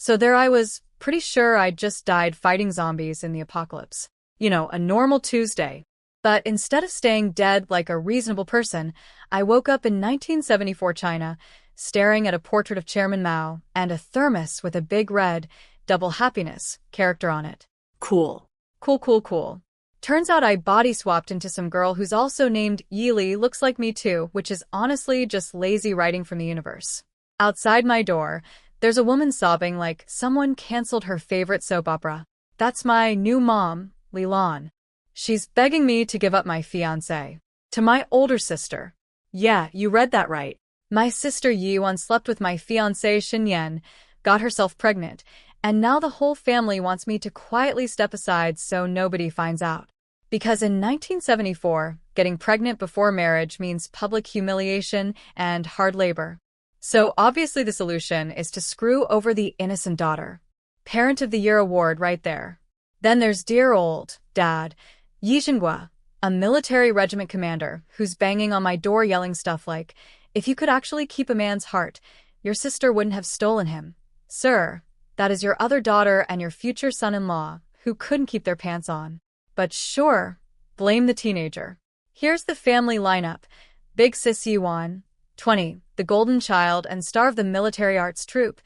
So there I was, pretty sure I'd just died fighting zombies in the apocalypse. You know, a normal Tuesday. But instead of staying dead like a reasonable person, I woke up in 1974 China, staring at a portrait of Chairman Mao and a thermos with a big red, double happiness character on it. Cool. Cool, cool, cool. Turns out I body swapped into some girl who's also named Yili, looks like me too, which is honestly just lazy writing from the universe. Outside my door, there's a woman sobbing like someone canceled her favorite soap opera. That's my new mom, Lilan. She's begging me to give up my fiancé. To my older sister. Yeah, you read that right. My sister Yuan slept with my fiancé Shenyan, got herself pregnant, and now the whole family wants me to quietly step aside so nobody finds out. Because in 1974, getting pregnant before marriage means public humiliation and hard labor. So obviously the solution is to screw over the innocent daughter. Parent of the Year award right there. Then there's dear old Dad, Yi Xinghua, a military regiment commander who's banging on my door yelling stuff like, if you could actually keep a man's heart, your sister wouldn't have stolen him. Sir, that is your other daughter and your future son-in-law who couldn't keep their pants on. But sure, blame the teenager. Here's the family lineup. Big sis Yuan, 20, the golden child and star of the military arts troupe.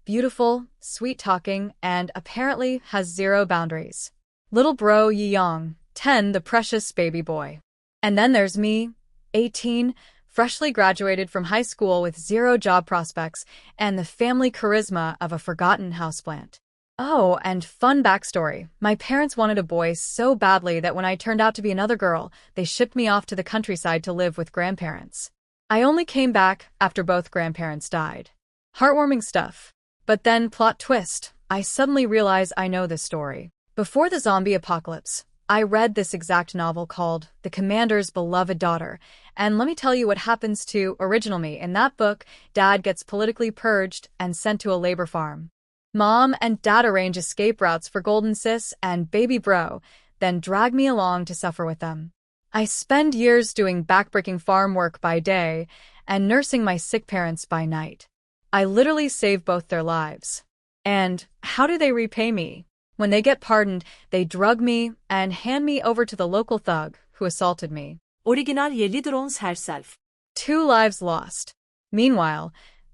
Beautiful, sweet-talking, and apparently has zero boundaries. Little bro Yi Yang, 10, the precious baby boy. And then there's me, 18, freshly graduated from high school with zero job prospects and the family charisma of a forgotten houseplant. Oh, and fun backstory. My parents wanted a boy so badly that when I turned out to be another girl, they shipped me off to the countryside to live with grandparents. I only came back after both grandparents died. Heartwarming stuff. But then, plot twist, I suddenly realize I know this story. Before the zombie apocalypse, I read this exact novel called The Commander's Beloved Daughter, and let me tell you what happens to original me. In that book, Dad gets politically purged and sent to a labor farm. Mom and Dad arrange escape routes for Golden Sis and Baby Bro, then drag me along to suffer with them. I spend years doing backbreaking farm work by day and nursing my sick parents by night. I literally save both their lives. And how do they repay me? When they get pardoned, they drug me and hand me over to the local thug who assaulted me. Original yerli drones herself. 2 lives lost. Meanwhile,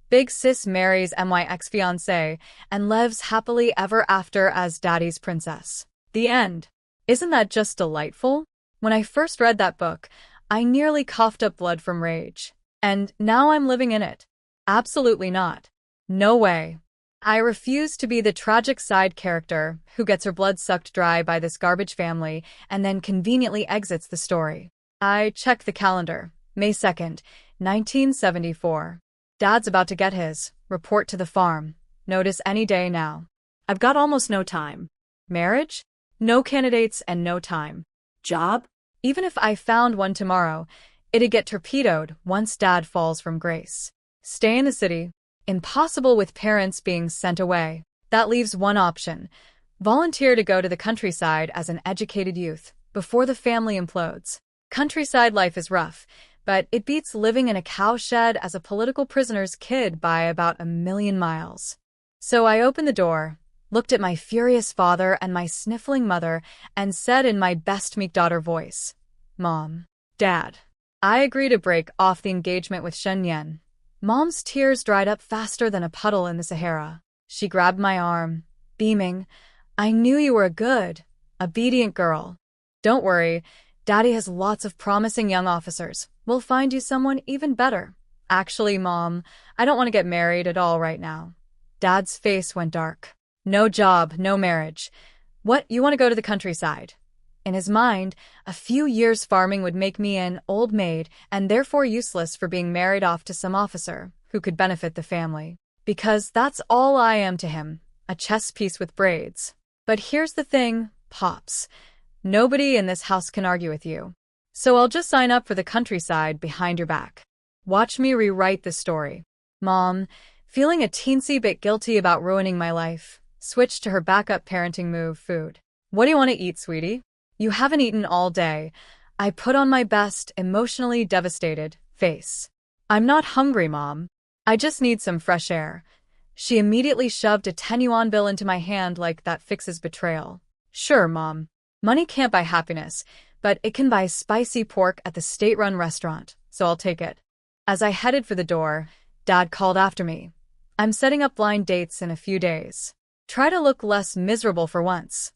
Big Sis marries my ex-fiancé and lives happily ever after as Daddy's princess. The end. Isn't that just delightful? When I first read that book, I nearly coughed up blood from rage. And now I'm living in it. Absolutely not. No way. I refuse to be the tragic side character who gets her blood sucked dry by this garbage family and then conveniently exits the story. I checked the calendar. May 2nd, 1974. Dad's about to get his report to the farm. Notice any day now. I've got almost no time. Marriage? No candidates and no time. Job? Even if I found one tomorrow, it'd get torpedoed once Dad falls from grace. Stay in the city. Impossible with parents being sent away. That leaves one option. Volunteer to go to the countryside as an educated youth, before the family implodes. Countryside life is rough, but it beats living in a cowshed as a political prisoner's kid by about 1,000,000 miles. So I opened the door, looked at my furious father and my sniffling mother, and said in my best meek daughter voice, Mom, Dad, I agree to break off the engagement with Shen Yan. Mom's tears dried up faster than a puddle in the Sahara. She grabbed my arm, beaming. I knew you were a good, obedient girl. Don't worry, Daddy has lots of promising young officers. We'll find you someone even better. Actually, Mom, I don't want to get married at all right now. Dad's face went dark. No job, no marriage. What, you want to go to the countryside? In his mind, a few years farming would make me an old maid and therefore useless for being married off to some officer who could benefit the family. Because that's all I am to him, a chess piece with braids. But here's the thing, Pops. Nobody in this house can argue with you. So I'll just sign up for the countryside behind your back. Watch me rewrite the story. Mom, feeling a teensy bit guilty about ruining my life, switched to her backup parenting move, food. What do you want to eat, sweetie? You haven't eaten all day. I put on my best, emotionally devastated face. I'm not hungry, Mom. I just need some fresh air. She immediately shoved a 10 yuan bill into my hand like that fixes betrayal. Sure, Mom. Money can't buy happiness, but it can buy spicy pork at the state-run restaurant, so I'll take it. As I headed for the door, Dad called after me. I'm setting up blind dates in a few days. Try to look less miserable for once.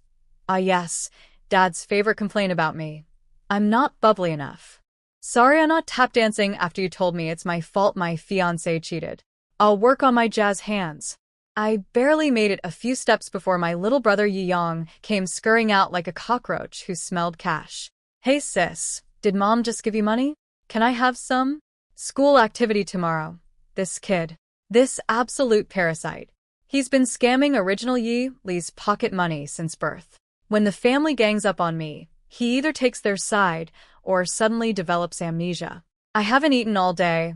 Ah yes, Dad's favorite complaint about me. I'm not bubbly enough. Sorry I'm not tap dancing after you told me it's my fault my fiancé cheated. I'll work on my jazz hands. I barely made it a few steps before my little brother Yiyong came scurrying out like a cockroach who smelled cash. Hey sis, did Mom just give you money? Can I have some? School activity tomorrow. This kid. This absolute parasite. He's been scamming original Yi Li's pocket money since birth. When the family gangs up on me, he either takes their side or suddenly develops amnesia. I haven't eaten all day.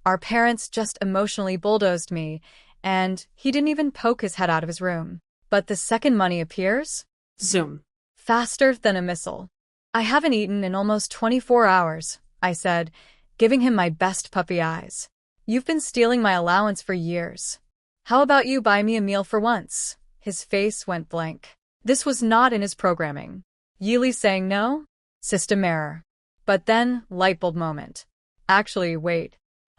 Our parents just emotionally bulldozed me, and he didn't even poke his head out of his room. But the second money appears? Zoom. Faster than a missile. I haven't eaten in almost 24 hours, I said, giving him my best puppy eyes. You've been stealing my allowance for years. How about you buy me a meal for once? His face went blank. This was not in his programming. Yili saying no? System error. But then, lightbulb moment. Actually, wait.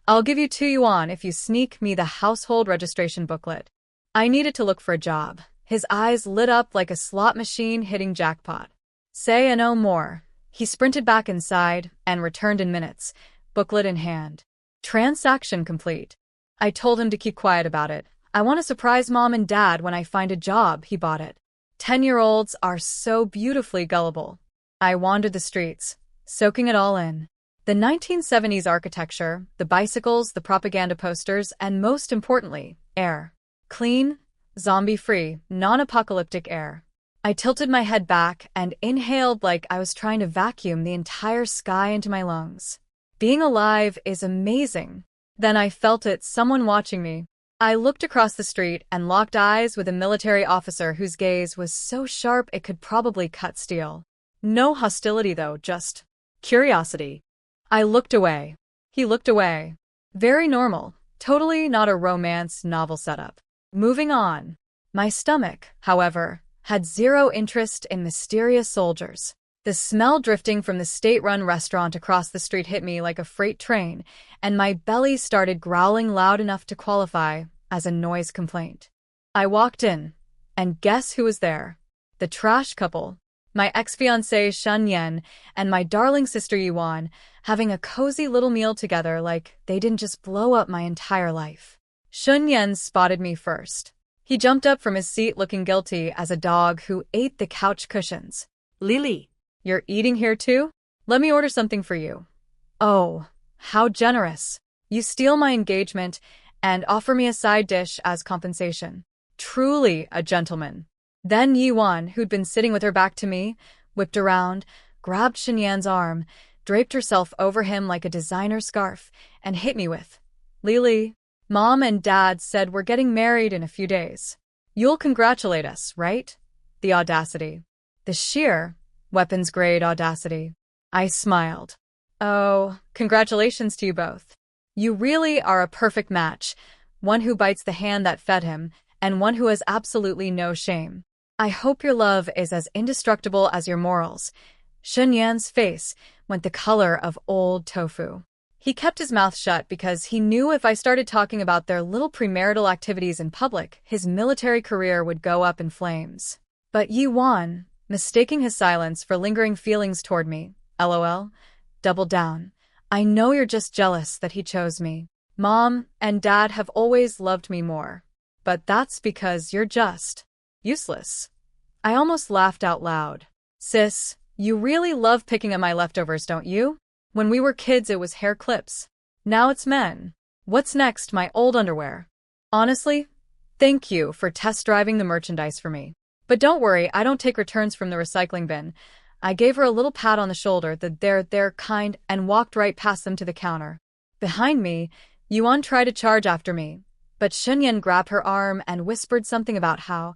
I'll give you 2 yuan if you sneak me the household registration booklet. I needed to look for a job. His eyes lit up like a slot machine hitting jackpot. Say no more. He sprinted back inside and returned in minutes, booklet in hand. Transaction complete. I told him to keep quiet about it. I want to surprise Mom and Dad when I find a job, he bought it. 10-year-olds are so beautifully gullible. I wandered the streets, soaking it all in. The 1970s architecture, the bicycles, the propaganda posters, and most importantly, air. Clean, zombie-free, non-apocalyptic air. I tilted my head back and inhaled like I was trying to vacuum the entire sky into my lungs. Being alive is amazing. Then I felt it, someone watching me. I looked across the street and locked eyes with a military officer whose gaze was so sharp it could probably cut steel. No hostility though, just curiosity. I looked away. He looked away. Very normal. Totally not a romance novel setup. Moving on. My stomach, however, had zero interest in mysterious soldiers. The smell drifting from the state-run restaurant across the street hit me like a freight train, and my belly started growling loud enough to qualify as a noise complaint. I walked in, and guess who was there? The trash couple. My ex-fiancé Shun Yan and my darling sister Yuan, having a cozy little meal together like they didn't just blow up my entire life. Shun Yan spotted me first. He jumped up from his seat looking guilty as a dog who ate the couch cushions. Lily. You're eating here too? Let me order something for you. Oh, how generous. You steal my engagement and offer me a side dish as compensation. Truly a gentleman. Then Yuan, who'd been sitting with her back to me, whipped around, grabbed Shenyan's arm, draped herself over him like a designer scarf, and hit me with, Lily, Mom and Dad said we're getting married in a few days. You'll congratulate us, right? The audacity. The sheer, weapons-grade audacity. I smiled. Oh, congratulations to you both. You really are a perfect match, one who bites the hand that fed him, and one who has absolutely no shame. I hope your love is as indestructible as your morals. Shun Yan's face went the color of old tofu. He kept his mouth shut because he knew if I started talking about their little premarital activities in public, his military career would go up in flames. But Yuan, mistaking his silence for lingering feelings toward me, LOL, doubled down. I know you're just jealous that he chose me. Mom and Dad have always loved me more. But that's because you're just useless. I almost laughed out loud. Sis, you really love picking at my leftovers, don't you? When we were kids it was hair clips. Now it's men. What's next, my old underwear? Honestly, thank you for test driving the merchandise for me. But don't worry, I don't take returns from the recycling bin. I gave her a little pat on the shoulder, the they're kind, and walked right past them to the counter. Behind me, Yuan tried to charge after me, but Shunyan grabbed her arm and whispered something about how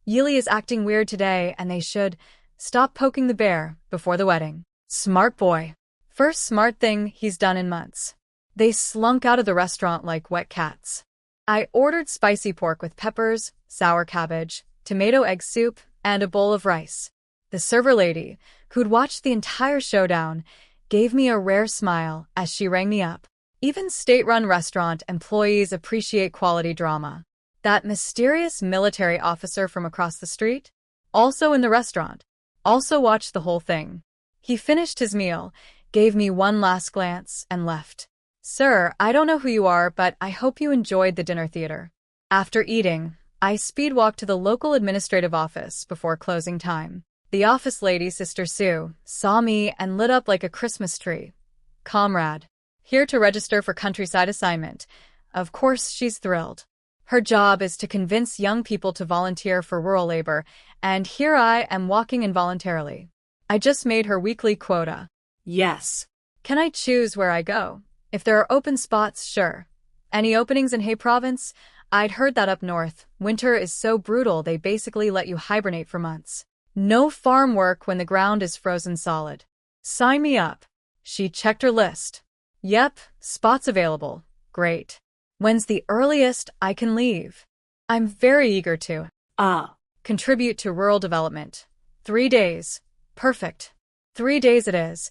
Yili is acting weird today and they should stop poking the bear before the wedding. Smart boy. First smart thing he's done in months. They slunk out of the restaurant like wet cats. I ordered spicy pork with peppers, sour cabbage, tomato egg soup, and a bowl of rice. The server lady, who'd watched the entire showdown, gave me a rare smile as she rang me up. Even state-run restaurant employees appreciate quality drama. That mysterious military officer from across the street, also in the restaurant, also watched the whole thing. He finished his meal, gave me one last glance, and left. Sir, I don't know who you are, but I hope you enjoyed the dinner theater. After eating, I speed-walked to the local administrative office before closing time. The office lady, Sister Sue, saw me and lit up like a Christmas tree. Comrade, here to register for countryside assignment. Of course, she's thrilled. Her job is to convince young people to volunteer for rural labor, and here I am walking involuntarily. I just made her weekly quota. Yes. Can I choose where I go? If there are open spots, sure. Any openings in Hay Province? I'd heard that up north, winter is so brutal they basically let you hibernate for months. No farm work when the ground is frozen solid. Sign me up. She checked her list. Yep, spots available. Great. When's the earliest I can leave? I'm very eager to. Contribute to rural development. 3 days. Perfect. 3 days it is.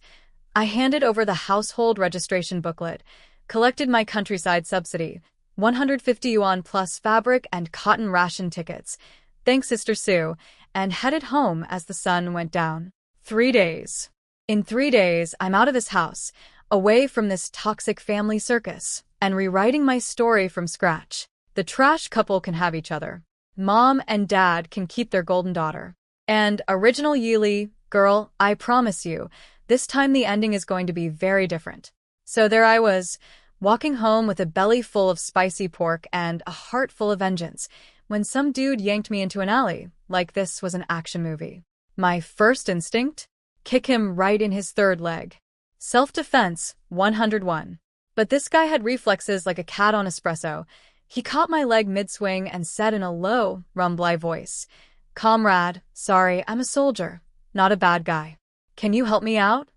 I handed over the household registration booklet, collected my countryside subsidy, 150 yuan plus fabric and cotton ration tickets, thanks Sister Sue, and headed home as the sun went down. 3 days. In 3 days, I'm out of this house, away from this toxic family circus, and rewriting my story from scratch. The trash couple can have each other. Mom and Dad can keep their golden daughter. And original Yili, girl, I promise you, this time the ending is going to be very different. So there I was, walking home with a belly full of spicy pork and a heart full of vengeance, when some dude yanked me into an alley, like this was an action movie. My first instinct? Kick him right in his third leg. Self-defense, 101. But this guy had reflexes like a cat on espresso. He caught my leg mid-swing and said in a low, rumbly voice, "Comrade, sorry, I'm a soldier, not a bad guy. Can you help me out?"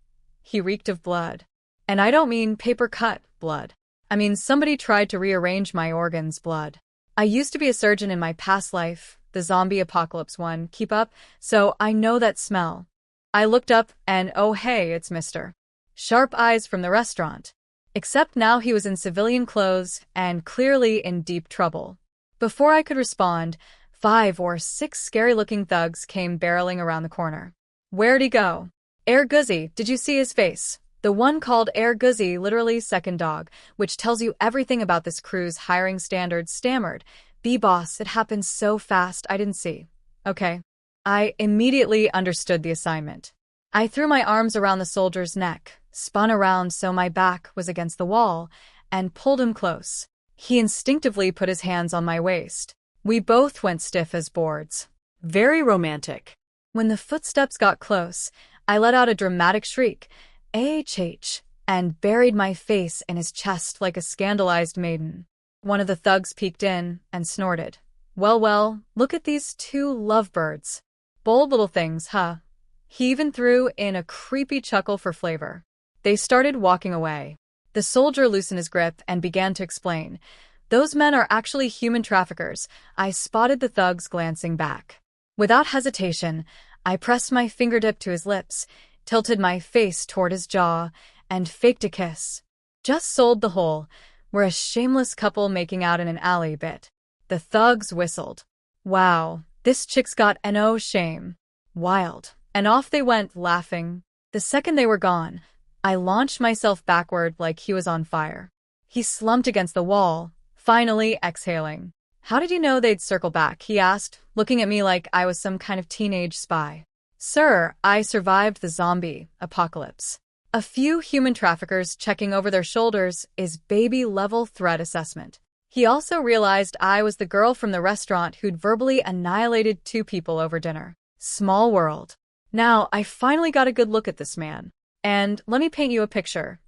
He reeked of blood. And I don't mean paper-cut blood. I mean somebody tried to rearrange my organs blood. I used to be a surgeon in my past life, the zombie apocalypse one, keep up, so I know that smell. I looked up and oh hey, it's Mr. Sharp Eyes from the restaurant. Except now he was in civilian clothes and clearly in deep trouble. Before I could respond, 5 or 6 scary-looking thugs came barreling around the corner. Where'd he go? Air Guzzy, did you see his face? The one called Air Guzzy, literally second dog, which tells you everything about this crew's hiring standards, stammered. "B-boss, it happened so fast, I didn't see." Okay. I immediately understood the assignment. I threw my arms around the soldier's neck, spun around so my back was against the wall, and pulled him close. He instinctively put his hands on my waist. We both went stiff as boards. Very romantic. When the footsteps got close, I let out a dramatic shriek, "AHH," and buried my face in his chest like a scandalized maiden. One of the thugs peeked in and snorted. Well, look at these 2 lovebirds. Bold little things, huh? He even threw in a creepy chuckle for flavor. They started walking away. The soldier loosened his grip and began to explain. "Those men are actually human traffickers." I spotted the thugs glancing back. Without hesitation, I pressed my fingertip to his lips, tilted my face toward his jaw, and faked a kiss. Just sold the whole. We're a shameless couple making out in an alley bit. The thugs whistled. Wow, this chick's got no shame. Wild. And off they went, laughing. The second they were gone, I launched myself backward like he was on fire. He slumped against the wall, finally exhaling. "How did you know they'd circle back?" he asked, looking at me like I was some kind of teenage spy. "Sir, I survived the zombie apocalypse. A few human traffickers checking over their shoulders is baby-level threat assessment." He also realized I was the girl from the restaurant who'd verbally annihilated 2 people over dinner. Small world. Now, I finally got a good look at this man. And let me paint you a picture.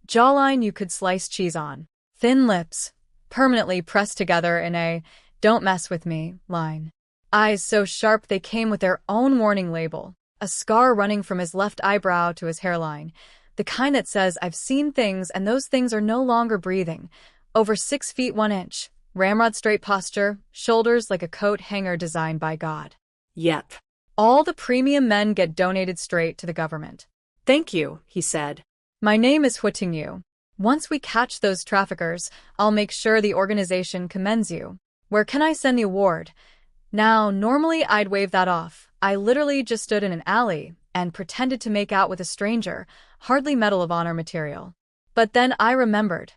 Jawline you could slice cheese on. Thin lips, permanently pressed together in a "don't mess with me" line. Eyes so sharp they came with their own warning label. A scar running from his left eyebrow to his hairline. The kind that says, "I've seen things and those things are no longer breathing." Over 6 feet 1 inch. Ramrod straight posture, shoulders like a coat hanger designed by God. Yep. All the premium men get donated straight to the government. Thank you, he said. My name is Huiting Yu. Once we catch those traffickers, I'll make sure the organization commends you. Where can I send the award? Now, normally I'd wave that off. I literally just stood in an alley and pretended to make out with a stranger, hardly Medal of Honor material. But then I remembered.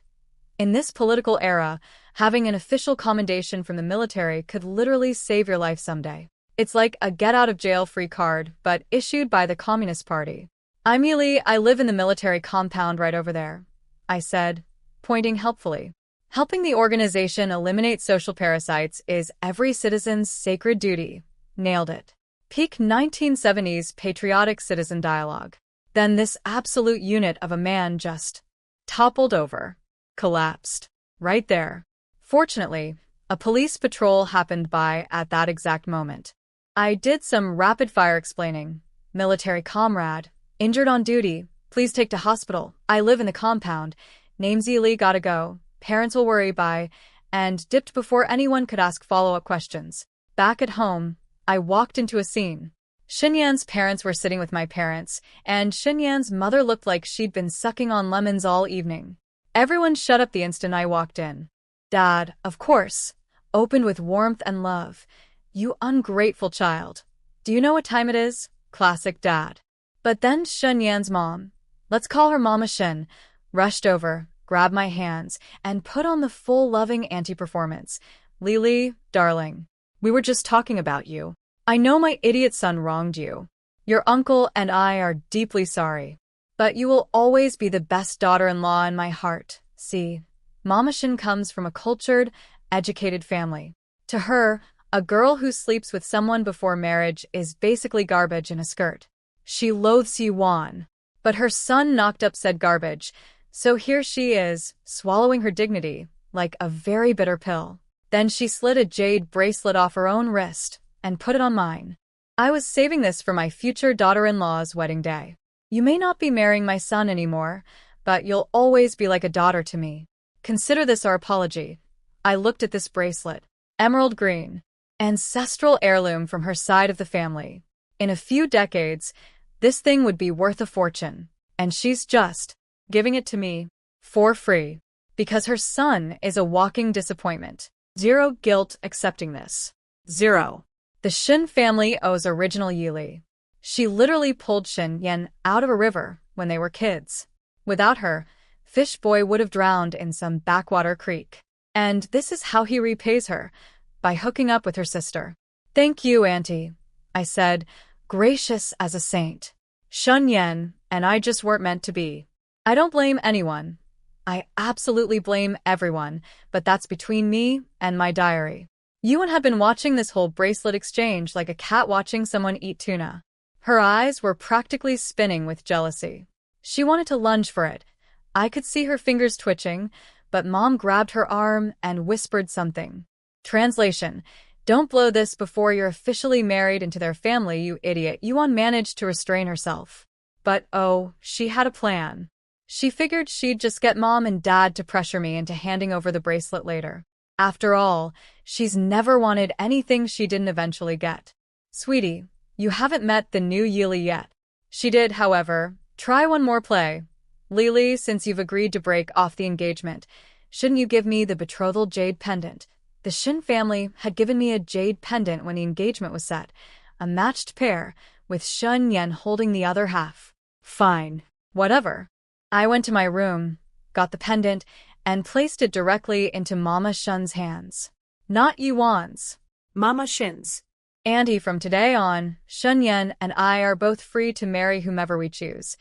In this political era, having an official commendation from the military could literally save your life someday. It's like a get-out-of-jail-free card, but issued by the Communist Party. I'm Yili, I live in the military compound right over there, I said, pointing helpfully. Helping the organization eliminate social parasites is every citizen's sacred duty. Nailed it. Peak 1970s patriotic citizen dialogue. Then this absolute unit of a man just toppled over, collapsed, right there. Fortunately, a police patrol happened by at that exact moment. I did some rapid-fire explaining. Military comrade, injured on duty, please take to hospital. I live in the compound. Name's Ely, gotta go. Parents will worry, bye. And dipped before anyone could ask follow-up questions. Back at home, I walked into a scene. Xinyan's parents were sitting with my parents, and Xinyan's mother looked like she'd been sucking on lemons all evening. Everyone shut up the instant I walked in. Dad, of course, opened with warmth and love. You ungrateful child. Do you know what time it is? Classic dad. But then Xinyan's mom, let's call her Mama Xin, rushed over, grabbed my hands, and put on the full loving anti-performance. Lily, darling, we were just talking about you. I know my idiot son wronged you. Your uncle and I are deeply sorry. But you will always be the best daughter-in-law in my heart. See, Mama Xin comes from a cultured, educated family. To her, a girl who sleeps with someone before marriage is basically garbage in a skirt. She loathes yuan. But her son knocked up said garbage, so here she is, swallowing her dignity, like a very bitter pill. Then she slid a jade bracelet off her own wrist and put it on mine. I was saving this for my future daughter-in-law's wedding day. You may not be marrying my son anymore, but you'll always be like a daughter to me. Consider this our apology. I looked at this bracelet. Emerald green. Ancestral heirloom from her side of the family. In a few decades, this thing would be worth a fortune, and she's just giving it to me for free because her son is a walking disappointment. Zero guilt accepting this. Zero. The Xin family owes original Yili. She literally pulled Xin Yan out of a river when they were kids. Without her, Fish Boy would have drowned in some backwater creek. And this is how he repays her, by hooking up with her sister. Thank you, Auntie, I said, gracious as a saint. Shun Yan and I just weren't meant to be. I don't blame anyone. I absolutely blame everyone, but that's between me and my diary. Yuan had been watching this whole bracelet exchange like a cat watching someone eat tuna. Her eyes were practically spinning with jealousy. She wanted to lunge for it. I could see her fingers twitching, but Mom grabbed her arm and whispered something. Translation: don't blow this before you're officially married into their family, you idiot. Yuan managed to restrain herself. But oh, she had a plan. She figured she'd just get Mom and Dad to pressure me into handing over the bracelet later. After all, she's never wanted anything she didn't eventually get. Sweetie, you haven't met the new Yili yet. She did, however. Try one more play. Lily, since you've agreed to break off the engagement, shouldn't you give me the betrothal jade pendant? The Xin family had given me a jade pendant when the engagement was set, a matched pair, with Shun Yan holding the other half. Fine. Whatever. I went to my room, got the pendant, and placed it directly into Mama Shun's hands. Not Yuan's. Mama Xin's. Auntie, from today on, Shun Yan and I are both free to marry whomever we choose.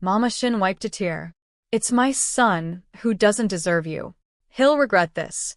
Mama Xin wiped a tear. It's my son who doesn't deserve you. He'll regret this.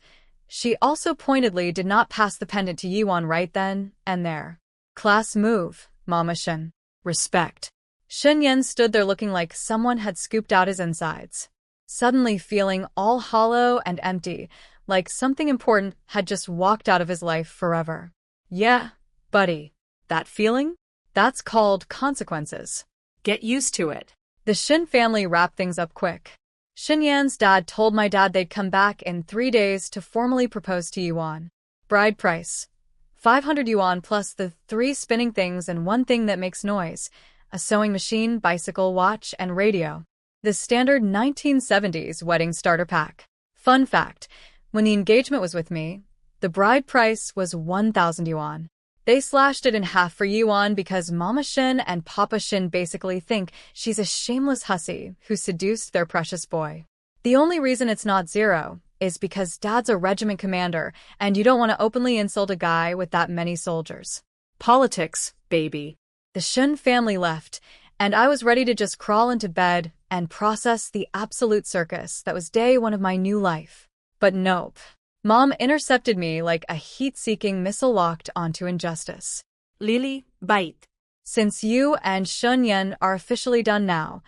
She also pointedly did not pass the pendant to Yuan right then and there. Class move, Mama Xin. Respect. Xin Yan stood there looking like someone had scooped out his insides. Suddenly feeling all hollow and empty, like something important had just walked out of his life forever. Yeah, buddy. That feeling? That's called consequences. Get used to it. The Xin family wrapped things up quick. Xinyan's dad told my dad they'd come back in 3 days to formally propose to Yuan. Bride price: 500 yuan plus the 3 spinning things and 1 thing that makes noise, a sewing machine, bicycle, watch, and radio. The standard 1970s wedding starter pack. Fun fact, when the engagement was with me, the bride price was 1,000 yuan. They slashed it in half for Yuan because Mama Shin and Papa Shin basically think she's a shameless hussy who seduced their precious boy. The only reason it's not 0 is because Dad's a regiment commander and you don't want to openly insult a guy with that many soldiers. Politics, baby. The Shin family left, and I was ready to just crawl into bed and process the absolute circus that was day 1 of my new life. But nope. Mom intercepted me like a heat-seeking missile locked onto injustice. Lily, bite. Since you and Shunyan are officially done now,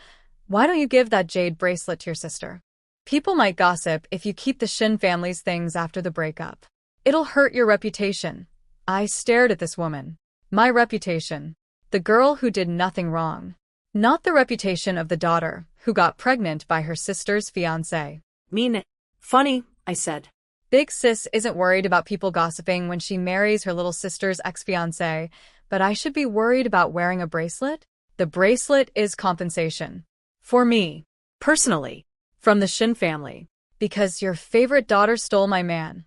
why don't you give that jade bracelet to your sister? People might gossip if you keep the Shin family's things after the breakup. It'll hurt your reputation. I stared at this woman. My reputation. The girl who did nothing wrong. Not the reputation of the daughter who got pregnant by her sister's fiancé. Mean it. Funny, I said. Big sis isn't worried about people gossiping when she marries her little sister's ex-fiancé, but I should be worried about wearing a bracelet? The bracelet is compensation. For me. Personally. From the Shin family. Because your favorite daughter stole my man.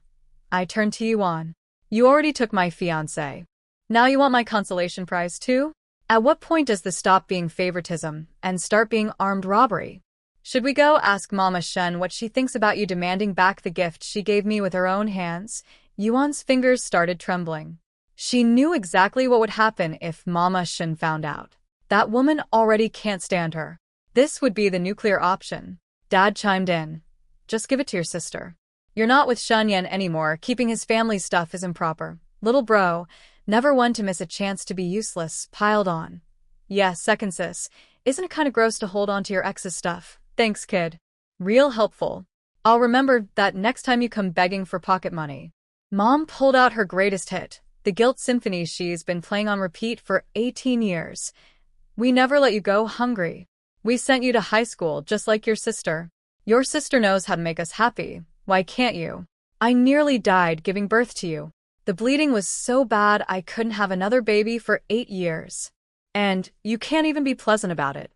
I turned to Yuan. You already took my fiancé. Now you want my consolation prize too? At what point does this stop being favoritism and start being armed robbery? Should we go ask Mama Shen what she thinks about you demanding back the gift she gave me with her own hands? Yuan's fingers started trembling. She knew exactly what would happen if Mama Shen found out. That woman already can't stand her. This would be the nuclear option. Dad chimed in. Just give it to your sister. You're not with Shunyan anymore. Keeping his family stuff is improper. Little bro, never one to miss a chance to be useless, piled on. Yes, second sis. Isn't it kind of gross to hold on to your ex's stuff? Thanks, kid. Real helpful. I'll remember that next time you come begging for pocket money. Mom pulled out her greatest hit, the Guilt Symphony she's been playing on repeat for 18 years. We never let you go hungry. We sent you to high school just like your sister. Your sister knows how to make us happy. Why can't you? I nearly died giving birth to you. The bleeding was so bad I couldn't have another baby for 8 years. And you can't even be pleasant about it.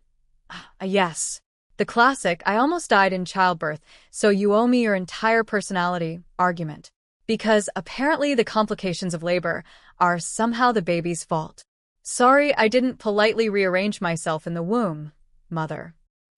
Yes. The classic, I almost died in childbirth, so you owe me your entire personality argument. Because apparently the complications of labor are somehow the baby's fault. Sorry I didn't politely rearrange myself in the womb, mother.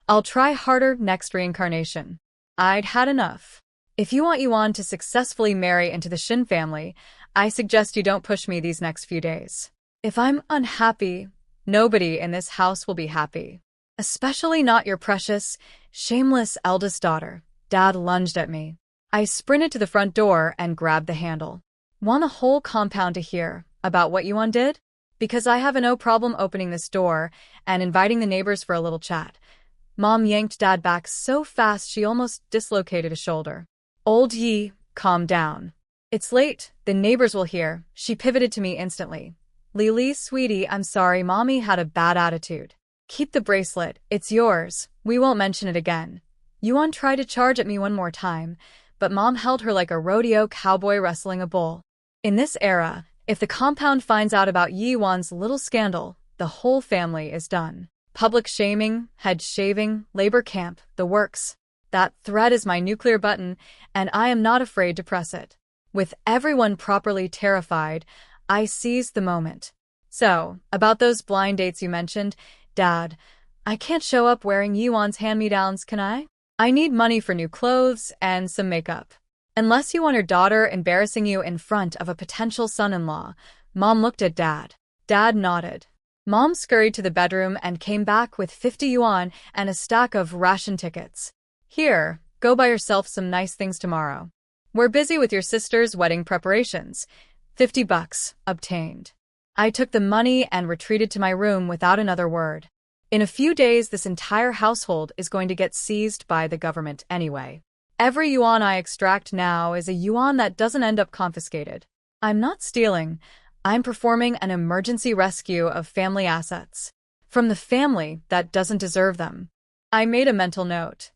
I'll try harder next reincarnation. I'd had enough. If you want Yuan to successfully marry into the Shin family, I suggest you don't push me these next few days. If I'm unhappy, nobody in this house will be happy. Especially not your precious, shameless eldest daughter. Dad lunged at me. I sprinted to the front door and grabbed the handle. Want the whole compound to hear about what Yuan did? Because I have no problem opening this door and inviting the neighbors for a little chat. Mom yanked Dad back so fast she almost dislocated a shoulder. Old Yi, calm down. It's late, the neighbors will hear. She pivoted to me instantly. Lily, sweetie, I'm sorry, Mommy had a bad attitude. Keep the bracelet, it's yours. We won't mention it again. Yuan tried to charge at me one more time, but Mom held her like a rodeo cowboy wrestling a bull. In this era, if the compound finds out about Yuan's little scandal, the whole family is done. Public shaming, head shaving, labor camp, the works. That thread is my nuclear button, and I am not afraid to press it. With everyone properly terrified, I seized the moment. So, about those blind dates you mentioned, Dad, I can't show up wearing Yuan's hand-me-downs, can I? I need money for new clothes and some makeup. Unless you want your daughter embarrassing you in front of a potential son-in-law. Mom looked at Dad. Dad nodded. Mom scurried to the bedroom and came back with 50 yuan and a stack of ration tickets. Here, go buy yourself some nice things tomorrow. We're busy with your sister's wedding preparations. $50 obtained. I took the money and retreated to my room without another word. In a few days, this entire household is going to get seized by the government anyway. Every yuan I extract now is a yuan that doesn't end up confiscated. I'm not stealing. I'm performing an emergency rescue of family assets. From the family that doesn't deserve them. I made a mental note.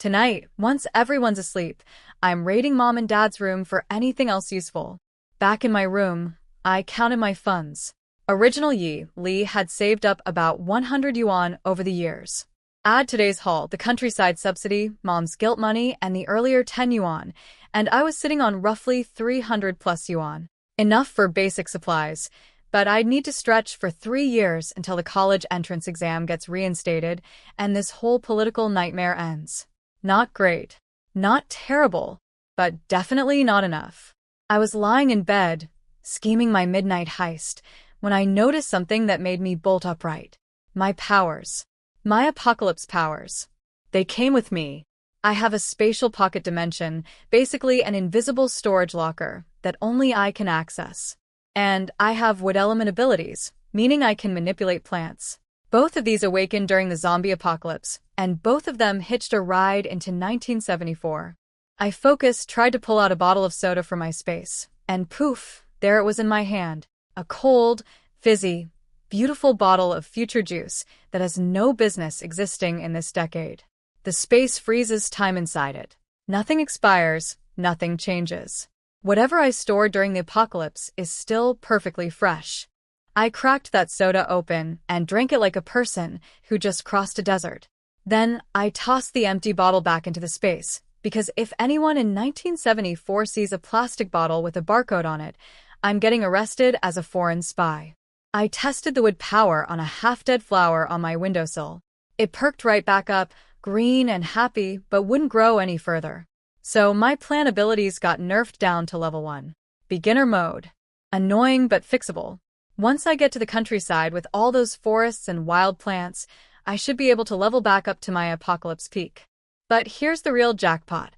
Tonight, once everyone's asleep, I'm raiding mom and dad's room for anything else useful. Back in my room, I counted my funds. Original Yi Li had saved up about 100 yuan over the years. Add today's haul, the countryside subsidy, mom's guilt money, and the earlier 10 yuan, and I was sitting on roughly 300 plus yuan. Enough for basic supplies, but I'd need to stretch for 3 years until the college entrance exam gets reinstated and this whole political nightmare ends. Not great. Not terrible, but definitely not enough. I was lying in bed, scheming my midnight heist, when I noticed something that made me bolt upright. My powers. My apocalypse powers. They came with me. I have a spatial pocket dimension, basically an invisible storage locker that only I can access. And I have wood element abilities, meaning I can manipulate plants. Both of these awakened during the zombie apocalypse, and both of them hitched a ride into 1974. I focused, tried to pull out a bottle of soda from my space, and poof, there it was in my hand. A cold, fizzy, beautiful bottle of future juice that has no business existing in this decade. The space freezes time inside it. Nothing expires, nothing changes. Whatever I stored during the apocalypse is still perfectly fresh. I cracked that soda open and drank it like a person who just crossed a desert. Then I tossed the empty bottle back into the space, because if anyone in 1974 sees a plastic bottle with a barcode on it, I'm getting arrested as a foreign spy. I tested the wood power on a half-dead flower on my windowsill. It perked right back up, green and happy, but wouldn't grow any further. So my plant abilities got nerfed down to level 1. Beginner mode. Annoying but fixable. Once I get to the countryside with all those forests and wild plants, I should be able to level back up to my apocalypse peak. But here's the real jackpot.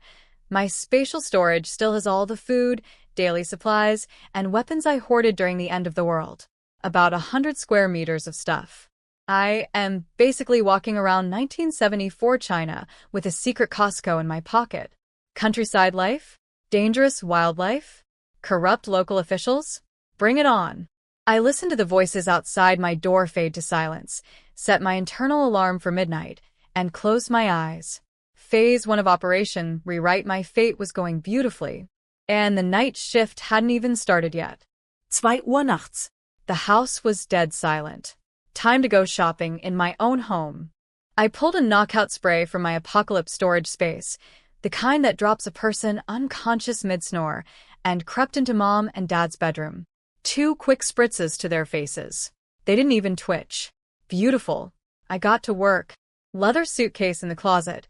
My spatial storage still has all the food, daily supplies, and weapons I hoarded during the end of the world. About 100 square meters of stuff. I am basically walking around 1974 China with a secret Costco in my pocket. Countryside life? Dangerous wildlife? Corrupt local officials? Bring it on. I listened to the voices outside my door fade to silence, set my internal alarm for midnight, and closed my eyes. Phase 1 of Operation Rewrite My Fate was going beautifully, and the night shift hadn't even started yet. 2 Uhr nachts. The house was dead silent. Time to go shopping in my own home. I pulled a knockout spray from my apocalypse storage space, the kind that drops a person unconscious mid-snore, and crept into mom and dad's bedroom. 2 quick spritzes to their faces. They didn't even twitch. Beautiful. I got to work. Leather suitcase in the closet,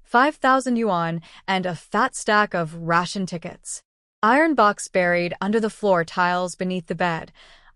5,000 yuan, and a fat stack of ration tickets. Iron box buried under the floor tiles beneath the bed.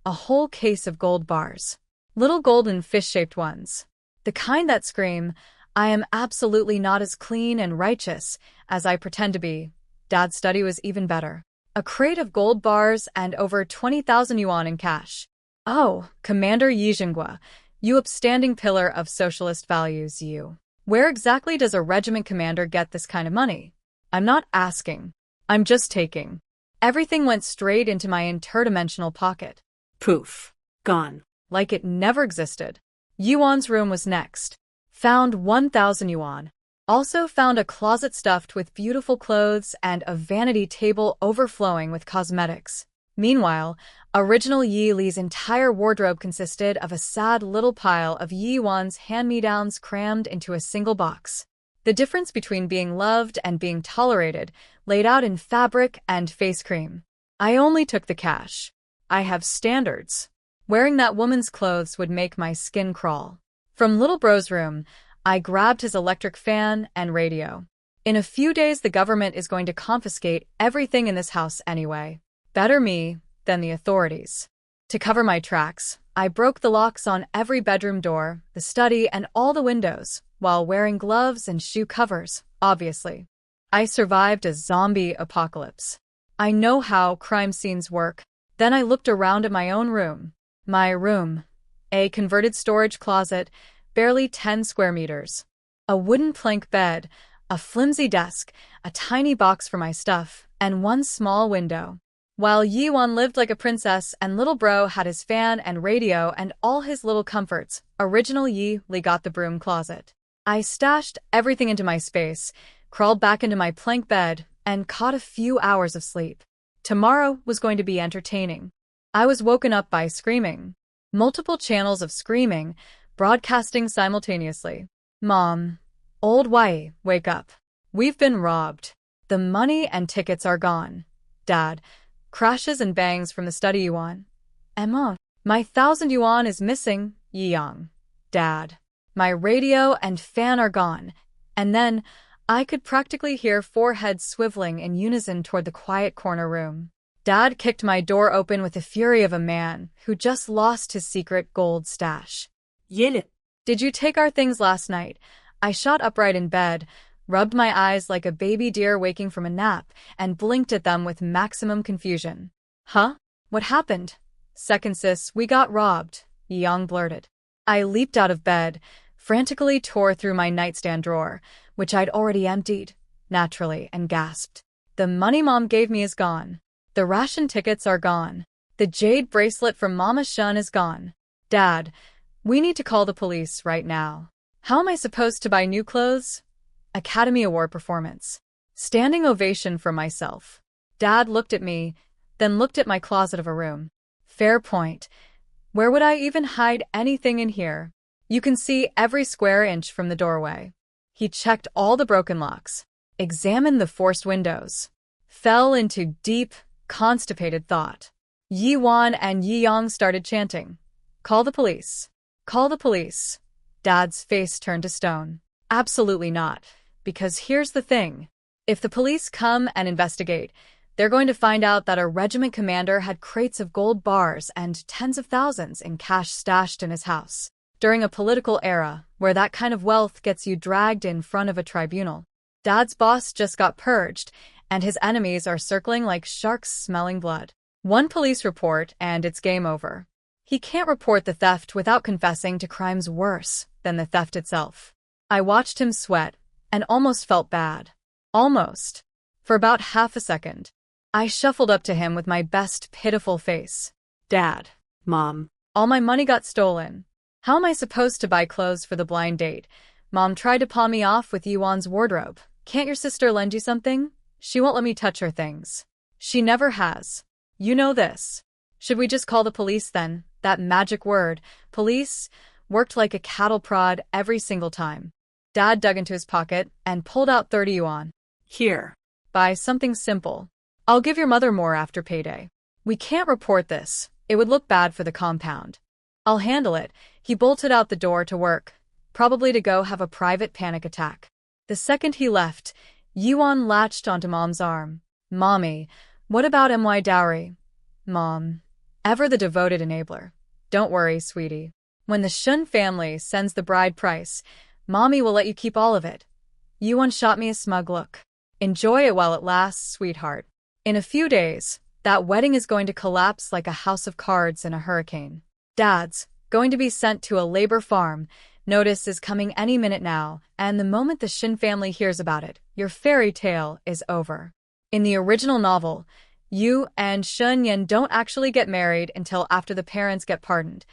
A whole case of gold bars. Little golden fish-shaped ones. The kind that scream, I am absolutely not as clean and righteous as I pretend to be. Dad's study was even better. A crate of gold bars and over 20,000 yuan in cash. Oh, Commander Yi Jinghua, you upstanding pillar of socialist values, you. Where exactly does a regiment commander get this kind of money? I'm not asking. I'm just taking. Everything went straight into my interdimensional pocket. Poof. Gone. Like it never existed. Yuan's room was next. Found 1,000 yuan. Also found a closet stuffed with beautiful clothes and a vanity table overflowing with cosmetics. Meanwhile, original Yi Li's entire wardrobe consisted of a sad little pile of Yi Yuan's hand-me-downs crammed into a single box. The difference between being loved and being tolerated laid out in fabric and face cream. I only took the cash. I have standards. Wearing that woman's clothes would make my skin crawl. From Little Bro's room, I grabbed his electric fan and radio. In a few days, the government is going to confiscate everything in this house anyway. Better me than the authorities. To cover my tracks, I broke the locks on every bedroom door, the study, and all the windows, while wearing gloves and shoe covers, obviously. I survived a zombie apocalypse. I know how crime scenes work. Then I looked around at my own room. My room. A converted storage closet, barely 10 square meters. A wooden plank bed, a flimsy desk, a tiny box for my stuff, and one small window. While Yi Yuan lived like a princess and Little Bro had his fan and radio and all his little comforts, original Yi Li got the broom closet. I stashed everything into my space, crawled back into my plank bed, and caught a few hours of sleep. Tomorrow was going to be entertaining. I was woken up by screaming. Multiple channels of screaming, broadcasting simultaneously. Mom, old Wai, wake up. We've been robbed. The money and tickets are gone. Dad, crashes and bangs from the study yuan. Emma, my 1,000 yuan is missing, Yang. Dad, my radio and fan are gone. And then, I could practically hear 4 heads swiveling in unison toward the quiet corner room. Dad kicked my door open with the fury of a man who just lost his secret gold stash. Yele. Did you take our things last night? I shot upright in bed, rubbed my eyes like a baby deer waking from a nap, and blinked at them with maximum confusion. Huh? What happened? Second sis, we got robbed, Yang blurted. I leaped out of bed, frantically tore through my nightstand drawer, which I'd already emptied, naturally, and gasped. The money Mom gave me is gone. The ration tickets are gone. The jade bracelet from Mama Shun is gone. Dad, we need to call the police right now. How am I supposed to buy new clothes? Academy Award performance. Standing ovation for myself. Dad looked at me, then looked at my closet of a room. Fair point. Where would I even hide anything in here? You can see every square inch from the doorway. He checked all the broken locks, examined the forced windows, fell into deep, constipated thought. Yi Wan and Yi Yang started chanting. Call the police. Call the police. Dad's face turned to stone. Absolutely not. Because here's the thing. If the police come and investigate, they're going to find out that our regiment commander had crates of gold bars and tens of thousands in cash stashed in his house. During a political era, where that kind of wealth gets you dragged in front of a tribunal. Dad's boss just got purged, and his enemies are circling like sharks smelling blood. One police report, and it's game over. He can't report the theft without confessing to crimes worse than the theft itself. I watched him sweat, and almost felt bad. Almost. For about half a second. I shuffled up to him with my best pitiful face. Dad. Mom. All my money got stolen. How am I supposed to buy clothes for the blind date? Mom tried to pawn me off with Yuan's wardrobe. Can't your sister lend you something? She won't let me touch her things. She never has. You know this. Should we just call the police then? That magic word, police, worked like a cattle prod every single time. Dad dug into his pocket and pulled out 30 yuan. Here. Buy something simple. I'll give your mother more after payday. We can't report this. It would look bad for the compound. I'll handle it. He bolted out the door to work, probably to go have a private panic attack. The second he left, Yuan latched onto Mom's arm. Mommy, what about my dowry? Mom. Ever the devoted enabler. Don't worry, sweetie. When the Shun family sends the bride price, Mommy will let you keep all of it. Yuan shot me a smug look. Enjoy it while it lasts, sweetheart. In a few days, that wedding is going to collapse like a house of cards in a hurricane. Dad's going to be sent to a labor farm. Notice is coming any minute now, and the moment the Shin family hears about it, your fairy tale is over. In the original novel, Yu and Shun Yan don't actually get married until after the parents get pardoned,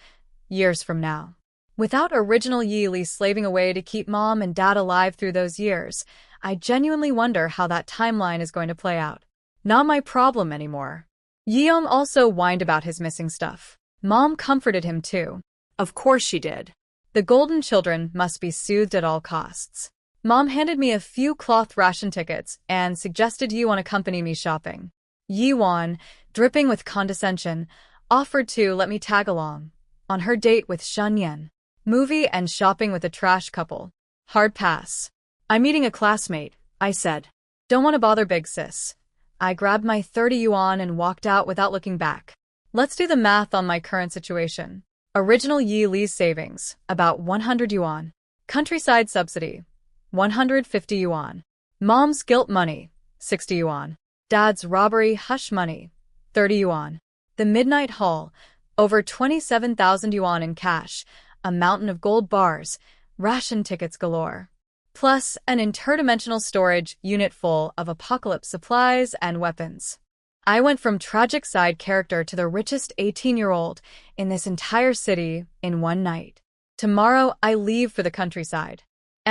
years from now. Without original Yi Li slaving away to keep Mom and Dad alive through those years, I genuinely wonder how that timeline is going to play out. Not my problem anymore. Yeong also whined about his missing stuff. Mom comforted him too. Of course she did. The golden children must be soothed at all costs. Mom handed me a few cloth ration tickets and suggested Yuan accompany me shopping. Yuan, dripping with condescension, offered to let me tag along on her date with Shun Yan. Movie and shopping with a trash couple. Hard pass. I'm meeting a classmate, I said. Don't want to bother big sis. I grabbed my 30 yuan and walked out without looking back. Let's do the math on my current situation. Original Yi Li's savings, about 100 yuan. Countryside subsidy, 150 yuan. Mom's guilt money, 60 yuan. Dad's robbery hush money, 30 yuan. The midnight haul, over 27,000 yuan in cash, a mountain of gold bars, ration tickets galore. Plus an interdimensional storage unit full of apocalypse supplies and weapons. I went from tragic side character to the richest 18-year-old in this entire city in one night. Tomorrow I leave for the countryside.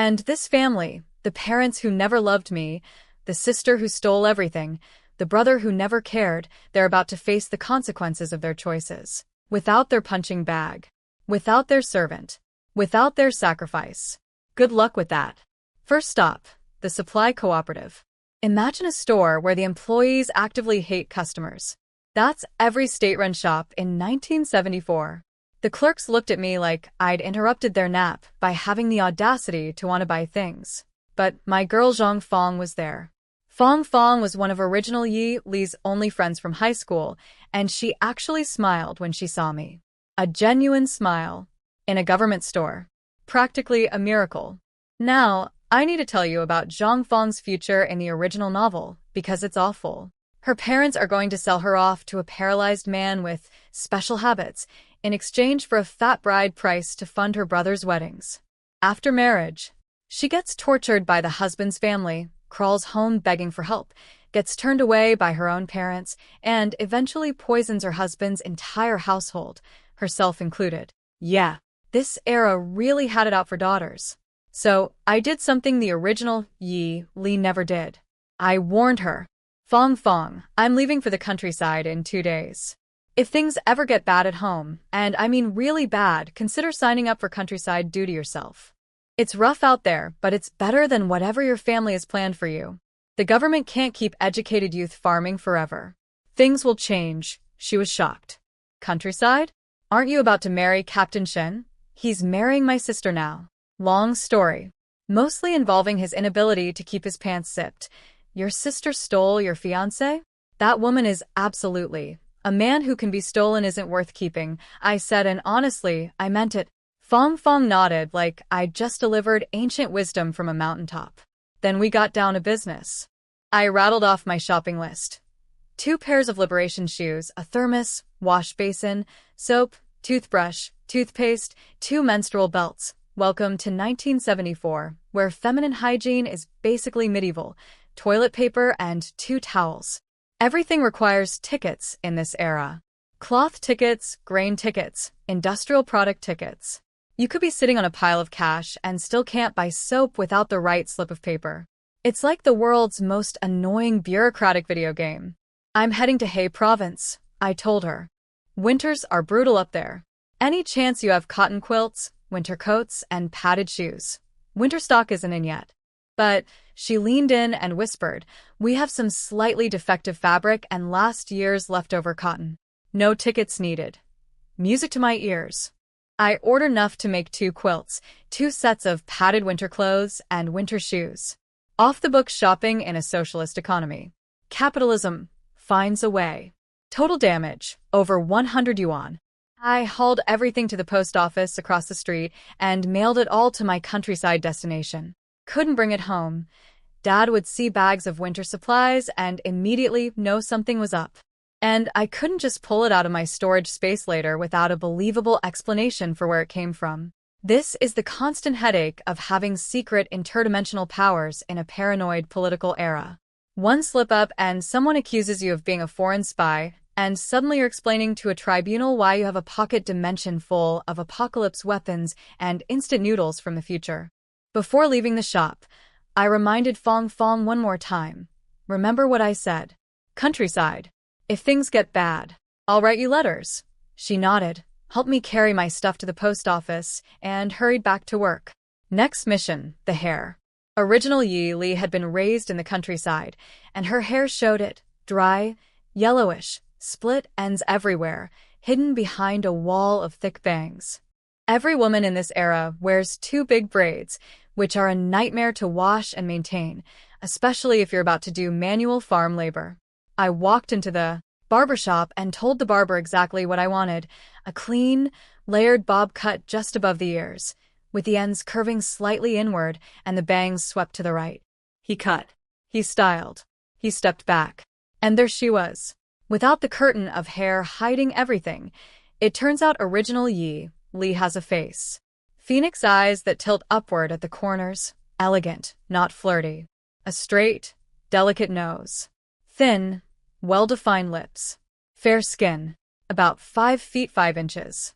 And this family, the parents who never loved me, the sister who stole everything, the brother who never cared, they're about to face the consequences of their choices. Without their punching bag. Without their servant. Without their sacrifice. Good luck with that. First stop, the supply cooperative. Imagine a store where the employees actively hate customers. That's every state-run shop in 1974. The clerks looked at me like I'd interrupted their nap by having the audacity to want to buy things. But my girl Zhang Fong was there. Fong Fong was one of original Yi Li's only friends from high school, and she actually smiled when she saw me. A genuine smile. In a government store. Practically a miracle. Now, I need to tell you about Zhang Fong's future in the original novel, because it's awful. Her parents are going to sell her off to a paralyzed man with special habits in exchange for a fat bride price to fund her brother's weddings. After marriage, she gets tortured by the husband's family, crawls home begging for help, gets turned away by her own parents, and eventually poisons her husband's entire household, herself included. Yeah, this era really had it out for daughters. So, I did something the original Yi Li never did. I warned her. Fong Fong, I'm leaving for the countryside in 2 days. If things ever get bad at home, and I mean really bad, consider signing up for countryside duty yourself. It's rough out there, but it's better than whatever your family has planned for you. The government can't keep educated youth farming forever. Things will change. She was shocked. Countryside? Aren't you about to marry Captain Shen? He's marrying my sister now. Long story. Mostly involving his inability to keep his pants zipped. Your sister stole your fiancé? That woman is absolutely. A man who can be stolen isn't worth keeping, I said, and honestly, I meant it. Fong Fong nodded like I'd just delivered ancient wisdom from a mountaintop. Then we got down to business. I rattled off my shopping list. 2 pairs of liberation shoes, a thermos, wash basin, soap, toothbrush, toothpaste, 2 menstrual belts. Welcome to 1974, where feminine hygiene is basically medieval. Toilet paper and 2 towels. Everything requires tickets in this era. Cloth tickets, grain tickets, industrial product tickets. You could be sitting on a pile of cash and still can't buy soap without the right slip of paper. It's like the world's most annoying bureaucratic video game. I'm heading to Hay Province, I told her. Winters are brutal up there. Any chance you have cotton quilts, winter coats, and padded shoes? Winter stock isn't in yet. But she leaned in and whispered, we have some slightly defective fabric and last year's leftover cotton. No tickets needed. Music to my ears. I ordered enough to make 2 quilts, 2 sets of padded winter clothes, and winter shoes. Off-the-book shopping in a socialist economy. Capitalism finds a way. Total damage, over 100 yuan. I hauled everything to the post office across the street and mailed it all to my countryside destination. Couldn't bring it home. Dad would see bags of winter supplies and immediately know something was up. And I couldn't just pull it out of my storage space later without a believable explanation for where it came from. This is the constant headache of having secret interdimensional powers in a paranoid political era. One slip-up and someone accuses you of being a foreign spy, and suddenly you're explaining to a tribunal why you have a pocket dimension full of apocalypse weapons and instant noodles from the future. Before leaving the shop, I reminded Fong Fong one more time. Remember what I said. Countryside. If things get bad, I'll write you letters. She nodded, helped me carry my stuff to the post office, and hurried back to work. Next mission, the hair. Original Yi Li had been raised in the countryside, and her hair showed it, dry, yellowish, split ends everywhere, hidden behind a wall of thick bangs. Every woman in this era wears 2 big braids, which are a nightmare to wash and maintain, especially if you're about to do manual farm labor. I walked into the barbershop and told the barber exactly what I wanted, a clean, layered bob cut just above the ears, with the ends curving slightly inward and the bangs swept to the right. He cut. He styled. He stepped back. And there she was, without the curtain of hair hiding everything. It turns out original Yi Li has a face. Phoenix eyes that tilt upward at the corners, elegant, not flirty. A straight, delicate nose. Thin, well-defined lips. Fair skin, about 5 feet 5 inches.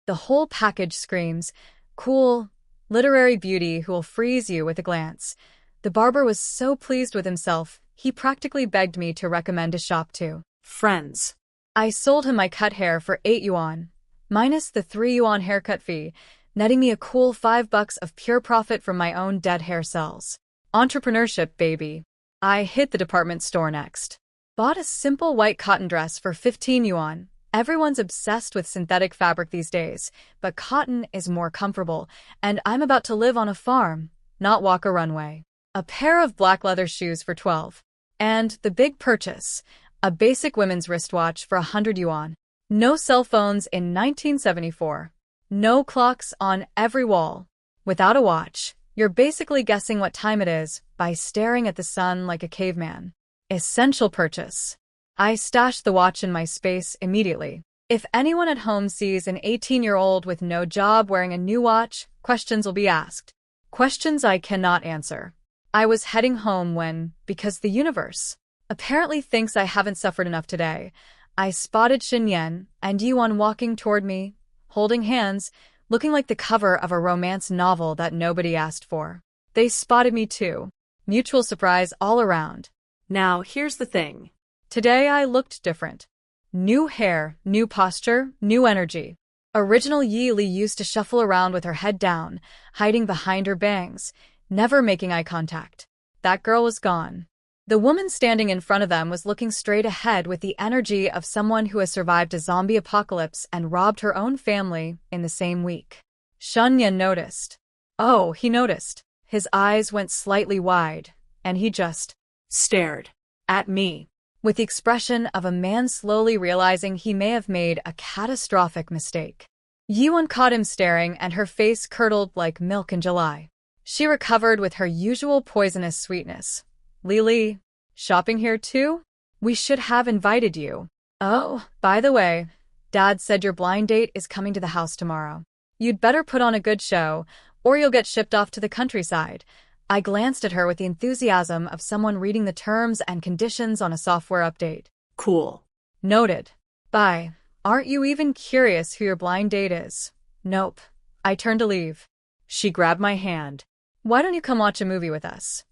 The whole package screams, cool, Literary beauty who will freeze you with a glance. The barber was so pleased with himself, he practically begged me to recommend a shop to Friends. I sold him my cut hair for 8 yuan, minus the 3 yuan haircut fee, netting me a cool $5 of pure profit from my own dead hair cells. Entrepreneurship, baby. I hit the department store next. Bought a simple white cotton dress for 15 yuan. Everyone's obsessed with synthetic fabric these days, but cotton is more comfortable, and I'm about to live on a farm, not walk a runway. A pair of black leather shoes for 12. And the big purchase, a basic women's wristwatch for 100 yuan. No cell phones in 1974. No clocks on every wall. Without a watch, you're basically guessing what time it is by staring at the sun like a caveman. Essential purchase. I stashed the watch in my space immediately. If anyone at home sees an 18-year-old with no job wearing a new watch, questions will be asked. Questions I cannot answer. I was heading home when, because the universe apparently thinks I haven't suffered enough today, I spotted Xinyan and Yuan walking toward me, holding hands, looking like the cover of a romance novel that nobody asked for. They spotted me too. Mutual surprise all around. Now, here's the thing. Today I looked different. New hair, new posture, new energy. Original Yi Li used to shuffle around with her head down, hiding behind her bangs, never making eye contact. That girl was gone. The woman standing in front of them was looking straight ahead with the energy of someone who has survived a zombie apocalypse and robbed her own family in the same week. Shunyan noticed. Oh, he noticed. His eyes went slightly wide, and he just Stared. At me. With the expression of a man slowly realizing he may have made a catastrophic mistake. Yuan caught him staring and her face curdled like milk in July. She recovered with her usual poisonous sweetness. Li, shopping here too? We should have invited you. Oh, by the way, Dad said your blind date is coming to the house tomorrow. You'd better put on a good show, or you'll get shipped off to the countryside. I glanced at her with the enthusiasm of someone reading the terms and conditions on a software update. Cool. Noted. Bye. Aren't you even curious who your blind date is? Nope. I turned to leave. She grabbed my hand. Why don't you come watch a movie with us?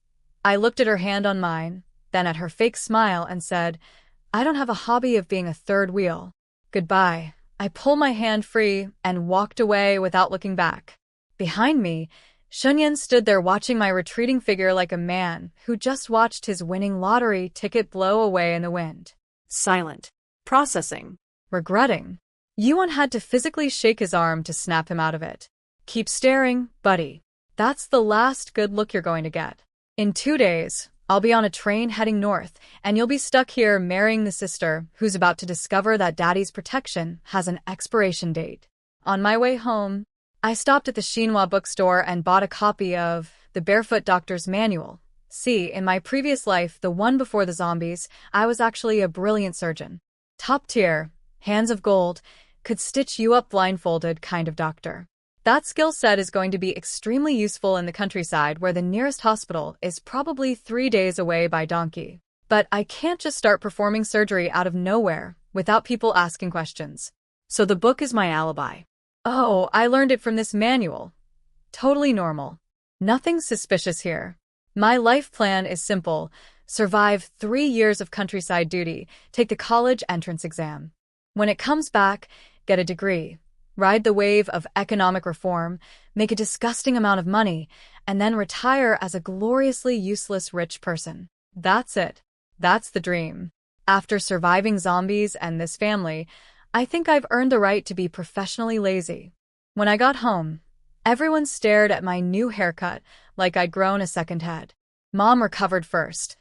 I looked at her hand on mine, then at her fake smile and said, I don't have a hobby of being a third wheel. Goodbye. I pulled my hand free and walked away without looking back. Behind me, Shunyan stood there watching my retreating figure like a man who just watched his winning lottery ticket blow away in the wind. Silent. Processing. Regretting. Yuan had to physically shake his arm to snap him out of it. Keep staring, buddy. That's the last good look you're going to get. In 2 days, I'll be on a train heading north, and you'll be stuck here marrying the sister who's about to discover that daddy's protection has an expiration date. On my way home, I stopped at the Xinhua bookstore and bought a copy of The Barefoot Doctor's Manual. See, in my previous life, the one before the zombies, I was actually a brilliant surgeon. Top tier, hands of gold, could stitch you up blindfolded kind of doctor. That skill set is going to be extremely useful in the countryside where the nearest hospital is probably 3 days away by donkey. But I can't just start performing surgery out of nowhere without people asking questions. So the book is my alibi. Oh, I learned it from this manual. Totally normal. Nothing suspicious here. My life plan is simple. Survive 3 years of countryside duty, take the college entrance exam. When it comes back, get a degree, ride the wave of economic reform, make a disgusting amount of money, and then retire as a gloriously useless rich person. That's it. That's the dream. After surviving zombies and this family, I think I've earned the right to be professionally lazy. When I got home, everyone stared at my new haircut like I'd grown a second head. Mom recovered first.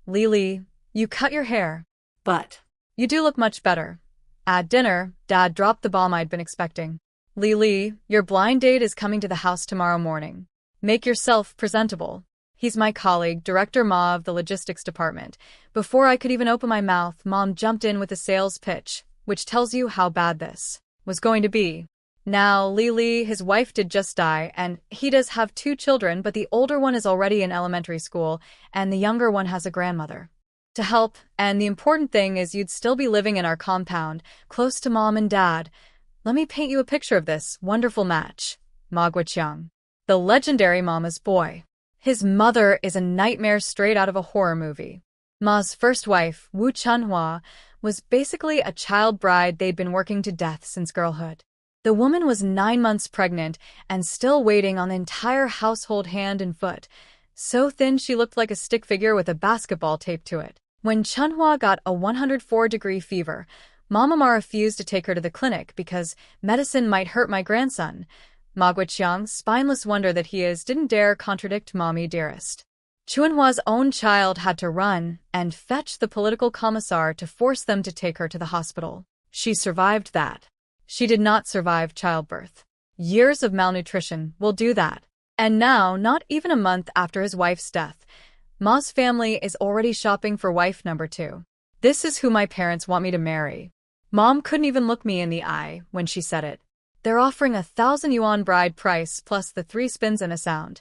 Li, you cut your hair. But You do look much better. At dinner, Dad dropped the bomb I'd been expecting. Li, your blind date is coming to the house tomorrow morning. Make yourself presentable. He's my colleague, Director Ma of the logistics department. Before I could even open my mouth, Mom jumped in with a sales pitch, which tells you how bad this was going to be. Now, Li, his wife did just die, and he does have 2 children, but the older one is already in elementary school, and the younger one has a grandmother to help, and the important thing is you'd still be living in our compound, close to Mom and Dad. Let me paint you a picture of this wonderful match. Magua Chiang. the legendary Mama's boy. His mother is a nightmare straight out of a horror movie. Ma's first wife, Wu Chunhua, was basically a child bride they'd been working to death since girlhood. The woman was 9 months pregnant and still waiting on the entire household hand and foot, so thin she looked like a stick figure with a basketball taped to it. When Chunhua got a 104-degree fever, Mama Ma refused to take her to the clinic because medicine might hurt my grandson. Ma Guiqiang's spineless wonder that he is didn't dare contradict Mommy Dearest. Chunhua's own child had to run and fetch the political commissar to force them to take her to the hospital. She survived that. She did not survive childbirth. Years of malnutrition will do that. And now, not even a month after his wife's death, Ma's family is already shopping for wife number 2. This is who my parents want me to marry. Mom couldn't even look me in the eye when she said it. They're offering 1,000 yuan bride price plus the 3 spins and a sound.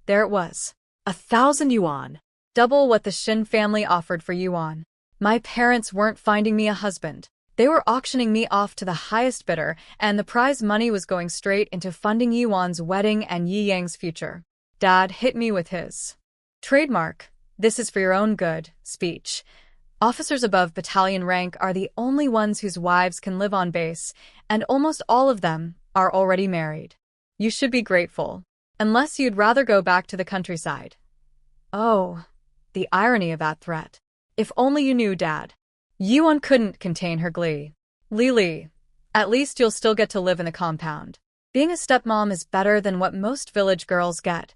There it was. 1,000 yuan. Double what the Shin family offered for yuan. My parents weren't finding me a husband. They were auctioning me off to the highest bidder, and the prize money was going straight into funding Yuan's wedding and Yi Yang's future. Dad hit me with his trademark, "This is for your own good," speech. Officers above battalion rank are the only ones whose wives can live on base, and almost all of them are already married. You should be grateful, unless you'd rather go back to the countryside. Oh, the irony of that threat. If only you knew, Dad. Yuan couldn't contain her glee. Lily, at least you'll still get to live in the compound. Being a stepmom is better than what most village girls get.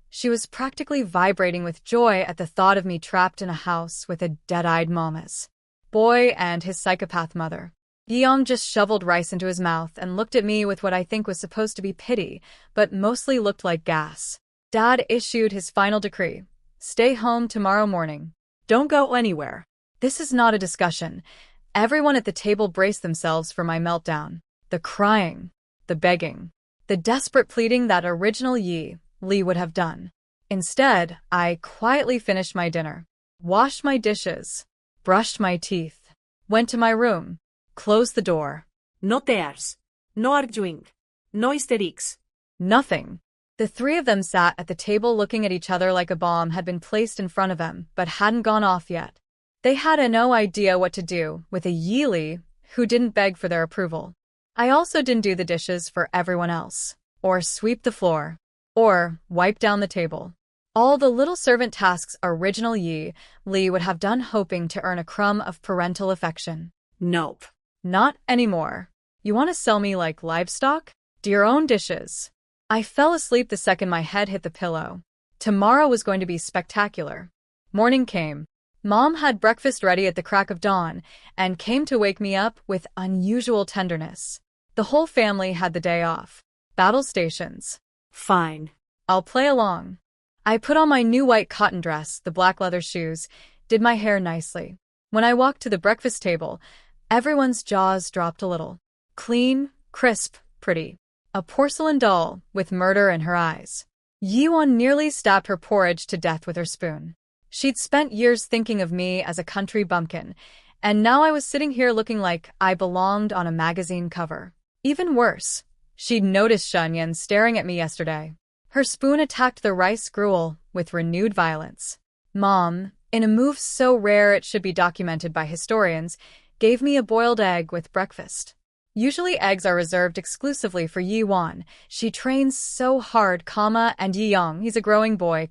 She was practically vibrating with joy at the thought of me trapped in a house with a dead-eyed Mama's boy and his psychopath mother. Yeong just shoveled rice into his mouth and looked at me with what I think was supposed to be pity, but mostly looked like gas. Dad issued his final decree. Stay home tomorrow morning. Don't go anywhere. This is not a discussion. Everyone at the table braced themselves for my meltdown. The crying, the begging, the desperate pleading that original Yi Li would have done. Instead, I quietly finished my dinner, washed my dishes, brushed my teeth, went to my room, closed the door. No tears. No arguing. No hysterics. Nothing. The 3 of them sat at the table looking at each other like a bomb had been placed in front of them but hadn't gone off yet. They had no idea what to do with a Yi Li who didn't beg for their approval. I also didn't do the dishes for everyone else, or sweep the floor, or wipe down the table. All the little servant tasks original Yi Li would have done hoping to earn a crumb of parental affection. Nope. Not anymore. You want to sell me like livestock? Do your own dishes. I fell asleep the second my head hit the pillow. Tomorrow was going to be spectacular. Morning came. Mom had breakfast ready at the crack of dawn and came to wake me up with unusual tenderness. The whole family had the day off. Battle stations. Fine. I'll play along. I put on my new white cotton dress, the black leather shoes, did my hair nicely. When I walked to the breakfast table, everyone's jaws dropped a little. Clean, crisp, pretty. A porcelain doll with murder in her eyes. Yiwon nearly stabbed her porridge to death with her spoon. She'd spent years thinking of me as a country bumpkin, and now I was sitting here looking like I belonged on a magazine cover. Even worse, she'd noticed Shunyan staring at me yesterday. Her spoon attacked the rice gruel with renewed violence. Mom, in a move so rare it should be documented by historians, gave me a boiled egg with breakfast. Usually eggs are reserved exclusively for Yi Wan. She trains so hard, and Yi Yang, he's a growing boy,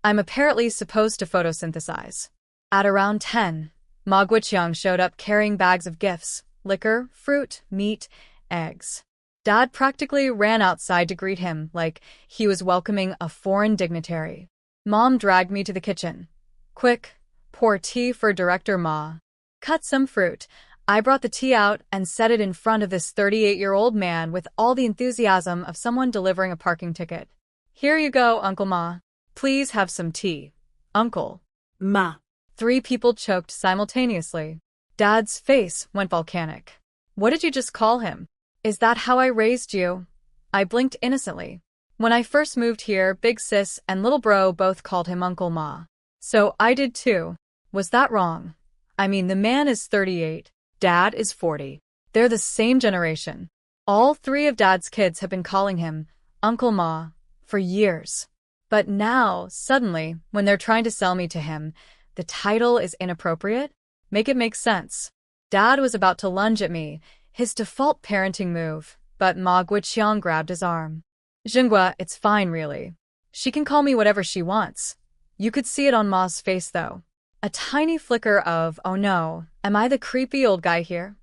I'm apparently supposed to photosynthesize. At around 10, Ma Guiqiang showed up carrying bags of gifts, liquor, fruit, meat, eggs. Dad practically ran outside to greet him like he was welcoming a foreign dignitary. Mom dragged me to the kitchen. Quick, pour tea for Director Ma. Cut some fruit. I brought the tea out and set it in front of this 38-year-old man with all the enthusiasm of someone delivering a parking ticket. Here you go, Uncle Ma. Please have some tea. Uncle. Ma. 3 people choked simultaneously. Dad's face went volcanic. What did you just call him? Is that how I raised you? I blinked innocently. When I first moved here, Big Sis and Little Bro both called him Uncle Ma. So I did too. Was that wrong? I mean, the man is 38. Dad is 40. They're the same generation. All 3 of Dad's kids have been calling him Uncle Ma for years. But now, suddenly, when they're trying to sell me to him, the title is inappropriate? Make it make sense. Dad was about to lunge at me, his default parenting move, but Ma Guiqiang grabbed his arm. Xinghua, it's fine really. She can call me whatever she wants. You could see it on Ma's face though. A tiny flicker of, oh no, am I the creepy old guy here?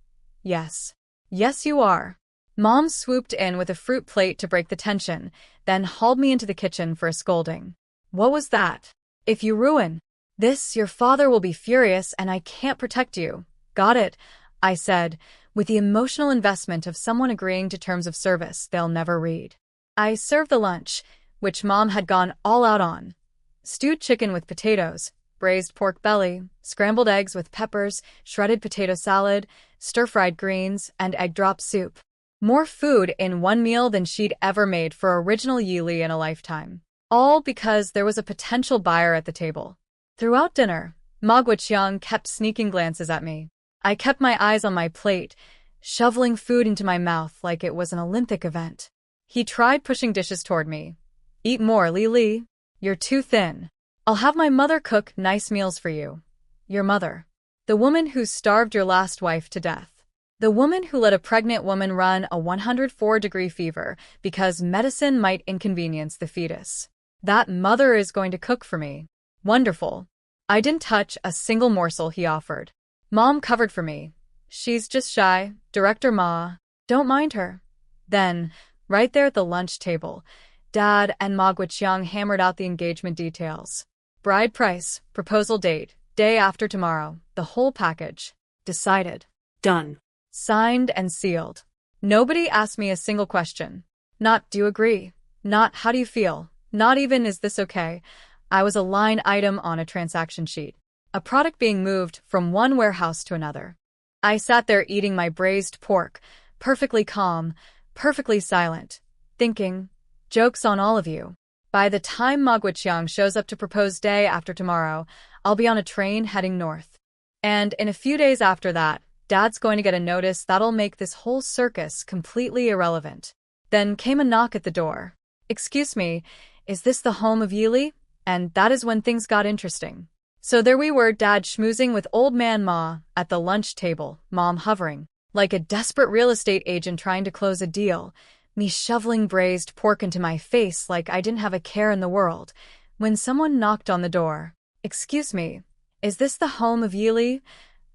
Yes. Yes you are. Mom swooped in with a fruit plate to break the tension, then hauled me into the kitchen for a scolding. What was that? If you ruin this, your father will be furious and I can't protect you. Got it, I said, with the emotional investment of someone agreeing to terms of service they'll never read. I served the lunch, which Mom had gone all out on. Stewed chicken with potatoes, braised pork belly, scrambled eggs with peppers, shredded potato salad, stir-fried greens, and egg drop soup. More food in one meal than she'd ever made for original Yili in a lifetime. All because there was a potential buyer at the table. Throughout dinner, Ma Guiqiang kept sneaking glances at me. I kept my eyes on my plate, shoveling food into my mouth like it was an Olympic event. He tried pushing dishes toward me. Eat more, Li Li. You're too thin. I'll have my mother cook nice meals for you. Your mother. The woman who starved your last wife to death. The woman who let a pregnant woman run a 104-degree fever because medicine might inconvenience the fetus. That mother is going to cook for me. Wonderful. I didn't touch a single morsel he offered. Mom covered for me. She's just shy, Director Ma. Don't mind her. Then, right there at the lunch table, Dad and Ma Guiqiang hammered out the engagement details. Bride price, proposal date, day after tomorrow, the whole package. Decided. Done. Signed and sealed. Nobody asked me a single question. Not, do you agree? Not, how do you feel? Not even, is this okay? I was a line item on a transaction sheet. A product being moved from one warehouse to another. I sat there eating my braised pork, perfectly calm, perfectly silent, thinking, joke's on all of you. By the time Ma Guiqiang shows up to propose day after tomorrow, I'll be on a train heading north. And in a few days after that, Dad's going to get a notice that'll make this whole circus completely irrelevant. Then came a knock at the door. Excuse me, is this the home of Yili? And that is when things got interesting. So there we were, Dad schmoozing with old man Ma at the lunch table, Mom hovering, like a desperate real estate agent trying to close a deal, me shoveling braised pork into my face like I didn't have a care in the world, when someone knocked on the door. Excuse me, is this the home of Yili?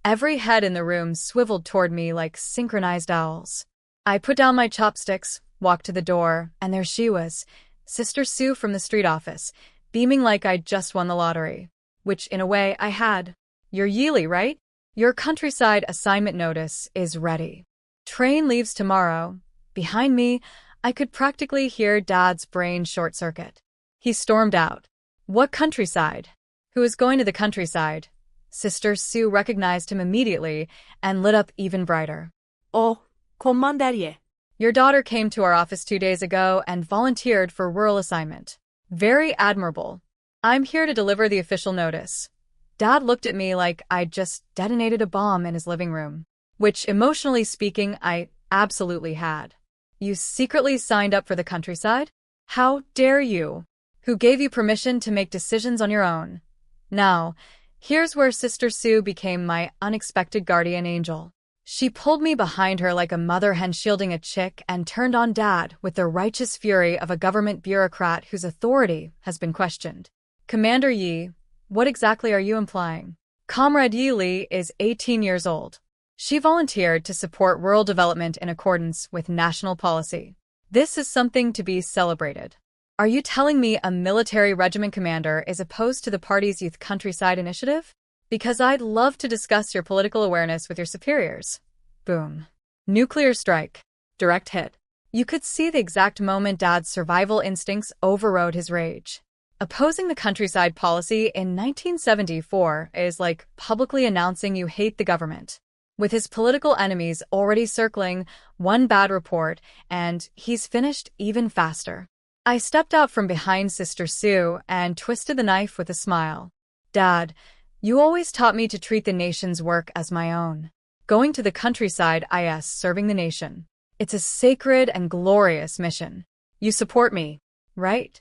Every head in the room swiveled toward me like synchronized owls. I put down my chopsticks, walked to the door, and there she was, Sister Sue from the street office, beaming like I'd just won the lottery. Which, in a way, I had. You're Yili, right? Your countryside assignment notice is ready. Train leaves tomorrow. Behind me, I could practically hear Dad's brain short-circuit. He stormed out. What countryside? Who is going to the countryside? Sister Sue recognized him immediately and lit up even brighter. Oh, commanderie. Your daughter came to our office 2 days ago and volunteered for rural assignment. Very admirable. I'm here to deliver the official notice. Dad looked at me like I'd just detonated a bomb in his living room, which, emotionally speaking, I absolutely had. You secretly signed up for the countryside? How dare you? Who gave you permission to make decisions on your own? Now, here's where Sister Sue became my unexpected guardian angel. She pulled me behind her like a mother hen shielding a chick and turned on Dad with the righteous fury of a government bureaucrat whose authority has been questioned. Commander Yi, what exactly are you implying? Comrade Yi Li is 18 years old. She volunteered to support rural development in accordance with national policy. This is something to be celebrated. Are you telling me a military regiment commander is opposed to the party's Youth Countryside initiative? Because I'd love to discuss your political awareness with your superiors. Boom. Nuclear strike. Direct hit. You could see the exact moment Dad's survival instincts overrode his rage. Opposing the countryside policy in 1974 is like publicly announcing you hate the government. With his political enemies already circling, one bad report, and he's finished even faster. I stepped out from behind Sister Sue and twisted the knife with a smile. Dad, you always taught me to treat the nation's work as my own. Going to the countryside is serving the nation. It's a sacred and glorious mission. You support me. right?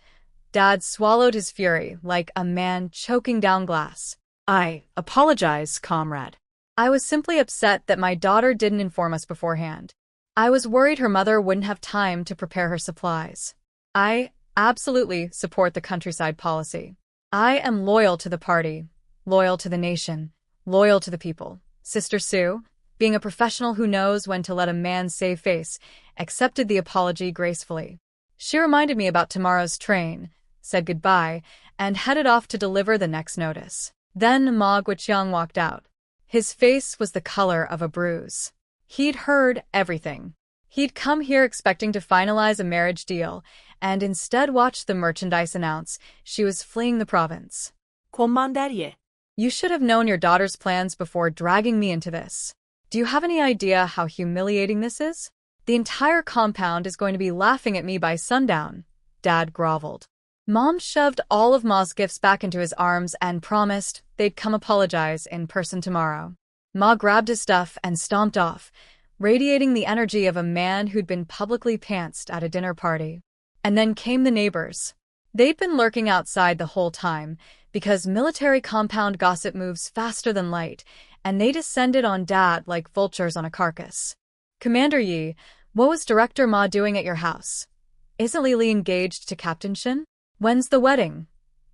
Dad swallowed his fury like a man choking down glass. I apologize, comrade. I was simply upset that my daughter didn't inform us beforehand. I was worried her mother wouldn't have time to prepare her supplies. I absolutely support the countryside policy. I am loyal to the party, loyal to the nation, loyal to the people. Sister Sue, being a professional who knows when to let a man save face, accepted the apology gracefully. She reminded me about tomorrow's train, said goodbye, and headed off to deliver the next notice. Then Ma Guiqiang walked out. His face was the color of a bruise. He'd heard everything. He'd come here expecting to finalize a marriage deal, and instead watched the merchandise announce she was fleeing the province. Commanderie. You should have known your daughter's plans before dragging me into this. Do you have any idea how humiliating this is? The entire compound is going to be laughing at me by sundown, Dad groveled. Mom shoved all of Ma's gifts back into his arms and promised they'd come apologize in person tomorrow. Ma grabbed his stuff and stomped off, radiating the energy of a man who'd been publicly pantsed at a dinner party. And then came the neighbors. They'd been lurking outside the whole time, because military compound gossip moves faster than light, and they descended on Dad like vultures on a carcass. Commander Yi, what was Director Ma doing at your house? Isn't Lily engaged to Captain Shin? When's the wedding?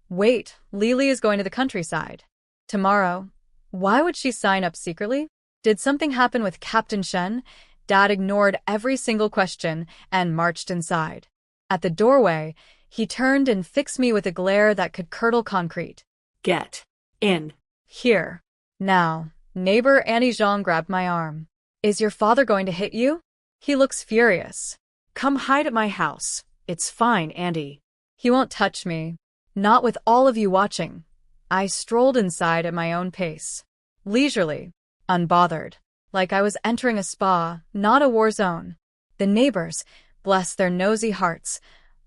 Wait, Lily is going to the countryside. Tomorrow. Why would she sign up secretly? Did something happen with Captain Shen? Dad ignored every single question and marched inside. At the doorway, he turned and fixed me with a glare that could curdle concrete. Get in. Here. Now. Neighbor Annie Zhang grabbed my arm. Is your father going to hit you? He looks furious. Come hide at my house. It's fine, Andy. He won't touch me. Not with all of you watching. I strolled inside at my own pace. Leisurely. Unbothered. Like I was entering a spa, not a war zone. The neighbors, bless their nosy hearts,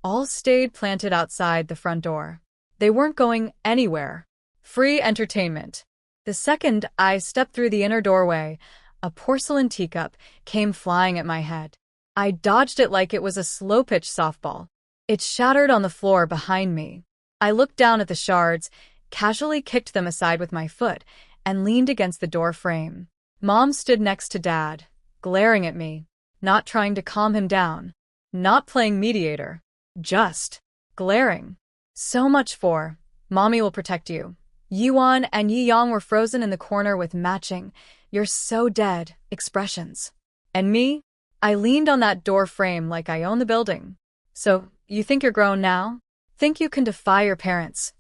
all stayed planted outside the front door. They weren't going anywhere. Free entertainment. The second I stepped through the inner doorway, a porcelain teacup came flying at my head. I dodged it like it was a slow-pitch softball. It shattered on the floor behind me. I looked down at the shards, casually kicked them aside with my foot, and leaned against the door frame. Mom stood next to Dad, glaring at me, not trying to calm him down, not playing mediator, just glaring. So much for, Mommy will protect you. Yuan and Yi Yang were frozen in the corner with matching, "You're so dead," expressions. And me? I leaned on that door frame like I own the building. So, you think you're grown now? Think you can defy your parents?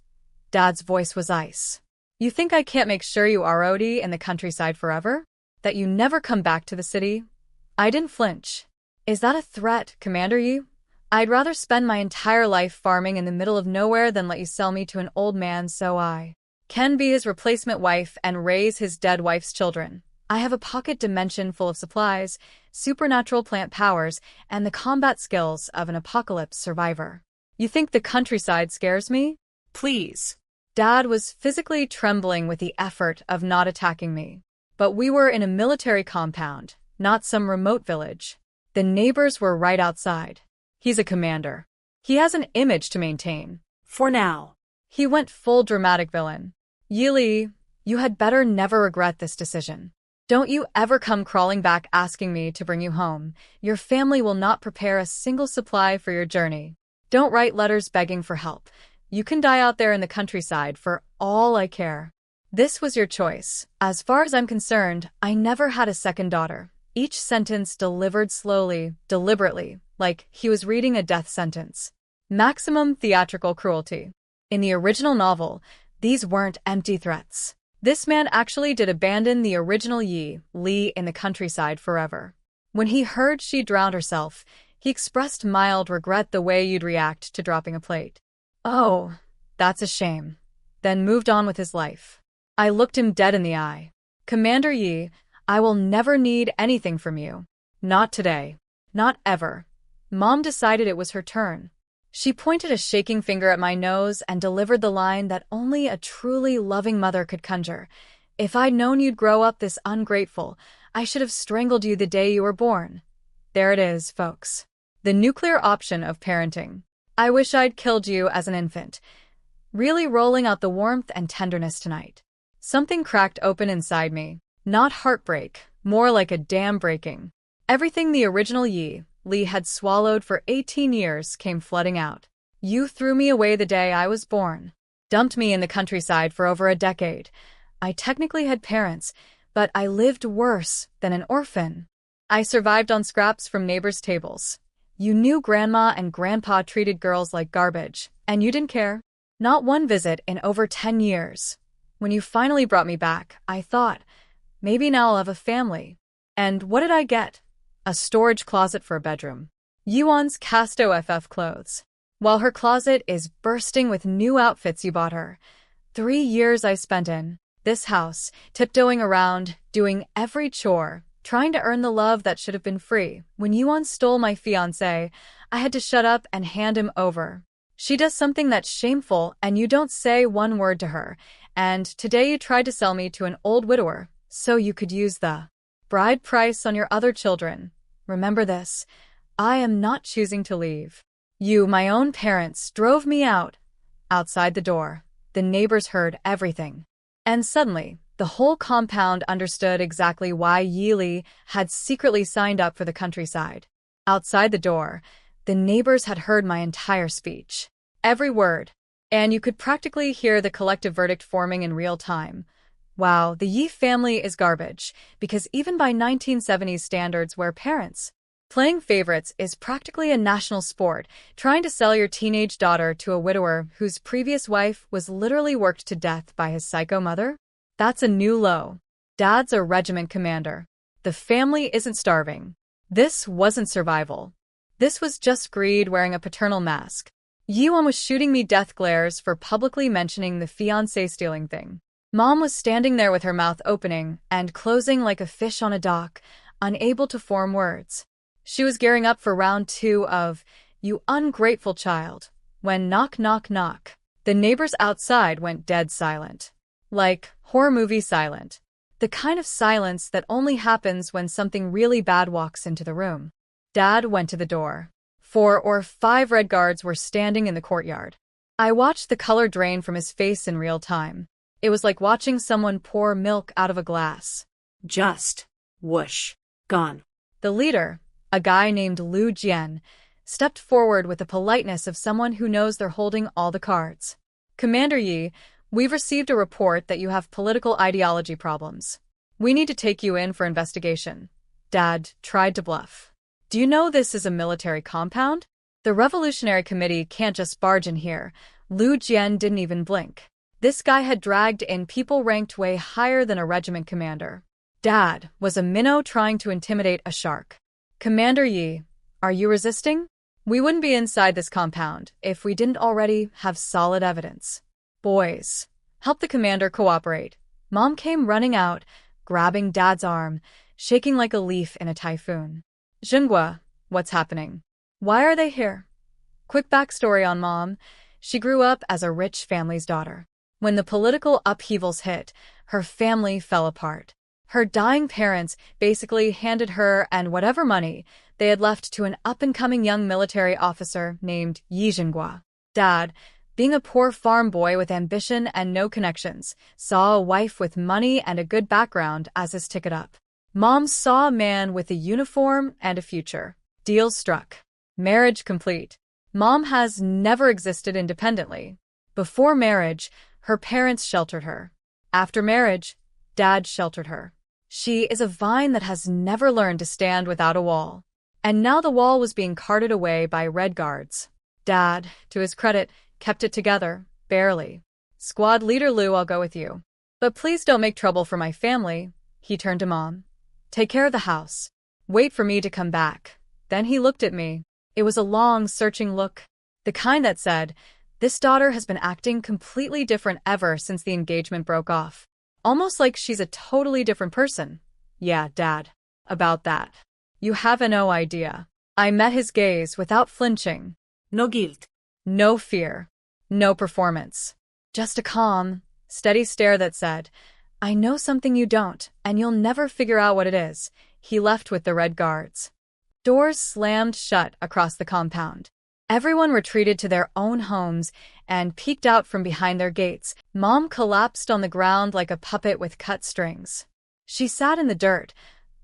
Dad's voice was ice. You think I can't make sure you are OD in the countryside forever? That you never come back to the city? I didn't flinch. Is that a threat, Commander Yi? I'd rather spend my entire life farming in the middle of nowhere than let you sell me to an old man so I can be his replacement wife and raise his dead wife's children. I have a pocket dimension full of supplies, supernatural plant powers, and the combat skills of an apocalypse survivor. You think the countryside scares me? Please. Dad was physically trembling with the effort of not attacking me. But we were in a military compound, not some remote village. The neighbors were right outside. He's a commander. He has an image to maintain. For now. He went full dramatic villain. Yili, you had better never regret this decision. Don't you ever come crawling back asking me to bring you home. Your family will not prepare a single supply for your journey. Don't write letters begging for help. You can die out there in the countryside for all I care. This was your choice. As far as I'm concerned, I never had a second daughter. Each sentence delivered slowly, deliberately, like he was reading a death sentence. Maximum theatrical cruelty. In the original novel, these weren't empty threats. This man actually did abandon the original Yi, Li, in the countryside forever. When he heard she drowned herself, he expressed mild regret the way you'd react to dropping a plate. Oh, that's a shame. Then moved on with his life. I looked him dead in the eye. Commander Yi, I will never need anything from you. Not today. Not ever. Mom decided it was her turn. She pointed a shaking finger at my nose and delivered the line that only a truly loving mother could conjure. If I'd known you'd grow up this ungrateful, I should have strangled you the day you were born. There it is, folks. The nuclear option of parenting. I wish I'd killed you as an infant. Really rolling out the warmth and tenderness tonight. Something cracked open inside me. Not heartbreak, more like a dam breaking. Everything the original Li had swallowed for 18 years came flooding out. You threw me away the day I was born. Dumped me in the countryside for over a decade. I technically had parents, but I lived worse than an orphan. I survived on scraps from neighbors' tables. You knew Grandma and Grandpa treated girls like garbage, and you didn't care. Not one visit in over 10 years. When you finally brought me back, I thought, maybe now I'll have a family. And what did I get? A storage closet for a bedroom. Yuan's Casto FF clothes. While her closet is bursting with new outfits you bought her. 3 years I spent in this house, tiptoeing around, doing every chore, trying to earn the love that should have been free. When Yuan stole my fiancé, I had to shut up and hand him over. She does something that's shameful and you don't say one word to her. And today you tried to sell me to an old widower, so you could use the bride price on your other children. Remember this. I am not choosing to leave. You, my own parents, drove me out. Outside the door, the neighbors heard everything. And suddenly, the whole compound understood exactly why Yili had secretly signed up for the countryside. Outside the door, the neighbors had heard my entire speech. Every word. And you could practically hear the collective verdict forming in real time. Wow, the Yi family is garbage, because even by 1970s standards we're parents. Playing favorites is practically a national sport, trying to sell your teenage daughter to a widower whose previous wife was literally worked to death by his psycho mother? That's a new low. Dad's a regiment commander. The family isn't starving. This wasn't survival. This was just greed wearing a paternal mask. Yuan was shooting me death glares for publicly mentioning the fiancé stealing thing. Mom was standing there with her mouth opening and closing like a fish on a dock, unable to form words. She was gearing up for round 2 of, "You ungrateful child," when knock knock knock. The neighbors outside went dead silent. Like horror movie silent. The kind of silence that only happens when something really bad walks into the room. Dad went to the door. 4 or 5 red guards were standing in the courtyard. I watched the color drain from his face in real time. It was like watching someone pour milk out of a glass. Just whoosh. Gone. The leader, a guy named Lu Jian, stepped forward with the politeness of someone who knows they're holding all the cards. Commander Yi, we've received a report that you have political ideology problems. We need to take you in for investigation. Dad tried to bluff. Do you know this is a military compound? The Revolutionary Committee can't just barge in here. Lu Jian didn't even blink. This guy had dragged in people ranked way higher than a regiment commander. Dad was a minnow trying to intimidate a shark. Commander Yi, are you resisting? We wouldn't be inside this compound if we didn't already have solid evidence. Boys, help the commander cooperate. Mom came running out, grabbing Dad's arm, shaking like a leaf in a typhoon. Zhenghua, what's happening? Why are they here? Quick backstory on Mom. She grew up as a rich family's daughter. When the political upheavals hit, her family fell apart. Her dying parents basically handed her and whatever money they had left to an up-and-coming young military officer named Yi Zhenghua. Dad, being a poor farm boy with ambition and no connections, saw a wife with money and a good background as his ticket up. Mom saw a man with a uniform and a future. Deal struck. Marriage complete. Mom has never existed independently. Before marriage, her parents sheltered her. After marriage, Dad sheltered her. She is a vine that has never learned to stand without a wall. And now the wall was being carted away by red guards. Dad, to his credit, kept it together, barely. Squad leader Lu, I'll go with you. But please don't make trouble for my family. He turned to Mom. Take care of the house. Wait for me to come back. Then he looked at me. It was a long, searching look. The kind that said, this daughter has been acting completely different ever since the engagement broke off. Almost like she's a totally different person. Yeah, Dad. About that. You have no idea. I met his gaze without flinching. No guilt. No fear. No performance. Just a calm, steady stare that said, I know something you don't, and you'll never figure out what it is. He left with the red guards. Doors slammed shut across the compound. Everyone retreated to their own homes and peeked out from behind their gates. Mom collapsed on the ground like a puppet with cut strings. She sat in the dirt,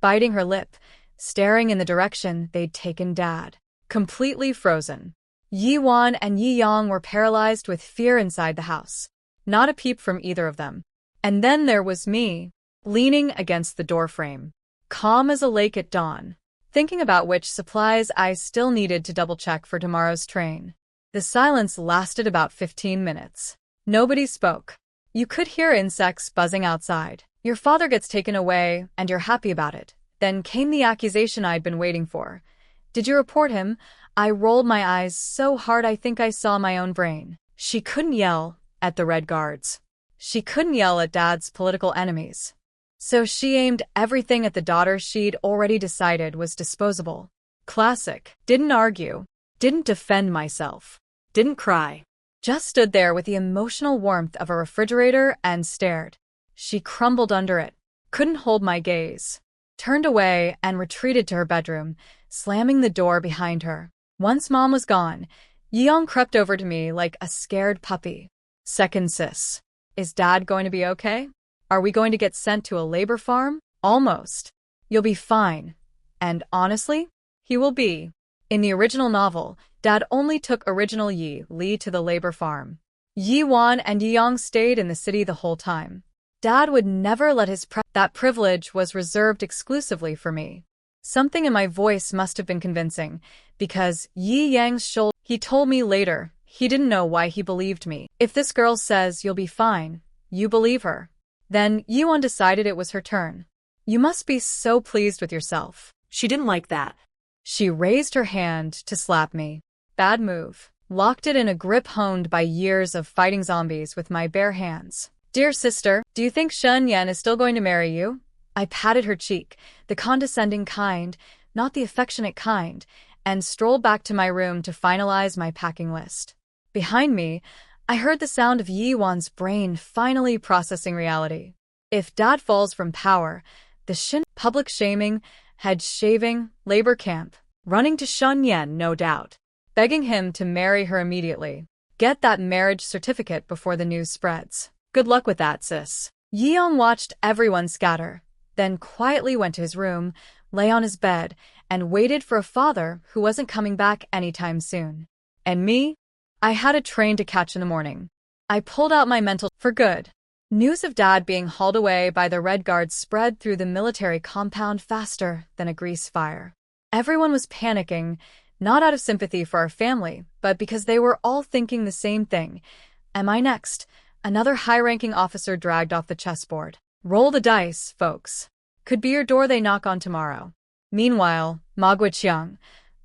biting her lip, staring in the direction they'd taken Dad. Completely frozen. Yi Wan and Yi Yang were paralyzed with fear inside the house. Not a peep from either of them. And then there was me, leaning against the doorframe, calm as a lake at dawn, thinking about which supplies I still needed to double-check for tomorrow's train. The silence lasted about 15 minutes. Nobody spoke. You could hear insects buzzing outside. Your father gets taken away, and you're happy about it. Then came the accusation I'd been waiting for. Did you report him? I rolled my eyes so hard I think I saw my own brain. She couldn't yell at the Red Guards. She couldn't yell at Dad's political enemies. So she aimed everything at the daughter she'd already decided was disposable. Classic. Didn't argue. Didn't defend myself. Didn't cry. Just stood there with the emotional warmth of a refrigerator and stared. She crumbled under it. Couldn't hold my gaze. Turned away and retreated to her bedroom, slamming the door behind her. Once Mom was gone, Yeong crept over to me like a scared puppy. Second sis. Is Dad going to be okay? Are we going to get sent to a labor farm? Almost. You'll be fine. And honestly, he will be. In the original novel, Dad only took original Yi Li to the labor farm. Yi Wan and Yi Yang stayed in the city the whole time. Dad would never let that privilege was reserved exclusively for me. Something in my voice must have been convincing, because Yi Yang's shoulder. He told me later, he didn't know why he believed me. If this girl says you'll be fine, you believe her. Then Yuan decided it was her turn. You must be so pleased with yourself. She didn't like that. She raised her hand to slap me. Bad move. Locked it in a grip honed by years of fighting zombies with my bare hands. Dear sister, do you think Shen Yan is still going to marry you? I patted her cheek, the condescending kind, not the affectionate kind, and strolled back to my room to finalize my packing list. Behind me, I heard the sound of Yi Wan's brain finally processing reality. If Dad falls from power, the Shin public shaming, head shaving, labor camp, running to Shen Yan, no doubt, begging him to marry her immediately. Get that marriage certificate before the news spreads. Good luck with that, sis. Yeong watched everyone scatter, then quietly went to his room, lay on his bed, and waited for a father who wasn't coming back anytime soon. And me? I had a train to catch in the morning. I pulled out my mental for good. News of Dad being hauled away by the Red Guards spread through the military compound faster than a grease fire. Everyone was panicking, not out of sympathy for our family, but because they were all thinking the same thing. Am I next? Another high-ranking officer dragged off the chessboard. Roll the dice, folks. Could be your door they knock on tomorrow. Meanwhile, Ma Guiqiang,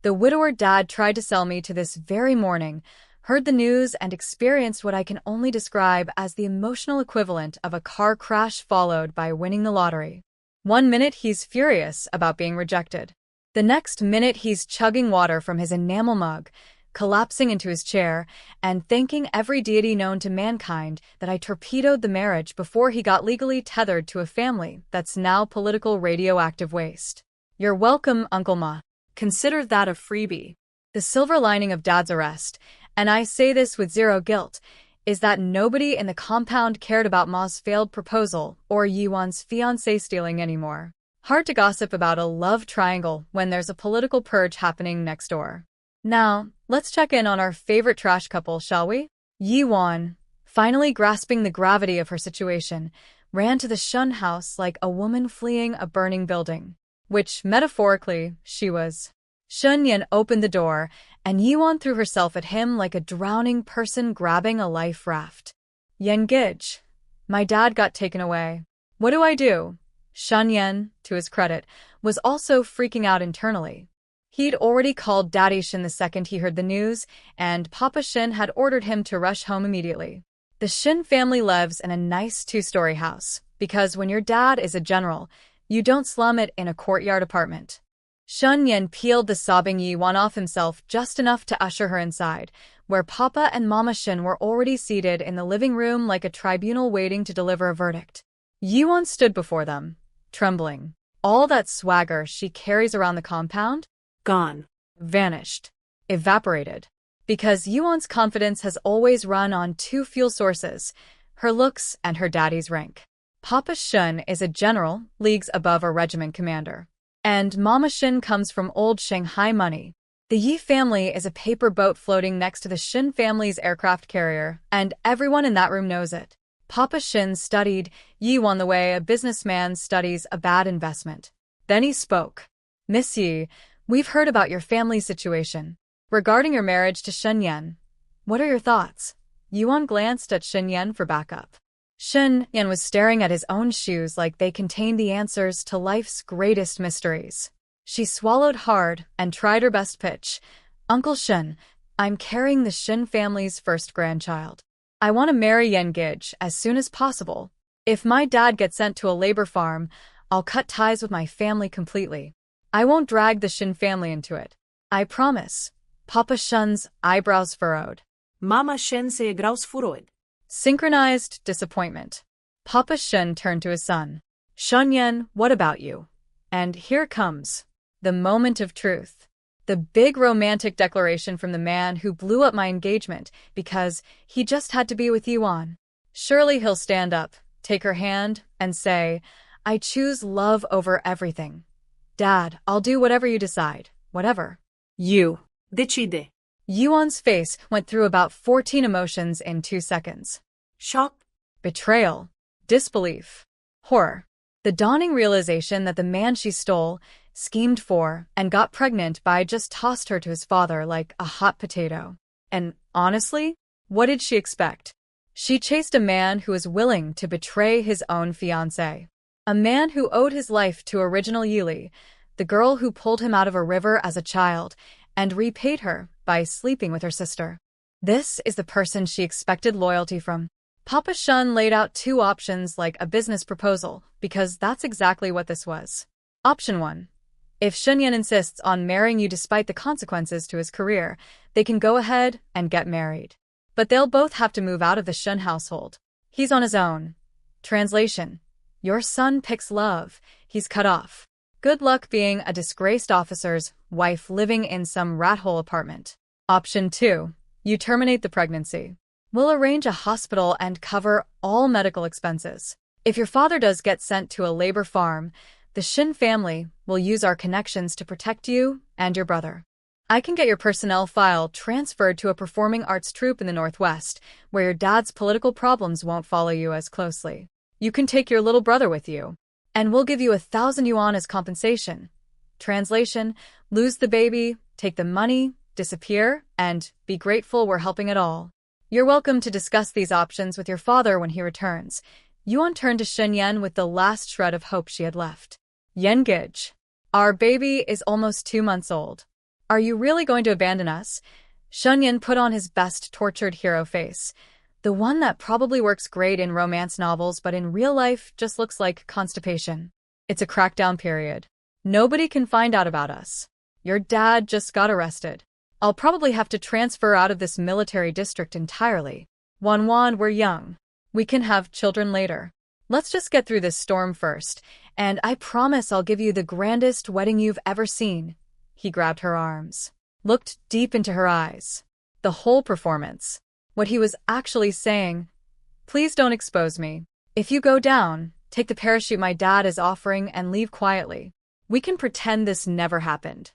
the widower Dad tried to sell me to this very morning, heard the news and experienced what I can only describe as the emotional equivalent of a car crash followed by winning the lottery. 1 minute he's furious about being rejected. The next minute he's chugging water from his enamel mug, collapsing into his chair, and thanking every deity known to mankind that I torpedoed the marriage before he got legally tethered to a family that's now political radioactive waste. You're welcome, Uncle Ma. Consider that a freebie. The silver lining of Dad's arrest, and I say this with zero guilt, is that nobody in the compound cared about Ma's failed proposal or Yuan's fiancé stealing anymore. Hard to gossip about a love triangle when there's a political purge happening next door. Now, let's check in on our favorite trash couple, shall we? Yi Wan, finally grasping the gravity of her situation, ran to the Shun house like a woman fleeing a burning building, which, metaphorically, she was. Shun Yan opened the door, and Yi Wan threw herself at him like a drowning person grabbing a life raft. Yen Gij, my dad got taken away. What do I do? Shun Yan, to his credit, was also freaking out internally. He'd already called Daddy Shin the second he heard the news, and Papa Shin had ordered him to rush home immediately. The Shin family lives in a nice 2-story house, because when your dad is a general, you don't slum it in a courtyard apartment. Shun Yan peeled the sobbing Yi Wan off himself just enough to usher her inside, where Papa and Mama Shin were already seated in the living room like a tribunal waiting to deliver a verdict. Yi Wan stood before them, trembling. All that swagger she carries around the compound? Gone. Vanished. Evaporated. Because Yuan's confidence has always run on two fuel sources, her looks and her daddy's rank. Papa Shun is a general, leagues above a regiment commander. And Mama Shin comes from old Shanghai money. The Yi family is a paper boat floating next to the Shin family's aircraft carrier, and everyone in that room knows it. Papa Shin studied Yuan the way a businessman studies a bad investment. Then he spoke. Miss Yi, we've heard about your family situation. Regarding your marriage to Shen Yan, what are your thoughts? Yuan glanced at Shen Yan for backup. Shen Yan was staring at his own shoes like they contained the answers to life's greatest mysteries. She swallowed hard and tried her best pitch. Uncle Shen, I'm carrying the Shin family's first grandchild. I want to marry Yengij as soon as possible. If my dad gets sent to a labor farm, I'll cut ties with my family completely. I won't drag the Shin family into it. I promise. Papa Shun's eyebrows furrowed. Mama Shen se graus furoed. Synchronized disappointment. Papa Shun turned to his son. Shunyan, what about you? And here comes the moment of truth. The big romantic declaration from the man who blew up my engagement because he just had to be with Yuan. Surely he'll stand up, take her hand, and say, I choose love over everything. Dad, I'll do whatever you decide. Whatever. You. Decide. Yuan's face went through about 14 emotions in 2 seconds. Shock. Betrayal. Disbelief. Horror. The dawning realization that the man she stole, schemed for, and got pregnant by just tossed her to his father like a hot potato. And honestly, what did she expect? She chased a man who was willing to betray his own fiancé. A man who owed his life to original Yili, the girl who pulled him out of a river as a child, and repaid her by sleeping with her sister. This is the person she expected loyalty from. Papa Shun laid out 2 options like a business proposal, because that's exactly what this was. Option 1. If Shunyan insists on marrying you despite the consequences to his career, they can go ahead and get married. But they'll both have to move out of the Shun household. He's on his own. Translation. Your son picks love. He's cut off. Good luck being a disgraced officer's wife living in some rat hole apartment. Option 2. You terminate the pregnancy. We'll arrange a hospital and cover all medical expenses. If your father does get sent to a labor farm, the Shin family will use our connections to protect you and your brother. I can get your personnel file transferred to a performing arts troupe in the Northwest, where your dad's political problems won't follow you as closely. You can take your little brother with you, and we'll give you 1,000 yuan as compensation. Translation, lose the baby, take the money, disappear, and be grateful we're helping at all. You're welcome to discuss these options with your father when he returns. Yuan turned to Shen Yan with the last shred of hope she had left. Yengij, our baby is almost 2 months old. Are you really going to abandon us? Shen Yan put on his best tortured hero face, the one that probably works great in romance novels but in real life just looks like constipation. It's a crackdown period. Nobody can find out about us. Your dad just got arrested. I'll probably have to transfer out of this military district entirely. Wanwan, we're young. We can have children later. Let's just get through this storm first, and I promise I'll give you the grandest wedding you've ever seen. He grabbed her arms, looked deep into her eyes. The whole performance. What he was actually saying. Please don't expose me. If you go down, take the parachute my dad is offering and leave quietly. We can pretend this never happened.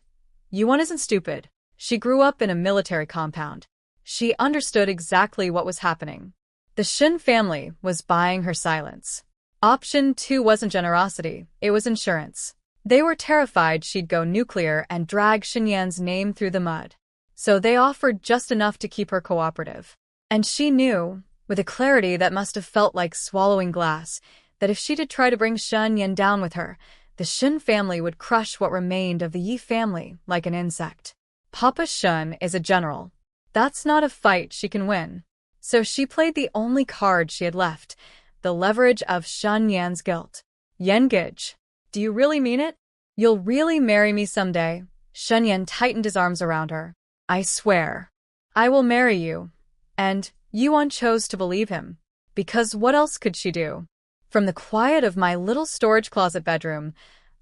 Yuan isn't stupid. She grew up in a military compound. She understood exactly what was happening. The Shin family was buying her silence. Option 2 wasn't generosity, it was insurance. They were terrified she'd go nuclear and drag Xinyan's name through the mud. So they offered just enough to keep her cooperative. And she knew, with a clarity that must have felt like swallowing glass, that if she did try to bring Shen Yan down with her, the Shin family would crush what remained of the Yi family like an insect. Papa Shun is a general. That's not a fight she can win. So she played the only card she had left, the leverage of Shen Yan's guilt. Yengij, do you really mean it? You'll really marry me someday? Shen Yan tightened his arms around her. I swear. I will marry you. And Yuan chose to believe him. Because what else could she do? From the quiet of my little storage closet bedroom,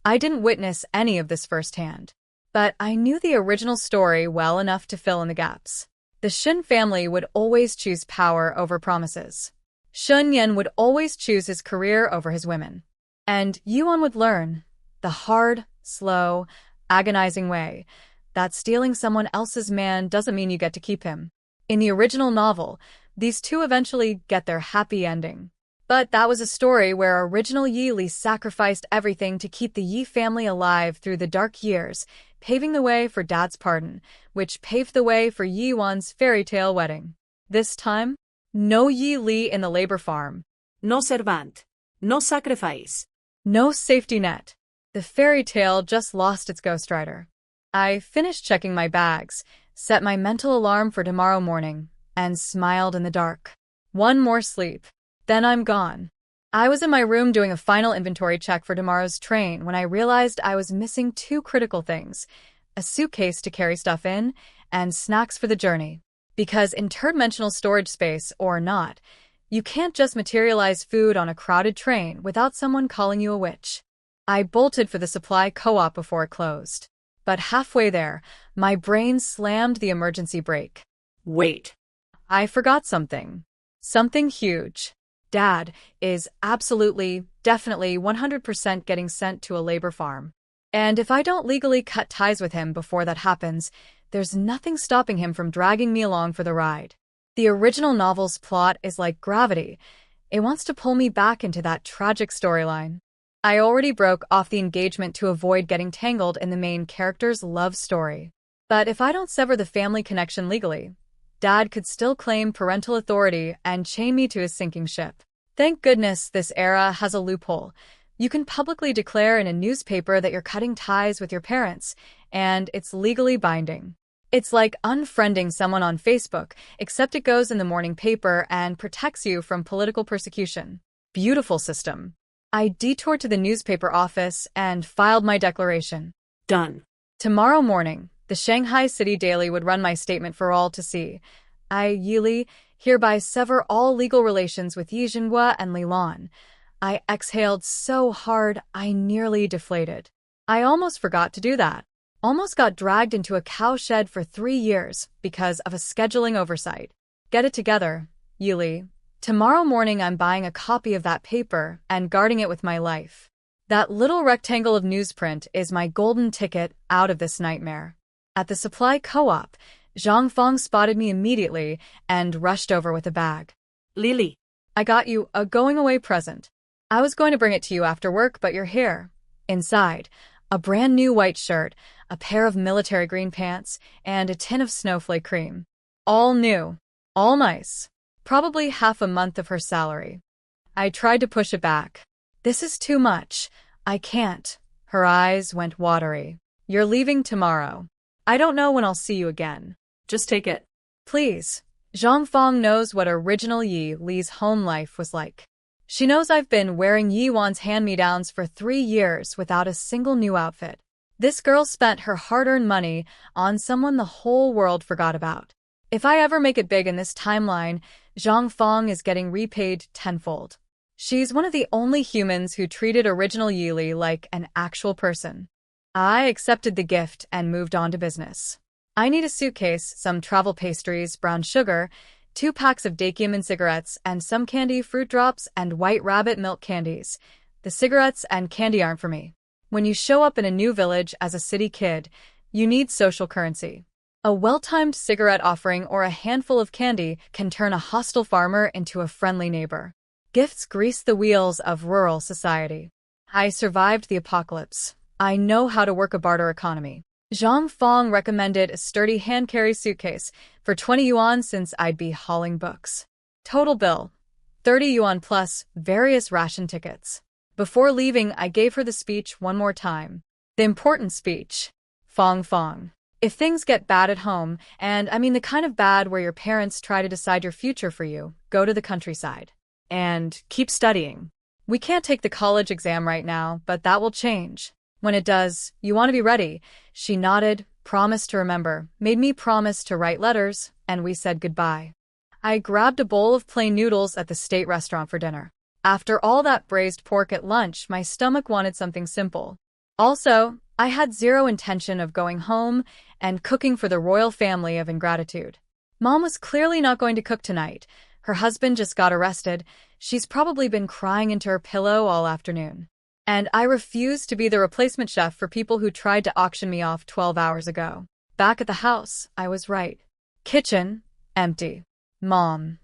I didn't witness any of this firsthand. But I knew the original story well enough to fill in the gaps. The The Shun family would always choose power over promises. Shun Yen would always choose his career over his women. And Yuan would learn, the hard, slow, agonizing way, that stealing someone else's man doesn't mean you get to keep him. In the original novel, these two eventually get their happy ending. But that was a story where original Yi Li sacrificed everything to keep the Yi family alive through the dark years, paving the way for Dad's pardon, which paved the way for Yi Wan's fairy tale wedding. This time, no Yi Li in the labor farm. No servant. No sacrifice. No safety net. The fairy tale just lost its ghostwriter. I finished checking my bags, set my mental alarm for tomorrow morning, and smiled in the dark. One more sleep. Then I'm gone. I was in my room doing a final inventory check for tomorrow's train when I realized I was missing two critical things: a suitcase to carry stuff in, and snacks for the journey. Because interdimensional storage space or not, you can't just materialize food on a crowded train without someone calling you a witch. I bolted for the supply co-op before it closed. But halfway there, my brain slammed the emergency brake. Wait. I forgot something. Something huge. Dad is absolutely, definitely 100% getting sent to a labor farm. And if I don't legally cut ties with him before that happens, there's nothing stopping him from dragging me along for the ride. The original novel's plot is like gravity. It wants to pull me back into that tragic storyline. I already broke off the engagement to avoid getting tangled in the main character's love story. But if I don't sever the family connection legally, Dad could still claim parental authority and chain me to his sinking ship. Thank goodness this era has a loophole. You can publicly declare in a newspaper that you're cutting ties with your parents, and it's legally binding. It's like unfriending someone on Facebook, except it goes in the morning paper and protects you from political persecution. Beautiful system. I detoured to the newspaper office and filed my declaration. Done. Tomorrow morning, the Shanghai City Daily would run my statement for all to see. I, Yi Li, hereby sever all legal relations with Yi Jinhua and Li Lan. I exhaled so hard I nearly deflated. I almost forgot to do that. Almost got dragged into a cowshed for 3 years because of a scheduling oversight. Get it together, Yi Li. Tomorrow morning I'm buying a copy of that paper and guarding it with my life. That little rectangle of newsprint is my golden ticket out of this nightmare. At the supply co-op, Zhang Fong spotted me immediately and rushed over with a bag. Lily. I got you a going-away present. I was going to bring it to you after work, but you're here. Inside, a brand new white shirt, a pair of military green pants, and a tin of snowflake cream. All new. All nice. Probably half a month of her salary. I tried to push it back. This is too much. I can't. Her eyes went watery. You're leaving tomorrow. I don't know when I'll see you again. Just take it. Please. Zhang Fong knows what original Yi Li's home life was like. She knows I've been wearing Yi Wan's hand-me-downs for 3 years without a single new outfit. This girl spent her hard-earned money on someone the whole world forgot about. If I ever make it big in this timeline, Zhang Fong is getting repaid tenfold. She's one of the only humans who treated original Yi Li like an actual person. I accepted the gift and moved on to business. I need a suitcase, some travel pastries, brown sugar, 2 packs of Dakium cigarettes, and some candy, fruit drops, and white rabbit milk candies. The cigarettes and candy aren't for me. When you show up in a new village as a city kid, you need social currency. A well-timed cigarette offering or a handful of candy can turn a hostile farmer into a friendly neighbor. Gifts grease the wheels of rural society. I survived the apocalypse. I know how to work a barter economy. Zhang Fong recommended a sturdy hand-carry suitcase for 20 yuan since I'd be hauling books. Total bill, 30 yuan plus various ration tickets. Before leaving, I gave her the speech one more time. The important speech. Fong. If things get bad at home, and I mean the kind of bad where your parents try to decide your future for you, go to the countryside. And keep studying. We can't take the college exam right now, but that will change. When it does, you want to be ready. She nodded, promised to remember, made me promise to write letters, and we said goodbye. I grabbed a bowl of plain noodles at the state restaurant for dinner. After all that braised pork at lunch, my stomach wanted something simple. Also, I had zero intention of going home and cooking for the royal family of ingratitude. Mom was clearly not going to cook tonight. Her husband just got arrested. She's probably been crying into her pillow all afternoon. And I refuse to be the replacement chef for people who tried to auction me off 12 hours ago. Back at the house, I was right. Kitchen, empty. Mom,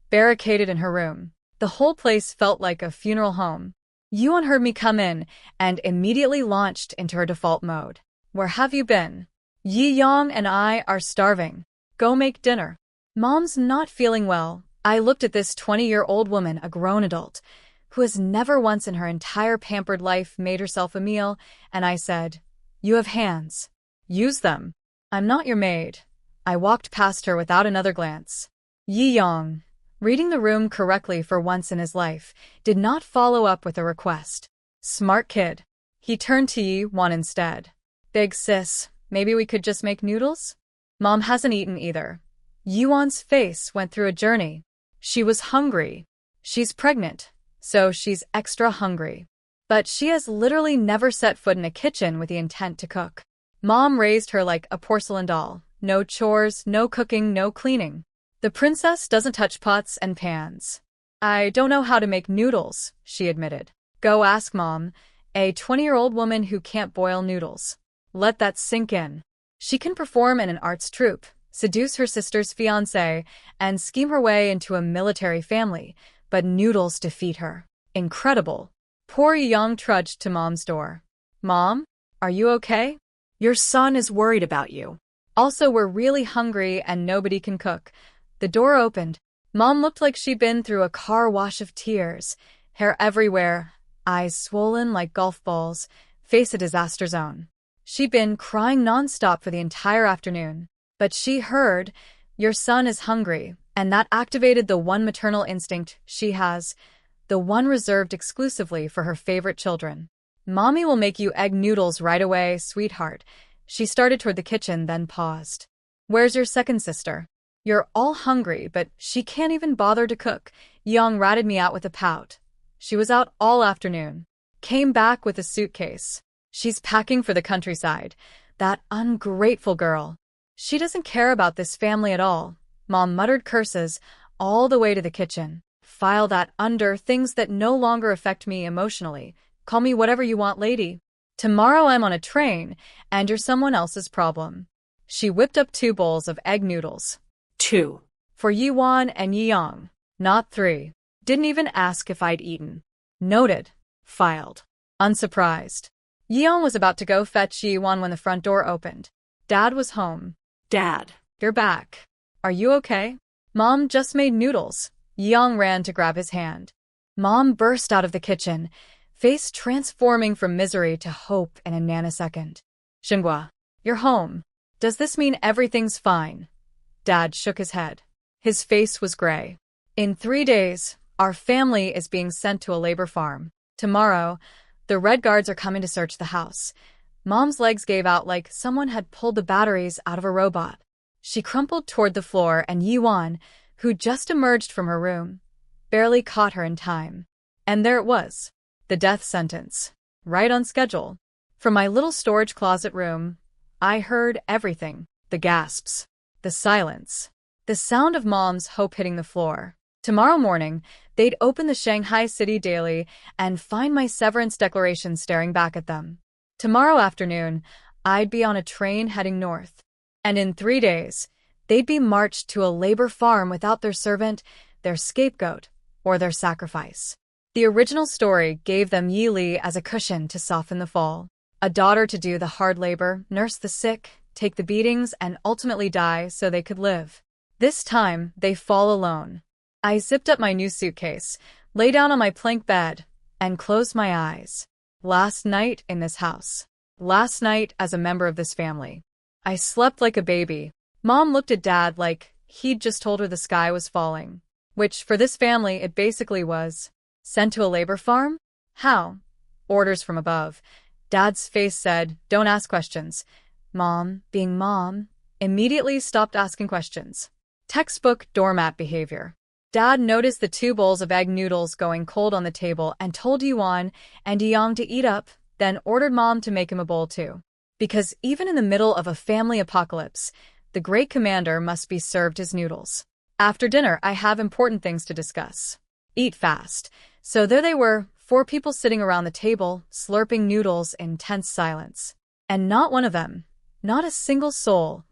barricaded in her room. The whole place felt like a funeral home. Yuan heard me come in and immediately launched into her default mode. Where have you been? Yi Yang and I are starving. Go make dinner. Mom's not feeling well. I looked at this 20-year-old woman, a grown adult, who has never once in her entire pampered life made herself a meal, and I said, "You have hands. Use them. I'm not your maid." I walked past her without another glance. Yi Yang, reading the room correctly for once in his life, did not follow up with a request. Smart kid. He turned to Yi Wan instead. Big sis, maybe we could just make noodles? Mom hasn't eaten either. Yi Wan's face went through a journey. She was hungry. She's pregnant, so she's extra hungry. But she has literally never set foot in a kitchen with the intent to cook. Mom raised her like a porcelain doll. No chores, no cooking, no cleaning. The princess doesn't touch pots and pans. I don't know how to make noodles, she admitted. Go ask Mom, a 20-year-old woman who can't boil noodles. Let that sink in. She can perform in an arts troupe, seduce her sister's fiancé, and scheme her way into a military family, but noodles defeat her. Incredible. Poor Yang trudged to Mom's door. Mom, are you okay? Your son is worried about you. Also, we're really hungry and nobody can cook. The door opened. Mom looked like she'd been through a car wash of tears. Hair everywhere, eyes swollen like golf balls, face a disaster zone. She'd been crying nonstop for the entire afternoon. But she heard, "Your son is hungry," and that activated the one maternal instinct she has, the one reserved exclusively for her favorite children. Mommy will make you egg noodles right away, sweetheart. She started toward the kitchen, then paused. Where's your second sister? You're all hungry, but she can't even bother to cook. Yang ratted me out with a pout. She was out all afternoon. Came back with a suitcase. She's packing for the countryside. That ungrateful girl. She doesn't care about this family at all. Mom muttered curses all the way to the kitchen. File that under things that no longer affect me emotionally. Call me whatever you want, lady. Tomorrow I'm on a train, and you're someone else's problem. She whipped up 2 bowls of egg noodles. 2. For Yi Wan and Yi Yang, not 3. Didn't even ask if I'd eaten. Noted. Filed. Unsurprised. Yi Yang was about to go fetch Yi Wan when the front door opened. Dad was home. Dad. You're back. Are you okay? Mom just made noodles. Yi Yang ran to grab his hand. Mom burst out of the kitchen, face transforming from misery to hope in a nanosecond. Xinghua, you're home. Does this mean everything's fine? Dad shook his head. His face was gray. In 3 days, our family is being sent to a labor farm. Tomorrow, the Red Guards are coming to search the house. Mom's legs gave out like someone had pulled the batteries out of a robot. She crumpled toward the floor, and Yi Wan, who just emerged from her room, barely caught her in time. And there it was. The death sentence. Right on schedule. From my little storage closet room, I heard everything. The gasps. The silence. The sound of Mom's hope hitting the floor. Tomorrow morning, they'd open the Shanghai City Daily and find my severance declaration staring back at them. Tomorrow afternoon, I'd be on a train heading north. And in 3 days, they'd be marched to a labor farm without their servant, their scapegoat, or their sacrifice. The original story gave them Yi Li as a cushion to soften the fall. A daughter to do the hard labor, nurse the sick, take the beatings, and ultimately die so they could live. This time, they fall alone. I zipped up my new suitcase, lay down on my plank bed, and closed my eyes. Last night in this house. Last night as a member of this family. I slept like a baby. Mom looked at Dad like he'd just told her the sky was falling. Which, for this family, it basically was. Sent to a labor farm? How? Orders from above. Dad's face said, "Don't ask questions." Mom, being Mom, immediately stopped asking questions. Textbook doormat behavior. Dad noticed the 2 bowls of egg noodles going cold on the table and told Yuan and Yang to eat up, then ordered Mom to make him a bowl too. Because even in the middle of a family apocalypse, The great commander must be served his noodles. After dinner, I have important things to discuss. Eat fast. So there they were, 4 people sitting around the table, slurping noodles in tense silence. And not one of them, not a single soul,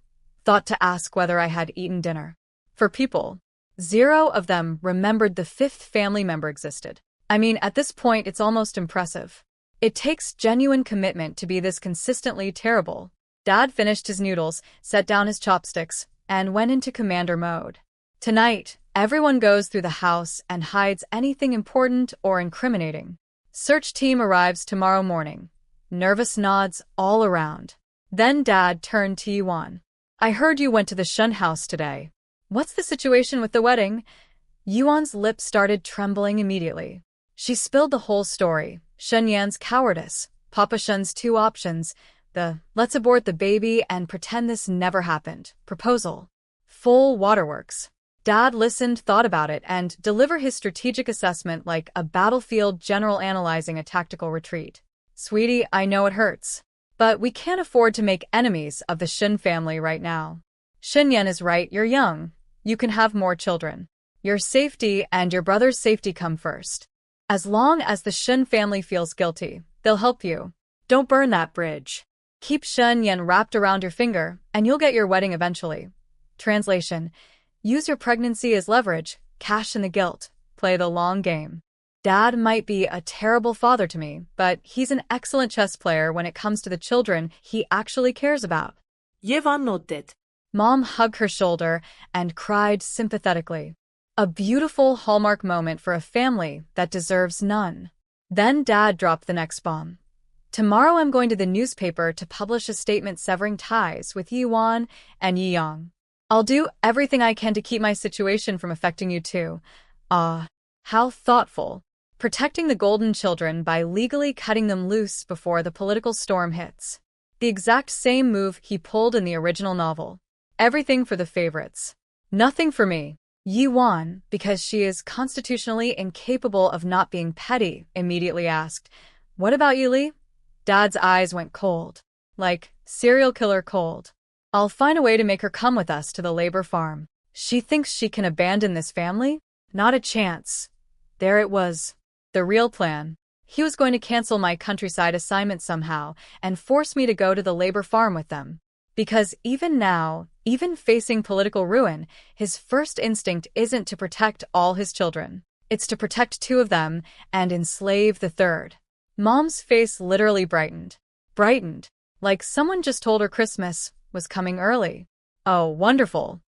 thought to ask whether I had eaten dinner. For people, 0 of them remembered the 5th family member existed. I mean, at this point, it's almost impressive. It takes genuine commitment to be this consistently terrible. Dad finished his noodles, set down his chopsticks, and went into commander mode. Tonight, everyone goes through the house and hides anything important or incriminating. Search team arrives tomorrow morning. Nervous nods all around. Then Dad turned to Yuan. I heard you went to the Shun house today. What's the situation with the wedding? Yuan's lips started trembling immediately. She spilled the whole story. Shun Yan's cowardice, Papa Shun's 2 options, the let's abort the baby and pretend this never happened proposal. Full waterworks. Dad listened, thought about it, and delivered his strategic assessment like a battlefield general analyzing a tactical retreat. Sweetie, I know it hurts. But we can't afford to make enemies of the Shun family right now. Shun Yan is right, you're young. You can have more children. Your safety and your brother's safety come first. As long as the Shun family feels guilty, they'll help you. Don't burn that bridge. Keep Shun Yan wrapped around your finger, and you'll get your wedding eventually. Translation: use your pregnancy as leverage, cash in the guilt, play the long game. Dad might be a terrible father to me, but he's an excellent chess player when it comes to the children he actually cares about. Yuan nodded. Mom hugged her shoulder and cried sympathetically. A beautiful hallmark moment for a family that deserves none. Then Dad dropped the next bomb. Tomorrow I'm going to the newspaper to publish a statement severing ties with Yuan and Yiyang. I'll do everything I can to keep my situation from affecting you too. How thoughtful. Protecting the golden children by legally cutting them loose before the political storm hits. The exact same move he pulled in the original novel. Everything for the favorites. Nothing for me. Yuan, because she is constitutionally incapable of not being petty, immediately asked, "What about you, Li?" Dad's eyes went cold. Like serial killer cold. I'll find a way to make her come with us to the labor farm. She thinks she can abandon this family? Not a chance. There it was. The real plan. He was going to cancel my countryside assignment somehow and force me to go to the labor farm with them. Because even now, even facing political ruin, his first instinct isn't to protect all his children. It's to protect 2 of them and enslave the 3rd. Mom's face literally brightened. Brightened. Like someone just told her Christmas was coming early. Oh, wonderful.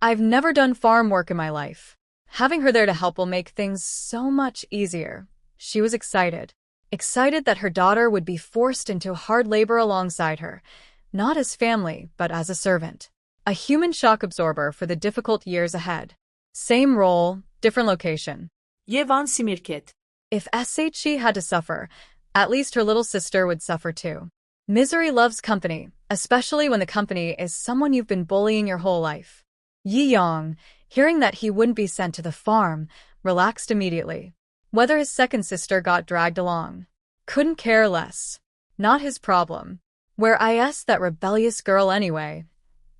I've never done farm work in my life. Having her there to help will make things so much easier. She was excited. Excited that her daughter would be forced into hard labor alongside her. Not as family, but as a servant. A human shock absorber for the difficult years ahead. Same role, different location. Yuan simirket. If she had to suffer, at least her little sister would suffer too. Misery loves company, especially when the company is someone you've been bullying your whole life. Yi Yong, hearing that he wouldn't be sent to the farm, relaxed immediately. Whether his second sister got dragged along. Couldn't care less. Not his problem. Where is that rebellious girl anyway?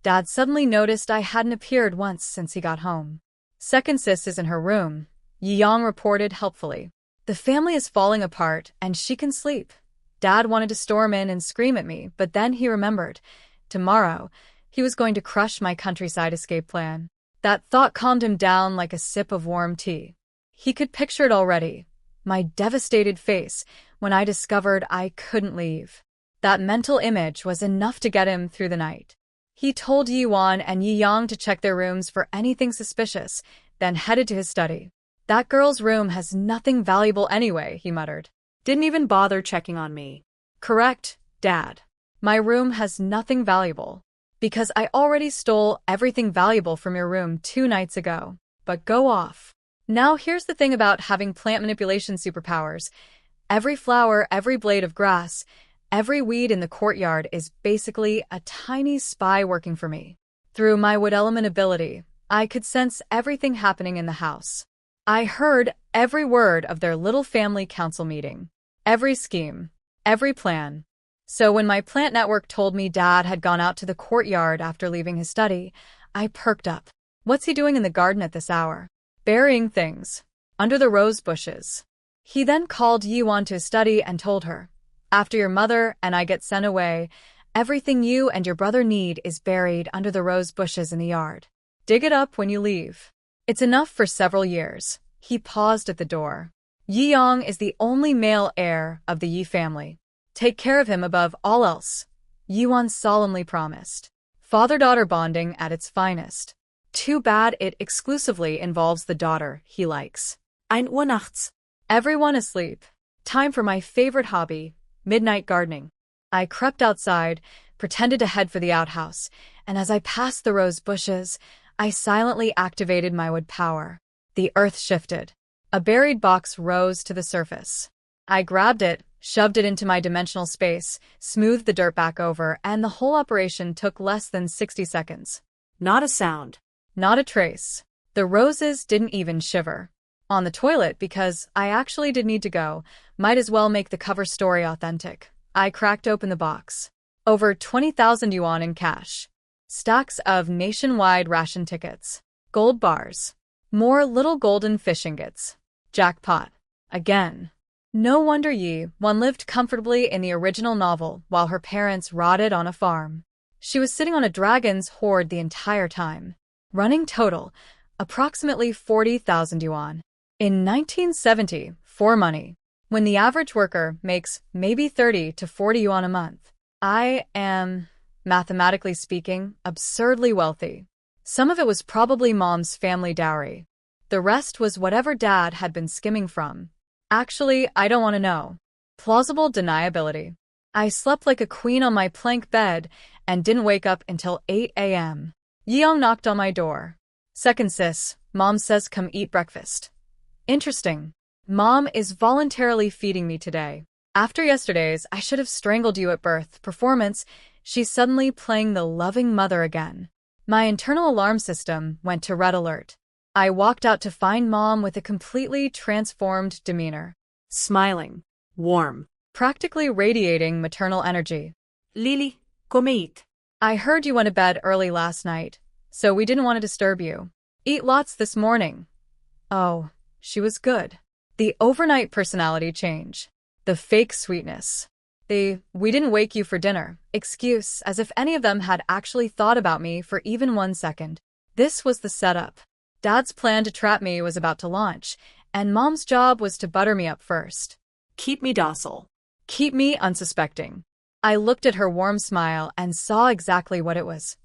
Dad suddenly noticed I hadn't appeared once since he got home. Second sis is in her room, Yi Yong reported helpfully. The family is falling apart and she can sleep. Dad wanted to storm in and scream at me, but then he remembered. Tomorrow, he was going to crush my countryside escape plan. That thought calmed him down like a sip of warm tea. He could picture it already. My devastated face when I discovered I couldn't leave. That mental image was enough to get him through the night. He told Yuan and Yi Yang to check their rooms for anything suspicious, then headed to his study. That girl's room has nothing valuable anyway, he muttered. Didn't even bother checking on me. Correct, Dad. My room has nothing valuable. Because I already stole everything valuable from your room 2 nights ago. But go off. Now here's the thing about having plant manipulation superpowers. Every flower, every blade of grass, every weed in the courtyard is basically a tiny spy working for me. Through my wood element ability, I could sense everything happening in the house. I heard every word of their little family council meeting. Every scheme. Every plan. So when my plant network told me Dad had gone out to the courtyard after leaving his study, I perked up. What's he doing in the garden at this hour? Burying things. Under the rose bushes. He then called Yuan to his study and told her, after your mother and I get sent away, everything you and your brother need is buried under the rose bushes in the yard. Dig it up when you leave. It's enough for several years. He paused at the door. Yi Yang is the only male heir of the Yi family. Take care of him above all else. Yuan solemnly promised. Father-daughter bonding at its finest. Too bad it exclusively involves the daughter he likes. 1 Uhr nachts. Everyone asleep. Time for my favorite hobby, midnight gardening. I crept outside, pretended to head for the outhouse, and as I passed the rose bushes, I silently activated my wood power. The earth shifted. A buried box rose to the surface. I grabbed it, shoved it into my dimensional space, smoothed the dirt back over, and the whole operation took less than 60 seconds. Not a sound. Not a trace. The roses didn't even shiver. On the toilet, because I actually did need to go, might as well make the cover story authentic. I cracked open the box. Over 20,000 yuan in cash. Stacks of nationwide ration tickets. Gold bars. More little golden fish ingots. Jackpot. Again. No wonder Yi Wan lived comfortably in the original novel while her parents rotted on a farm. She was sitting on a dragon's hoard the entire time. Running total, approximately 40,000 yuan. In 1970, for money, when the average worker makes maybe 30 to 40 yuan a month, I am, mathematically speaking, absurdly wealthy. Some of it was probably Mom's family dowry. The rest was whatever Dad had been skimming from. Actually, I don't want to know. Plausible deniability. I slept like a queen on my plank bed and didn't wake up until 8 a.m. Yeong knocked on my door. Second sis, Mom says come eat breakfast. Interesting. Mom is voluntarily feeding me today. After yesterday's I should have strangled you at birth performance, she's suddenly playing the loving mother again. My internal alarm system went to red alert. I walked out to find Mom with a completely transformed demeanor. Smiling. Warm. Practically radiating maternal energy. Lily, come eat. I heard you went to bed early last night, so we didn't want to disturb you. Eat lots this morning. Oh, she was good. The overnight personality change. The fake sweetness. The "we didn't wake you for dinner" excuse, as if any of them had actually thought about me for even 1 second. This was the setup. Dad's plan to trap me was about to launch, and Mom's job was to butter me up first. Keep me docile. Keep me unsuspecting. I looked at her warm smile and saw exactly what it was.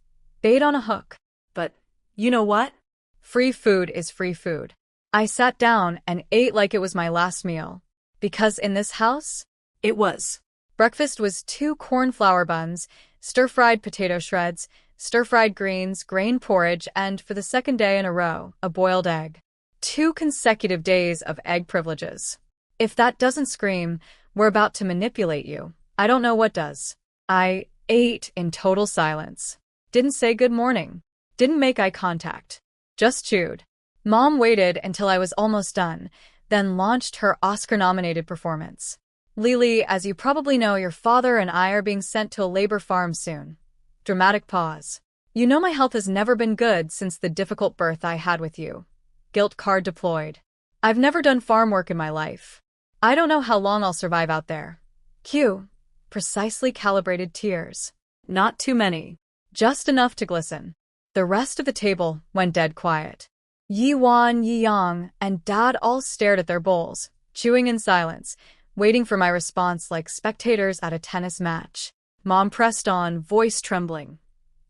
Bait on a hook. But, you know what? Free food is free food. I sat down and ate like it was my last meal. Because in this house, it was. Breakfast was 2 cornflour buns, stir-fried potato shreds, stir-fried greens, grain porridge, and, for the second day in a row, a boiled egg. 2 consecutive days of egg privileges. If that doesn't scream, we're about to manipulate you, I don't know what does. I ate in total silence. Didn't say good morning. Didn't make eye contact. Just chewed. Mom waited until I was almost done, then launched her Oscar-nominated performance. Lily, as you probably know, your father and I are being sent to a labor farm soon. Dramatic pause. You know my health has never been good since the difficult birth I had with you. Guilt card deployed. I've never done farm work in my life. I don't know how long I'll survive out there. Cue. Precisely calibrated tears. Not too many. Just enough to glisten. The rest of the table went dead quiet. Yi Wan, Yi Yang, and Dad all stared at their bowls, chewing in silence, waiting for my response like spectators at a tennis match. Mom pressed on, voice trembling.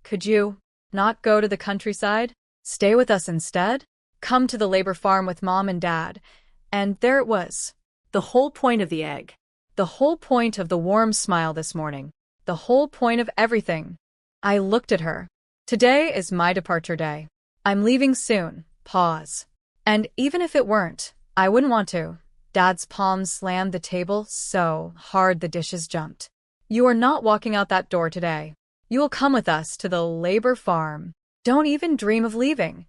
Could you not go to the countryside? Stay with us instead? Come to the labor farm with Mom and Dad. And there it was. The whole point of the egg. The whole point of the warm smile this morning. The whole point of everything. I looked at her. Today is my departure day. I'm leaving soon. Pause. And even if it weren't, I wouldn't want to. Dad's palms slammed the table so hard the dishes jumped. You are not walking out that door today. You will come with us to the labor farm. Don't even dream of leaving.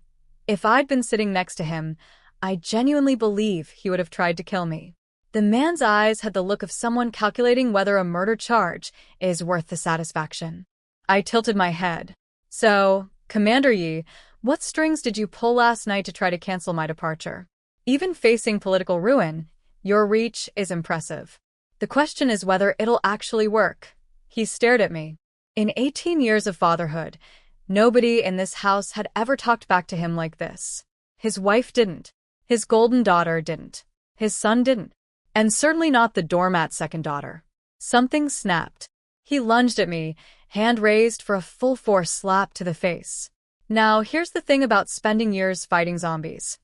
If I'd been sitting next to him, I genuinely believe he would have tried to kill me. The man's eyes had the look of someone calculating whether a murder charge is worth the satisfaction. I tilted my head. So, Commander Yi, what strings did you pull last night to try to cancel my departure? Even facing political ruin, your reach is impressive. The question is whether it'll actually work. He stared at me. In 18 years of fatherhood, nobody in this house had ever talked back to him like this. His wife didn't. His golden daughter didn't. His son didn't. And certainly not the doormat's second daughter. Something snapped. He lunged at me, hand raised for a full-force slap to the face. Now, here's the thing about spending years fighting zombies.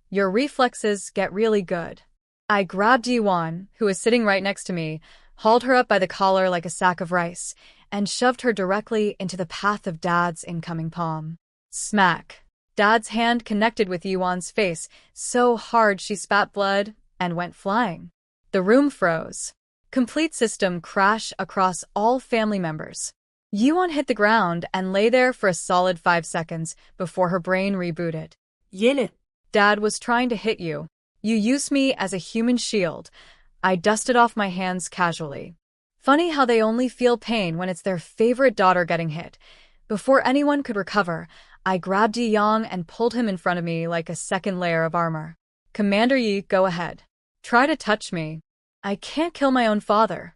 Your reflexes get really good. I grabbed Yuan, who was sitting right next to me, hauled her up by the collar like a sack of rice, and shoved her directly into the path of Dad's incoming palm. Smack. Dad's hand connected with Yuan's face so hard she spat blood and went flying. The room froze. Complete system crash across all family members. Yuan hit the ground and lay there for a solid 5 seconds before her brain rebooted. Yele. Dad was trying to hit you. You used me as a human shield. I dusted off my hands casually. Funny how they only feel pain when it's their favorite daughter getting hit. Before anyone could recover, I grabbed Yi Yang and pulled him in front of me like a second layer of armor. Commander Yi, go ahead. Try to touch me. I can't kill my own father.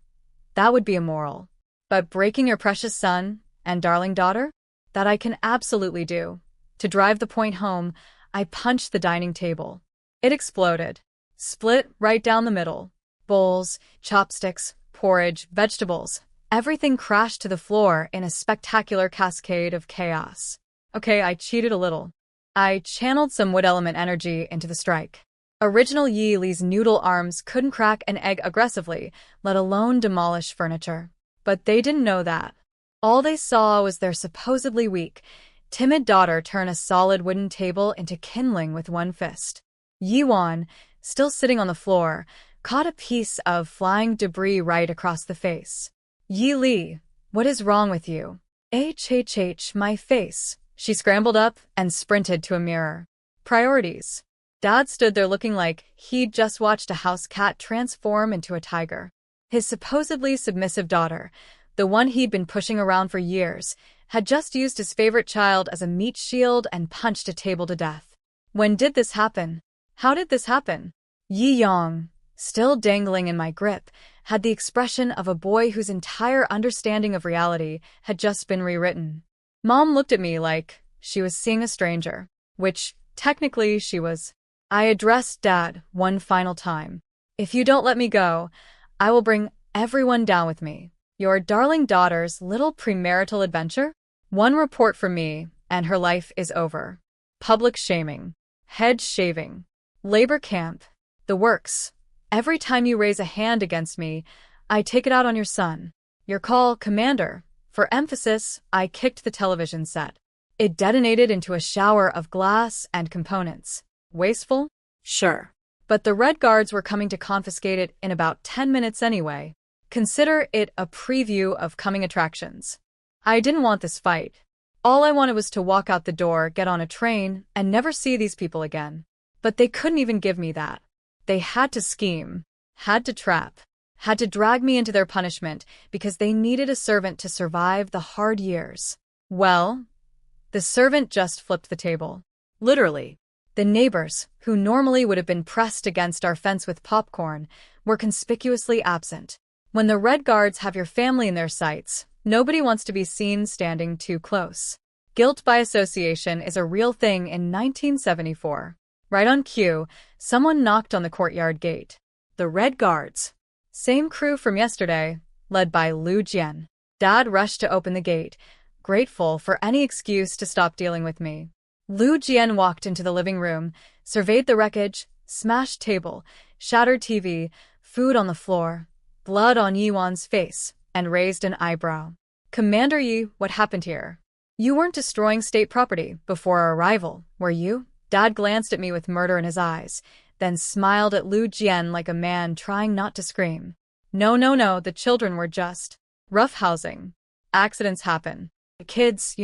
That would be immoral. But breaking your precious son and darling daughter? That I can absolutely do. To drive the point home, I punched the dining table. It exploded. Split right down the middle. Bowls, chopsticks, porridge, vegetables. Everything crashed to the floor in a spectacular cascade of chaos. Okay, I cheated a little. I channeled some wood element energy into the strike. Original Yi Li's noodle arms couldn't crack an egg aggressively, let alone demolish furniture. But they didn't know that. All they saw was their supposedly weak, timid daughter turn a solid wooden table into kindling with one fist. Yuan, still sitting on the floor, caught a piece of flying debris right across the face. Yi Li, what is wrong with you? My face. She scrambled up and sprinted to a mirror. Priorities. Dad stood there looking like he'd just watched a house cat transform into a tiger. His supposedly submissive daughter, the one he'd been pushing around for years, had just used his favorite child as a meat shield and punched a table to death. When did this happen? How did this happen? Yi Yang, still dangling in my grip, had the expression of a boy whose entire understanding of reality had just been rewritten. Mom looked at me like she was seeing a stranger, which, technically, she was. I addressed Dad one final time. If you don't let me go, I will bring everyone down with me. Your darling daughter's little premarital adventure? One report from me, and her life is over. Public shaming. Head shaving. Labor camp. The works. Every time you raise a hand against me, I take it out on your son. Your call, Commander. For emphasis, I kicked the television set. It detonated into a shower of glass and components. Wasteful? Sure. But the Red Guards were coming to confiscate it in about 10 minutes anyway. Consider it a preview of coming attractions. I didn't want this fight. All I wanted was to walk out the door, get on a train, and never see these people again. But they couldn't even give me that. They had to scheme, had to trap, had to drag me into their punishment because they needed a servant to survive the hard years. Well, the servant just flipped the table. Literally. The neighbors, who normally would have been pressed against our fence with popcorn, were conspicuously absent. When the Red Guards have your family in their sights, nobody wants to be seen standing too close. Guilt by association is a real thing in 1974. Right on cue, someone knocked on the courtyard gate. The Red Guards. Same crew from yesterday, led by Lu Jian. Dad rushed to open the gate, grateful for any excuse to stop dealing with me. Lu Jian walked into the living room, surveyed the wreckage, smashed table, shattered TV, food on the floor, blood on Yuan's face, and raised an eyebrow. Commander Yi, what happened here? You weren't destroying state property before our arrival, were you? Dad glanced at me with murder in his eyes, then smiled at Lu Jian like a man trying not to scream. No, the children were just roughhousing. Accidents happen. Kids,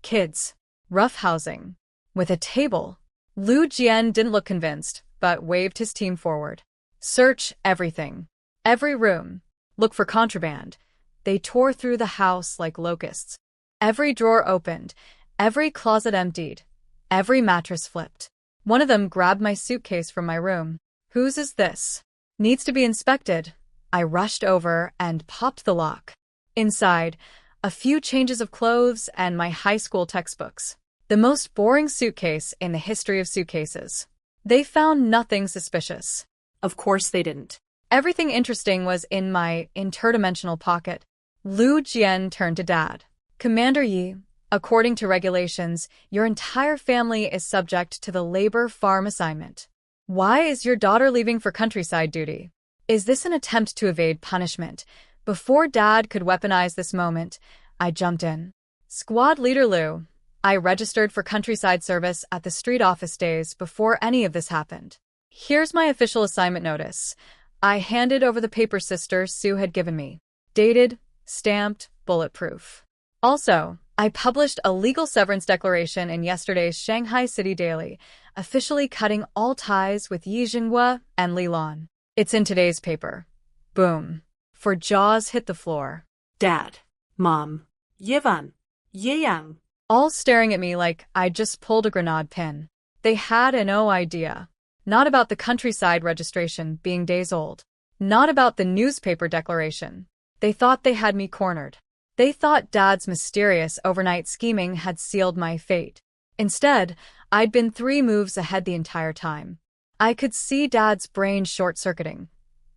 kids. Roughhousing. With a table. Lu Jian didn't look convinced, but waved his team forward. Search everything. Every room. Look for contraband. They tore through the house like locusts. Every drawer opened. Every closet emptied. Every mattress flipped. One of them grabbed my suitcase from my room. Whose is this? Needs to be inspected. I rushed over and popped the lock. Inside, a few changes of clothes and my high school textbooks. The most boring suitcase in the history of suitcases. They found nothing suspicious. Of course they didn't. Everything interesting was in my interdimensional pocket. Lu Jian turned to Dad. Commander Yi, according to regulations, your entire family is subject to the labor farm assignment. Why is your daughter leaving for countryside duty? Is this an attempt to evade punishment? Before Dad could weaponize this moment, I jumped in. Squad Leader Lu, I registered for countryside service at the street office days before any of this happened. Here's my official assignment notice. I handed over the paper Sister Sue had given me. Dated, stamped, bulletproof. Also, I published a legal severance declaration in yesterday's Shanghai City Daily, officially cutting all ties with Yi Jinghua and Li Lan. It's in today's paper. Boom. For jaws hit the floor. Dad, Mom, Yevan, Yeyang. All staring at me like I'd just pulled a grenade pin. They had no idea. Not about the countryside registration being days old. Not about the newspaper declaration. They thought they had me cornered. They thought Dad's mysterious overnight scheming had sealed my fate. Instead, I'd been 3 moves ahead the entire time. I could see Dad's brain short-circuiting.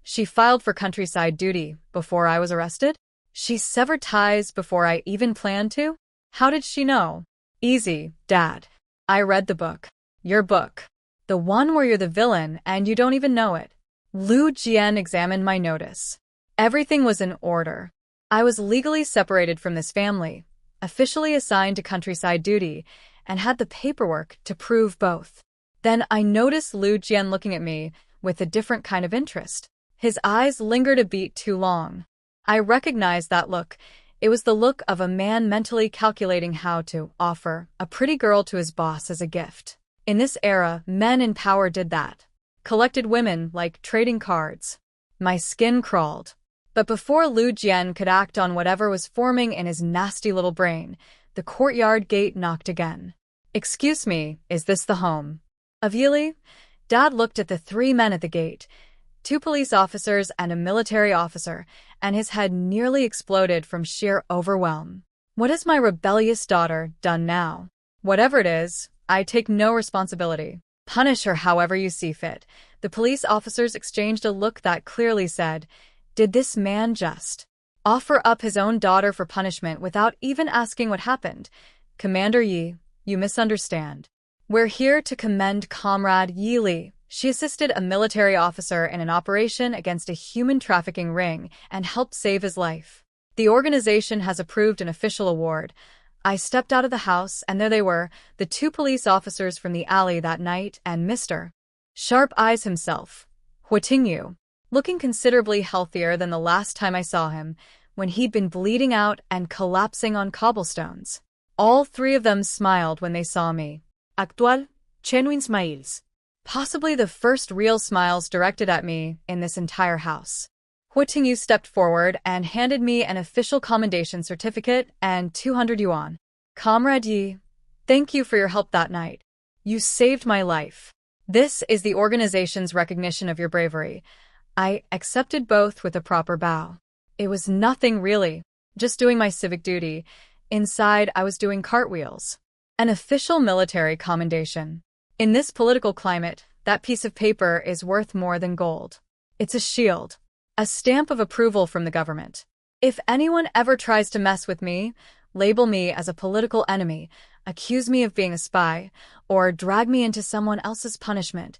She filed for countryside duty before I was arrested? She severed ties before I even planned to? How did she know? Easy, Dad. I read the book. Your book. The one where you're the villain and you don't even know it. Lu Jian examined my notice. Everything was in order. I was legally separated from this family, officially assigned to countryside duty, and had the paperwork to prove both. Then I noticed Lu Jian looking at me with a different kind of interest. His eyes lingered a beat too long. I recognized that look. It was the look of a man mentally calculating how to offer a pretty girl to his boss as a gift. In this era, men in power did that. Collected women like trading cards. My skin crawled. But before Lu Jian could act on whatever was forming in his nasty little brain, the courtyard gate knocked again. Excuse me, is this the home of Yili? Dad looked at the 3 men at the gate, 2 police officers and a military officer, and his head nearly exploded from sheer overwhelm. What has my rebellious daughter done now? Whatever it is, I take no responsibility. Punish her however you see fit. The police officers exchanged a look that clearly said, did this man just offer up his own daughter for punishment without even asking what happened? Commander Yi, you misunderstand. We're here to commend Comrade Yi Li. She assisted a military officer in an operation against a human trafficking ring and helped save his life. The organization has approved an official award. I stepped out of the house, and there they were, the 2 police officers from the alley that night, and Mr. Sharp Eyes himself, Hua Tingyu, looking considerably healthier than the last time I saw him, when he'd been bleeding out and collapsing on cobblestones. All 3 of them smiled when they saw me. Actual, genuine smiles. Possibly the first real smiles directed at me in this entire house. Hua Tingyu stepped forward and handed me an official commendation certificate and 200 yuan. Comrade Yi, thank you for your help that night. You saved my life. This is the organization's recognition of your bravery. I accepted both with a proper bow. It was nothing really, just doing my civic duty. Inside, I was doing cartwheels. An official military commendation. In this political climate, that piece of paper is worth more than gold. It's a shield. A stamp of approval from the government. If anyone ever tries to mess with me, label me as a political enemy, accuse me of being a spy, or drag me into someone else's punishment,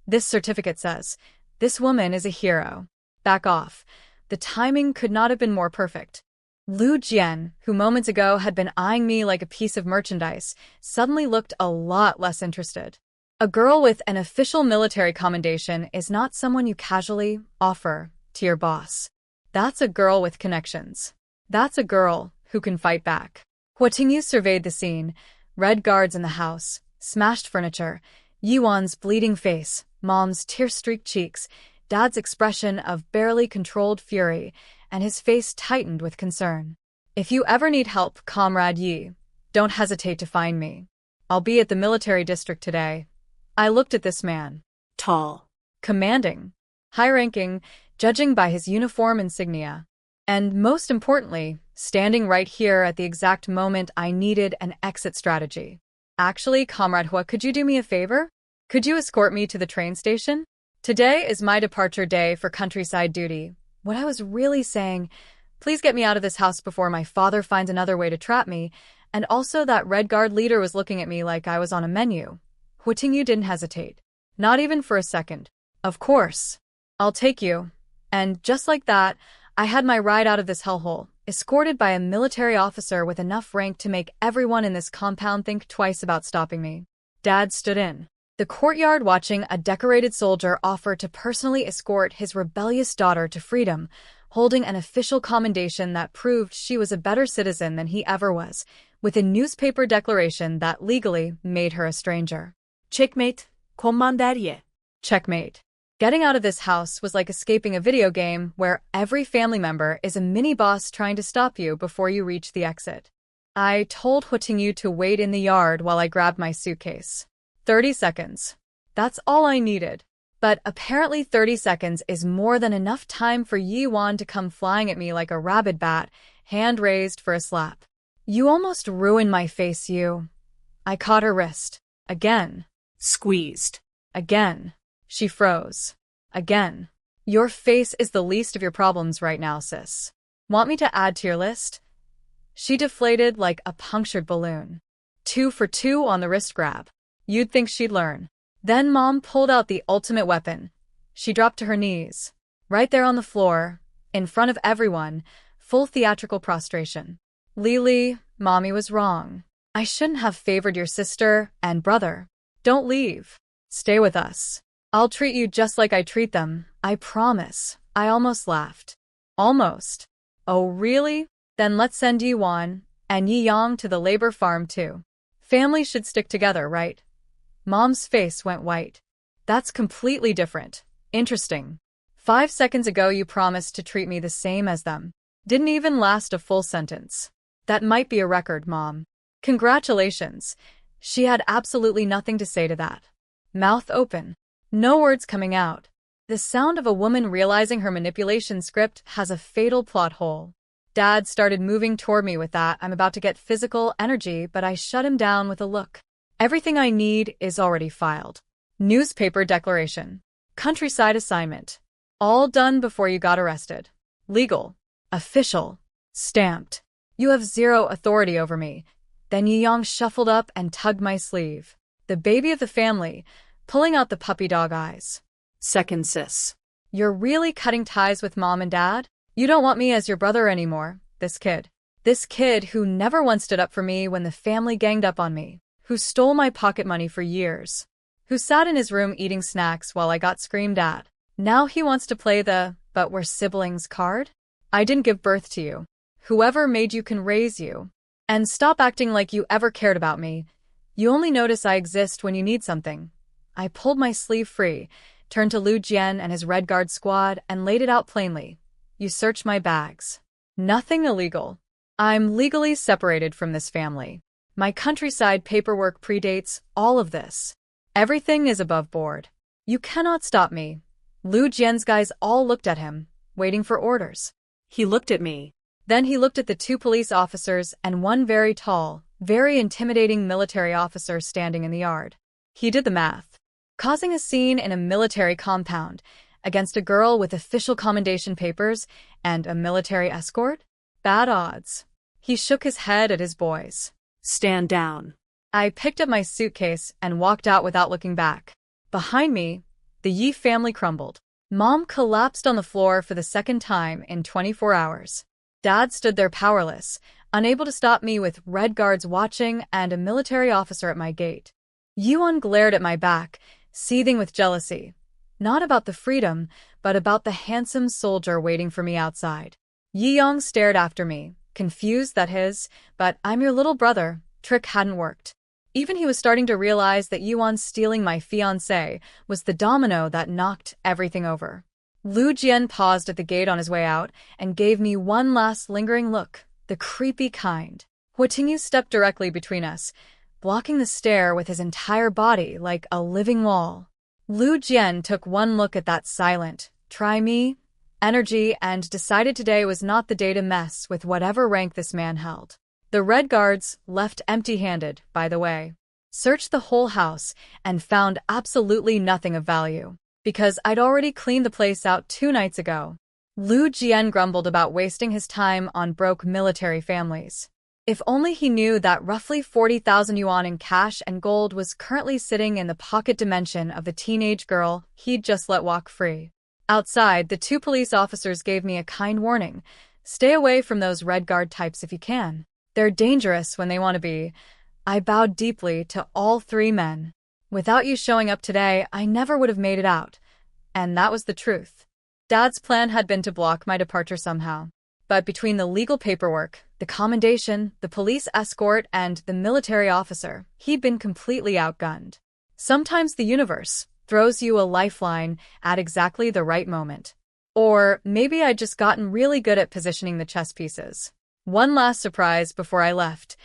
this certificate says, this woman is a hero. Back off. The timing could not have been more perfect. Lu Jian, who moments ago had been eyeing me like a piece of merchandise, suddenly looked a lot less interested. A girl with an official military commendation is not someone you casually offer to your boss. That's a girl with connections. That's a girl who can fight back. Hua Tingyu surveyed the scene. Red guards in the house, smashed furniture, Yuan's bleeding face, Mom's tear-streaked cheeks, Dad's expression of barely controlled fury, and his face tightened with concern. If you ever need help, Comrade Yi, don't hesitate to find me. I'll be at the military district today. I looked at this man. Tall. Commanding. High-ranking, judging by his uniform insignia. And most importantly, standing right here at the exact moment I needed an exit strategy. Actually, Comrade Hua, could you do me a favor? Could you escort me to the train station? Today is my departure day for countryside duty. What I was really saying, please get me out of this house before my father finds another way to trap me, and also that Red Guard leader was looking at me like I was on a menu. Hu Tingyu didn't hesitate. Not even for a second. Of course. I'll take you. And just like that, I had my ride out of this hellhole, escorted by a military officer with enough rank to make everyone in this compound think twice about stopping me. Dad stood in the courtyard watching a decorated soldier offer to personally escort his rebellious daughter to freedom, holding an official commendation that proved she was a better citizen than he ever was, with a newspaper declaration that legally made her a stranger. Checkmate, Commanderie. Checkmate. Getting out of this house was like escaping a video game where every family member is a mini-boss trying to stop you before you reach the exit. I told Hu Tingyu to wait in the yard while I grabbed my suitcase. 30 seconds. That's all I needed. But apparently 30 seconds is more than enough time for Yi Yuan to come flying at me like a rabid bat, hand raised for a slap. You almost ruined my face, you. I caught her wrist. Again. Squeezed. Again. She froze. Again. Your face is the least of your problems right now, sis. Want me to add to your list? She deflated like a punctured balloon. 2 for 2 on the wrist grab. You'd think she'd learn. Then Mom pulled out the ultimate weapon. She dropped to her knees. Right there on the floor, in front of everyone, full theatrical prostration. Lily, Mommy was wrong. I shouldn't have favored your sister and brother. Don't leave. Stay with us. I'll treat you just like I treat them, I promise. I almost laughed. Almost. Oh, really? Then let's send Yi Yuan and Yi Yang to the labor farm too. Families should stick together, right? Mom's face went white. That's completely different. Interesting. 5 seconds ago you promised to treat me the same as them. Didn't even last a full sentence. That might be a record, Mom. Congratulations. She had absolutely nothing to say to that. Mouth open. No words coming out. The sound of a woman realizing her manipulation script has a fatal plot hole. Dad started moving toward me with that I'm about to get physical energy, but I shut him down with a look. Everything I need is already filed. Newspaper declaration. Countryside assignment. All done before you got arrested. Legal. Official. Stamped. You have zero authority over me. Then Yi Yang shuffled up and tugged my sleeve. The baby of the family, pulling out the puppy dog eyes. Second, sis. You're really cutting ties with Mom and Dad? You don't want me as your brother anymore, this kid. This kid who never once stood up for me when the family ganged up on me. Who stole my pocket money for years. Who sat in his room eating snacks while I got screamed at. Now he wants to play the "but we're siblings" card? I didn't give birth to you. Whoever made you can raise you. And stop acting like you ever cared about me. You only notice I exist when you need something. I pulled my sleeve free, turned to Lu Jian and his Red Guard squad, and laid it out plainly. You searched my bags. Nothing illegal. I'm legally separated from this family. My countryside paperwork predates all of this. Everything is above board. You cannot stop me. Lu Jian's guys all looked at him, waiting for orders. He looked at me. Then he looked at the 2 police officers and one very tall, very intimidating military officer standing in the yard. He did the math. Causing a scene in a military compound against a girl with official commendation papers and a military escort? Bad odds. He shook his head at his boys. Stand down. I picked up my suitcase and walked out without looking back. Behind me, the Yi family crumbled. Mom collapsed on the floor for the second time in 24 hours. Dad stood there powerless, unable to stop me with Red Guards watching and a military officer at my gate. Yuan glared at my back, seething with jealousy. Not about the freedom, but about the handsome soldier waiting for me outside. Yi Yang stared after me, confused that his "but I'm your little brother" trick hadn't worked. Even he was starting to realize that Yuan stealing my fiancé was the domino that knocked everything over. Lu Jian paused at the gate on his way out and gave me one last lingering look, the creepy kind. Huitingyu stepped directly between us, blocking the stair with his entire body like a living wall. Lu Jian took one look at that silent, try me, energy and decided today was not the day to mess with whatever rank this man held. The Red Guards, left empty-handed, by the way, searched the whole house and found absolutely nothing of value, because I'd already cleaned the place out 2 nights ago. Lu Jian grumbled about wasting his time on broke military families. If only he knew that roughly 40,000 yuan in cash and gold was currently sitting in the pocket dimension of the teenage girl he'd just let walk free. Outside, the 2 police officers gave me a kind warning. Stay away from those Red Guard types if you can. They're dangerous when they want to be. I bowed deeply to all 3 men. Without you showing up today, I never would have made it out. And that was the truth. Dad's plan had been to block my departure somehow. But between the legal paperwork, the commendation, the police escort, and the military officer, he'd been completely outgunned. Sometimes the universe throws you a lifeline at exactly the right moment. Or maybe I'd just gotten really good at positioning the chess pieces. One last surprise before I left.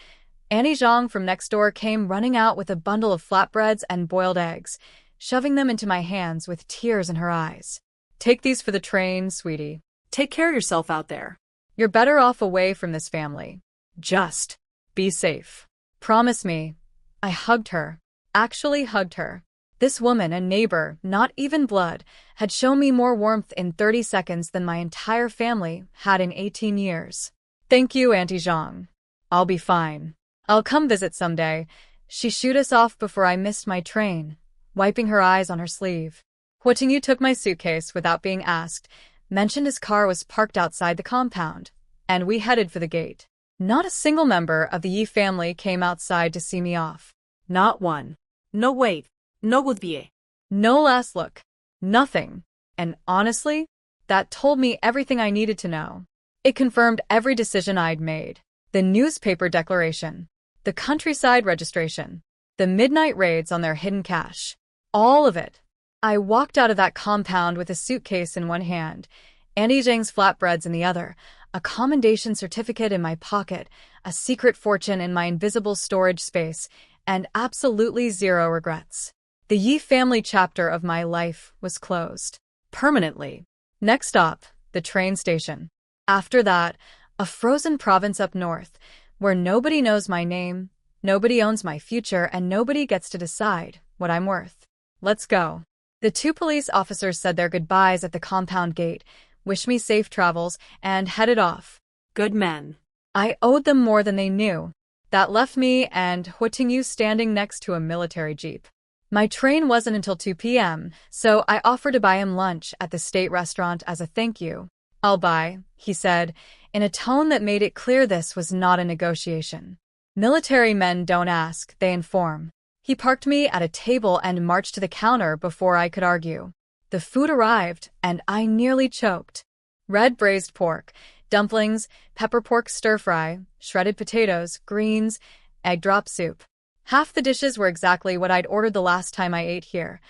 Annie Zhang from next door came running out with a bundle of flatbreads and boiled eggs, shoving them into my hands with tears in her eyes. Take these for the train, sweetie. Take care of yourself out there. You're better off away from this family. Just be safe. Promise me. I hugged her. Actually hugged her. This woman, a neighbor, not even blood, had shown me more warmth in 30 seconds than my entire family had in 18 years. Thank you, Auntie Zhang. I'll be fine. I'll come visit someday. She shooed us off before I missed my train, wiping her eyes on her sleeve. Huitingyu took my suitcase without being asked, mentioned his car was parked outside the compound, and we headed for the gate. Not a single member of the Yi family came outside to see me off. Not one. No wave. No goodbye. No last look. Nothing. And honestly, that told me everything I needed to know. It confirmed every decision I'd made. The newspaper declaration, the countryside registration, the midnight raids on their hidden cache. All of it. I walked out of that compound with a suitcase in one hand, Annie Zhang's flatbreads in the other, a commendation certificate in my pocket, a secret fortune in my invisible storage space, and absolutely zero regrets. The Yi family chapter of my life was closed. Permanently. Next stop, the train station. After that, a frozen province up north, where nobody knows my name, nobody owns my future, and nobody gets to decide what I'm worth. Let's go. The 2 police officers said their goodbyes at the compound gate, wished me safe travels, and headed off. Good men. I owed them more than they knew. That left me and Huitingyu standing next to a military jeep. My train wasn't until 2 p.m., so I offered to buy him lunch at the state restaurant as a thank you. I'll buy, he said, in a tone that made it clear this was not a negotiation. Military men don't ask, they inform. He parked me at a table and marched to the counter before I could argue. The food arrived, and I nearly choked. Red braised pork, dumplings, pepper pork stir-fry, shredded potatoes, greens, egg drop soup. Half the dishes were exactly what I'd ordered the last time I ate here,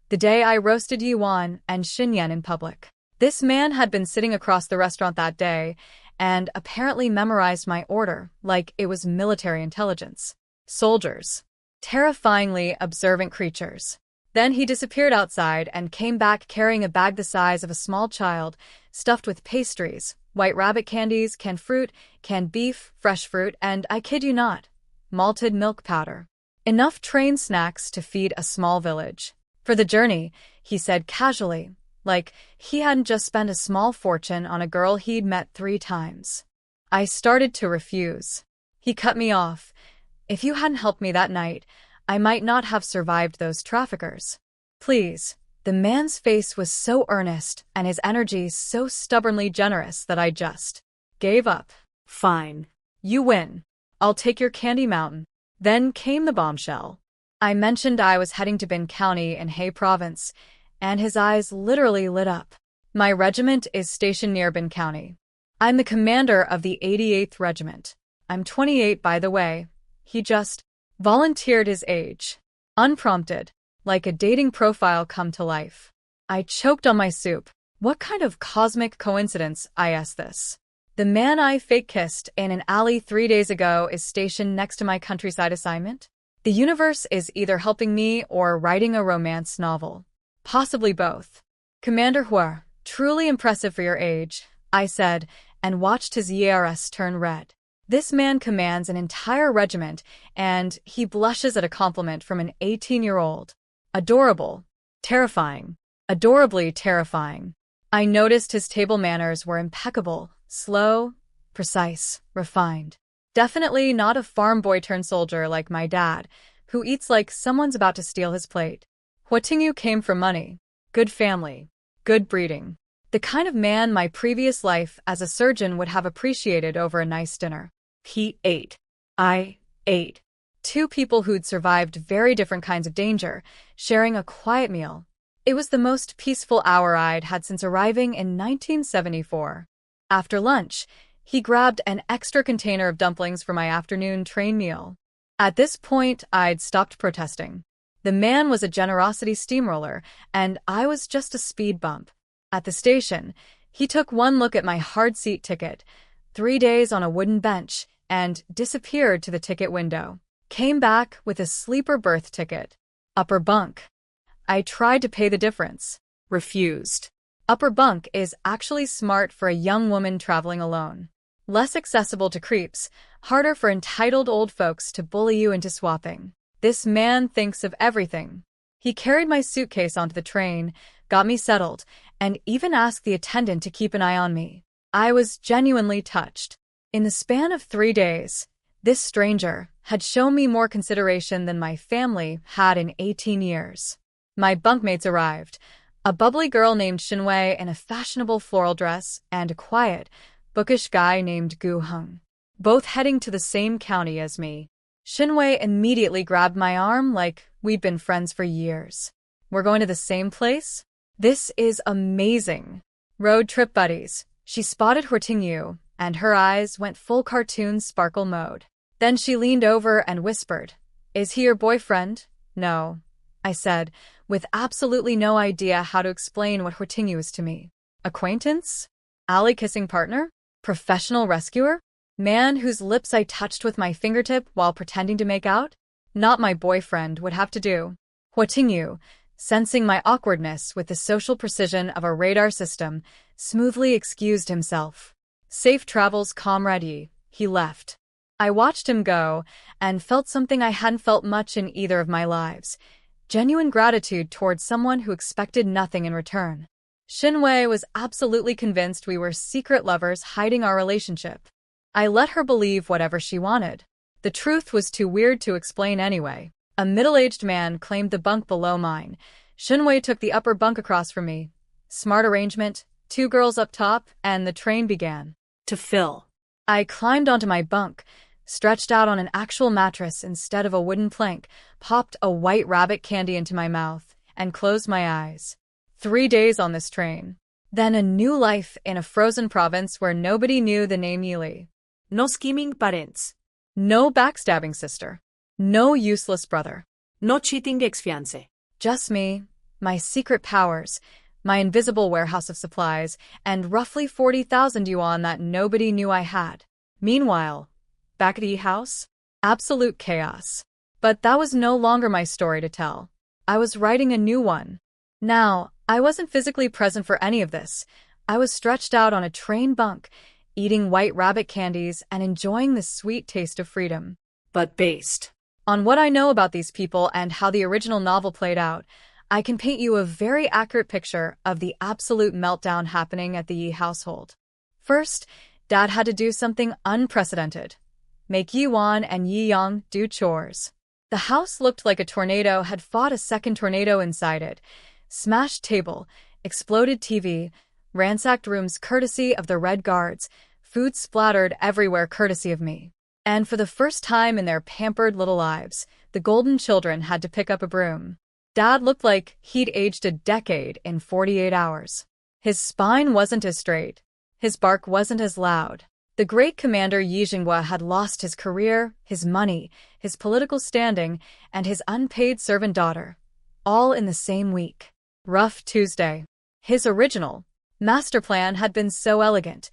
the day I roasted yuan and xinyan in public. This man had been sitting across the restaurant that day and apparently memorized my order like it was military intelligence. Soldiers. Terrifyingly observant creatures. Then he disappeared outside and came back carrying a bag the size of a small child, stuffed with pastries, white rabbit candies, canned fruit, canned beef, fresh fruit, and, I kid you not, malted milk powder. Enough train snacks to feed a small village. For the journey, he said casually, like he hadn't just spent a small fortune on a girl he'd met 3 times. I started to refuse. He cut me off. If you hadn't helped me that night, I might not have survived those traffickers. Please. The man's face was so earnest and his energy so stubbornly generous that I just gave up. Fine. You win. I'll take your candy mountain. Then came the bombshell. I mentioned I was heading to Bin County in He Province, and his eyes literally lit up. My regiment is stationed near Bin County. I'm the commander of the 88th Regiment. I'm 28, by the way. He just volunteered his age. Unprompted, like a dating profile come to life. I choked on my soup. What kind of cosmic coincidence, I asked this. The man I fake-kissed in an alley 3 days ago is stationed next to my countryside assignment? The universe is either helping me or writing a romance novel. Possibly both. Commander Hua, truly impressive for your age, I said, and watched his ERS turn red. This man commands an entire regiment, and he blushes at a compliment from an 18-year-old. Adorable. Terrifying. Adorably terrifying. I noticed his table manners were impeccable, slow, precise, refined. Definitely not a farm boy turned soldier like my dad, who eats like someone's about to steal his plate. Huatingyu came from money, good family, good breeding. The kind of man my previous life as a surgeon would have appreciated over a nice dinner. He ate. I ate. Two people who'd survived very different kinds of danger, sharing a quiet meal. It was the most peaceful hour I'd had since arriving in 1974. After lunch, he grabbed an extra container of dumplings for my afternoon train meal. At this point, I'd stopped protesting. The man was a generosity steamroller, and I was just a speed bump. At the station, he took one look at my hard seat ticket, 3 days on a wooden bench, and disappeared to the ticket window. Came back with a sleeper berth ticket. Upper bunk. I tried to pay the difference. Refused. Upper bunk is actually smart for a young woman traveling alone. Less accessible to creeps, harder for entitled old folks to bully you into swapping. This man thinks of everything. He carried my suitcase onto the train, got me settled, and even asked the attendant to keep an eye on me. I was genuinely touched. In the span of 3 days, this stranger had shown me more consideration than my family had in 18 years. My bunkmates arrived, a bubbly girl named Xinwei in a fashionable floral dress and a quiet, bookish guy named Gu Heng, both heading to the same county as me. Xinwei immediately grabbed my arm like we'd been friends for years. We're going to the same place? This is amazing. Road trip buddies. She spotted Huatingyu, and her eyes went full cartoon sparkle mode. Then she leaned over and whispered, "Is he your boyfriend?" "No," I said, with absolutely no idea how to explain what Huatingyu is to me. Acquaintance? Alley-kissing partner? Professional rescuer? Man whose lips I touched with my fingertip while pretending to make out? Not my boyfriend would have to do. Huatingyu, sensing my awkwardness with the social precision of a radar system, smoothly excused himself. Safe travels, comrade. He left. I watched him go, and felt something I hadn't felt much in either of my lives. Genuine gratitude towards someone who expected nothing in return. Xinwei was absolutely convinced we were secret lovers hiding our relationship. I let her believe whatever she wanted. The truth was too weird to explain anyway. A middle-aged man claimed the bunk below mine. Xinwei took the upper bunk across from me. Smart arrangement, 2 girls up top, and the train began to fill. I climbed onto my bunk, stretched out on an actual mattress instead of a wooden plank, popped a white rabbit candy into my mouth, and closed my eyes. 3 days on this train. Then a new life in a frozen province where nobody knew the name Yili. No scheming parents. No backstabbing sister. No useless brother. No cheating ex-fiancé. Just me, my secret powers, my invisible warehouse of supplies, and roughly 40,000 yuan that nobody knew I had. Meanwhile, back at E House, absolute chaos. But that was no longer my story to tell. I was writing a new one. Now, I wasn't physically present for any of this. I was stretched out on a train bunk, eating white rabbit candies and enjoying the sweet taste of freedom. But based on what I know about these people and how the original novel played out, I can paint you a very accurate picture of the absolute meltdown happening at the Yi household. First, Dad had to do something unprecedented. Make Yi Wan and Yi Yang do chores. The house looked like a tornado had fought a second tornado inside it. Smashed table, exploded TV, ransacked rooms courtesy of the Red Guards, food splattered everywhere courtesy of me. And for the first time in their pampered little lives, the golden children had to pick up a broom. Dad looked like he'd aged a decade in 48 hours. His spine wasn't as straight. His bark wasn't as loud. The great commander Yi Jinghua had lost his career, his money, his political standing, and his unpaid servant daughter, all in the same week. Rough Tuesday. His original, Master plan had been so elegant.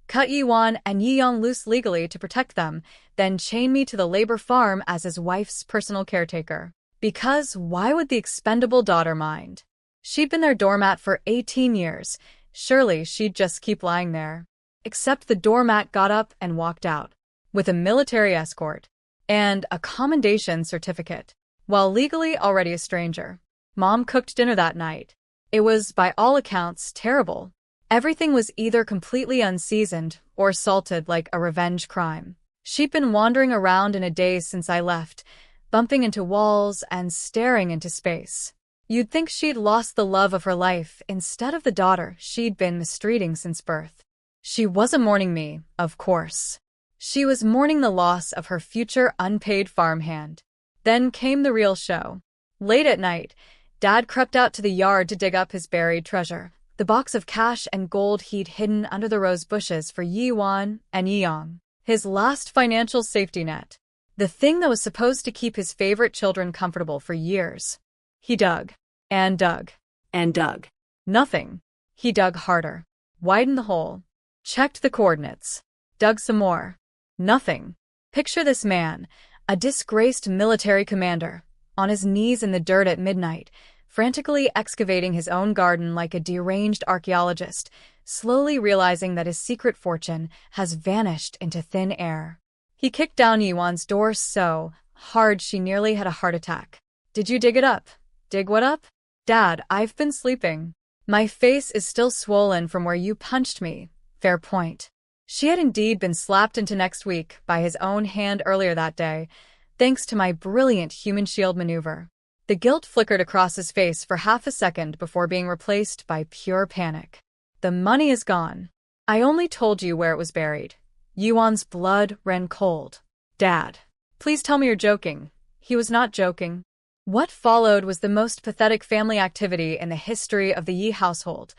Cut Yuan and Yiyang loose legally to protect them, then chain me to the labor farm as his wife's personal caretaker. Because why would the expendable daughter mind? She'd been their doormat for 18 years. Surely she'd just keep lying there. Except the doormat got up and walked out, with a military escort and a commendation certificate. While legally already a stranger, Mom cooked dinner that night. It was, by all accounts, terrible. Everything was either completely unseasoned or salted like a revenge crime. She'd been wandering around in a daze since I left, bumping into walls and staring into space. You'd think she'd lost the love of her life instead of the daughter she'd been mistreating since birth. She wasn't mourning me, of course. She was mourning the loss of her future unpaid farmhand. Then came the real show. Late at night, Dad crept out to the yard to dig up his buried treasure, the box of cash and gold he'd hidden under the rose bushes for Yuan and Yiyang, his last financial safety net, the thing that was supposed to keep his favorite children comfortable for years. He dug, and dug, And dug. Nothing. He dug harder, widened the hole, checked the coordinates, dug some more. Nothing. Picture this man, a disgraced military commander, on his knees in the dirt at midnight, frantically excavating his own garden like a deranged archaeologist, slowly realizing that his secret fortune has vanished into thin air. He kicked down Yuan's door so hard she nearly had a heart attack. Did you dig it up? Dig what up? Dad, I've been sleeping. My face is still swollen from where you punched me. Fair point. She had indeed been slapped into next week by his own hand earlier that day, thanks to my brilliant human shield maneuver. The guilt flickered across his face for half a second before being replaced by pure panic. The money is gone. I only told you where it was buried. Yuan's blood ran cold. Dad, please tell me you're joking. He was not joking. What followed was the most pathetic family activity in the history of the Yi household.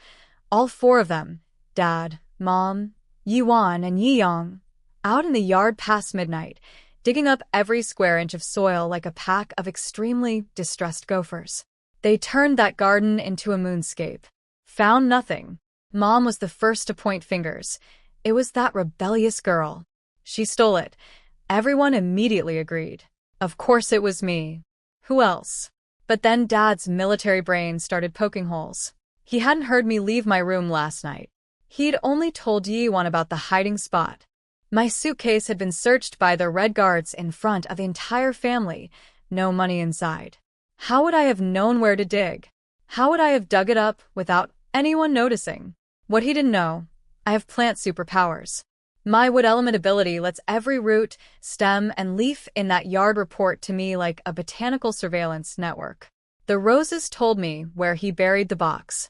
All four of them, Dad, Mom, Yuan, and Yiyang, out in the yard past midnight, digging up every square inch of soil like a pack of extremely distressed gophers. They turned that garden into a moonscape. Found nothing. Mom was the first to point fingers. It was that rebellious girl. She stole it. Everyone immediately agreed. Of course it was me. Who else? But then Dad's military brain started poking holes. He hadn't heard me leave my room last night. He'd only told Yiwan about the hiding spot. My suitcase had been searched by the Red Guards in front of the entire family. No money inside. How would I have known where to dig? How would I have dug it up without anyone noticing? What he didn't know, I have plant superpowers. My wood element ability lets every root, stem, and leaf in that yard report to me like a botanical surveillance network. The roses told me where he buried the box.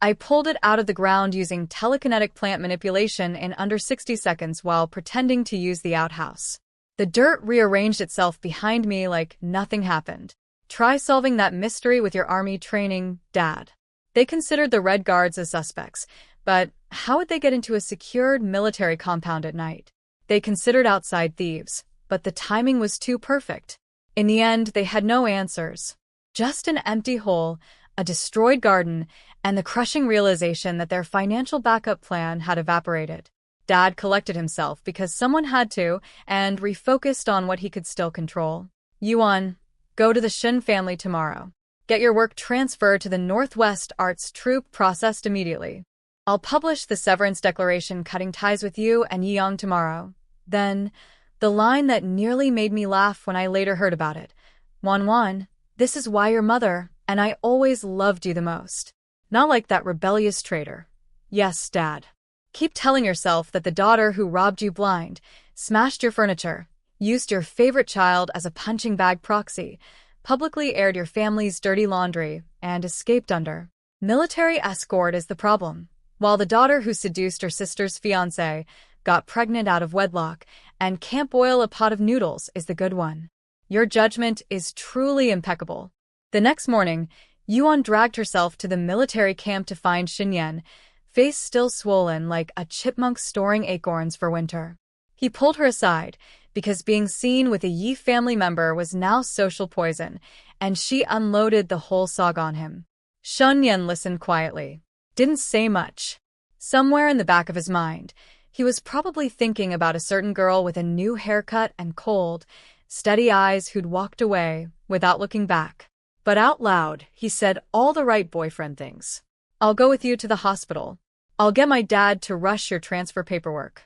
I pulled it out of the ground using telekinetic plant manipulation in under 60 seconds while pretending to use the outhouse. The dirt rearranged itself behind me like nothing happened. Try solving that mystery with your army training, Dad. They considered the Red Guards as suspects, but how would they get into a secured military compound at night? They considered outside thieves, but the timing was too perfect. In the end, they had no answers. Just an empty hole, a destroyed garden, and the crushing realization that their financial backup plan had evaporated. Dad collected himself because someone had to and refocused on what he could still control. Yuan, go to the Shin family tomorrow. Get your work transferred to the Northwest Arts Troop processed immediately. I'll publish the severance declaration cutting ties with you and Yiyang tomorrow. Then, the line that nearly made me laugh when I later heard about it. Wan, this is why your mother and I always loved you the most. Not like that rebellious traitor. Yes, Dad. Keep telling yourself that the daughter who robbed you blind, smashed your furniture, used your favorite child as a punching bag proxy, publicly aired your family's dirty laundry, and escaped under military escort is the problem, while the daughter who seduced her sister's fiancé, got pregnant out of wedlock, and can't boil a pot of noodles is the good one. Your judgment is truly impeccable. The next morning, Yuan dragged herself to the military camp to find Xinyan, face still swollen like a chipmunk storing acorns for winter. He pulled her aside, because being seen with a Yi family member was now social poison, and she unloaded the whole saga on him. Xinyan listened quietly. Didn't say much. Somewhere in the back of his mind, he was probably thinking about a certain girl with a new haircut and cold, steady eyes who'd walked away without looking back. But out loud, he said all the right boyfriend things. I'll go with you to the hospital. I'll get my dad to rush your transfer paperwork.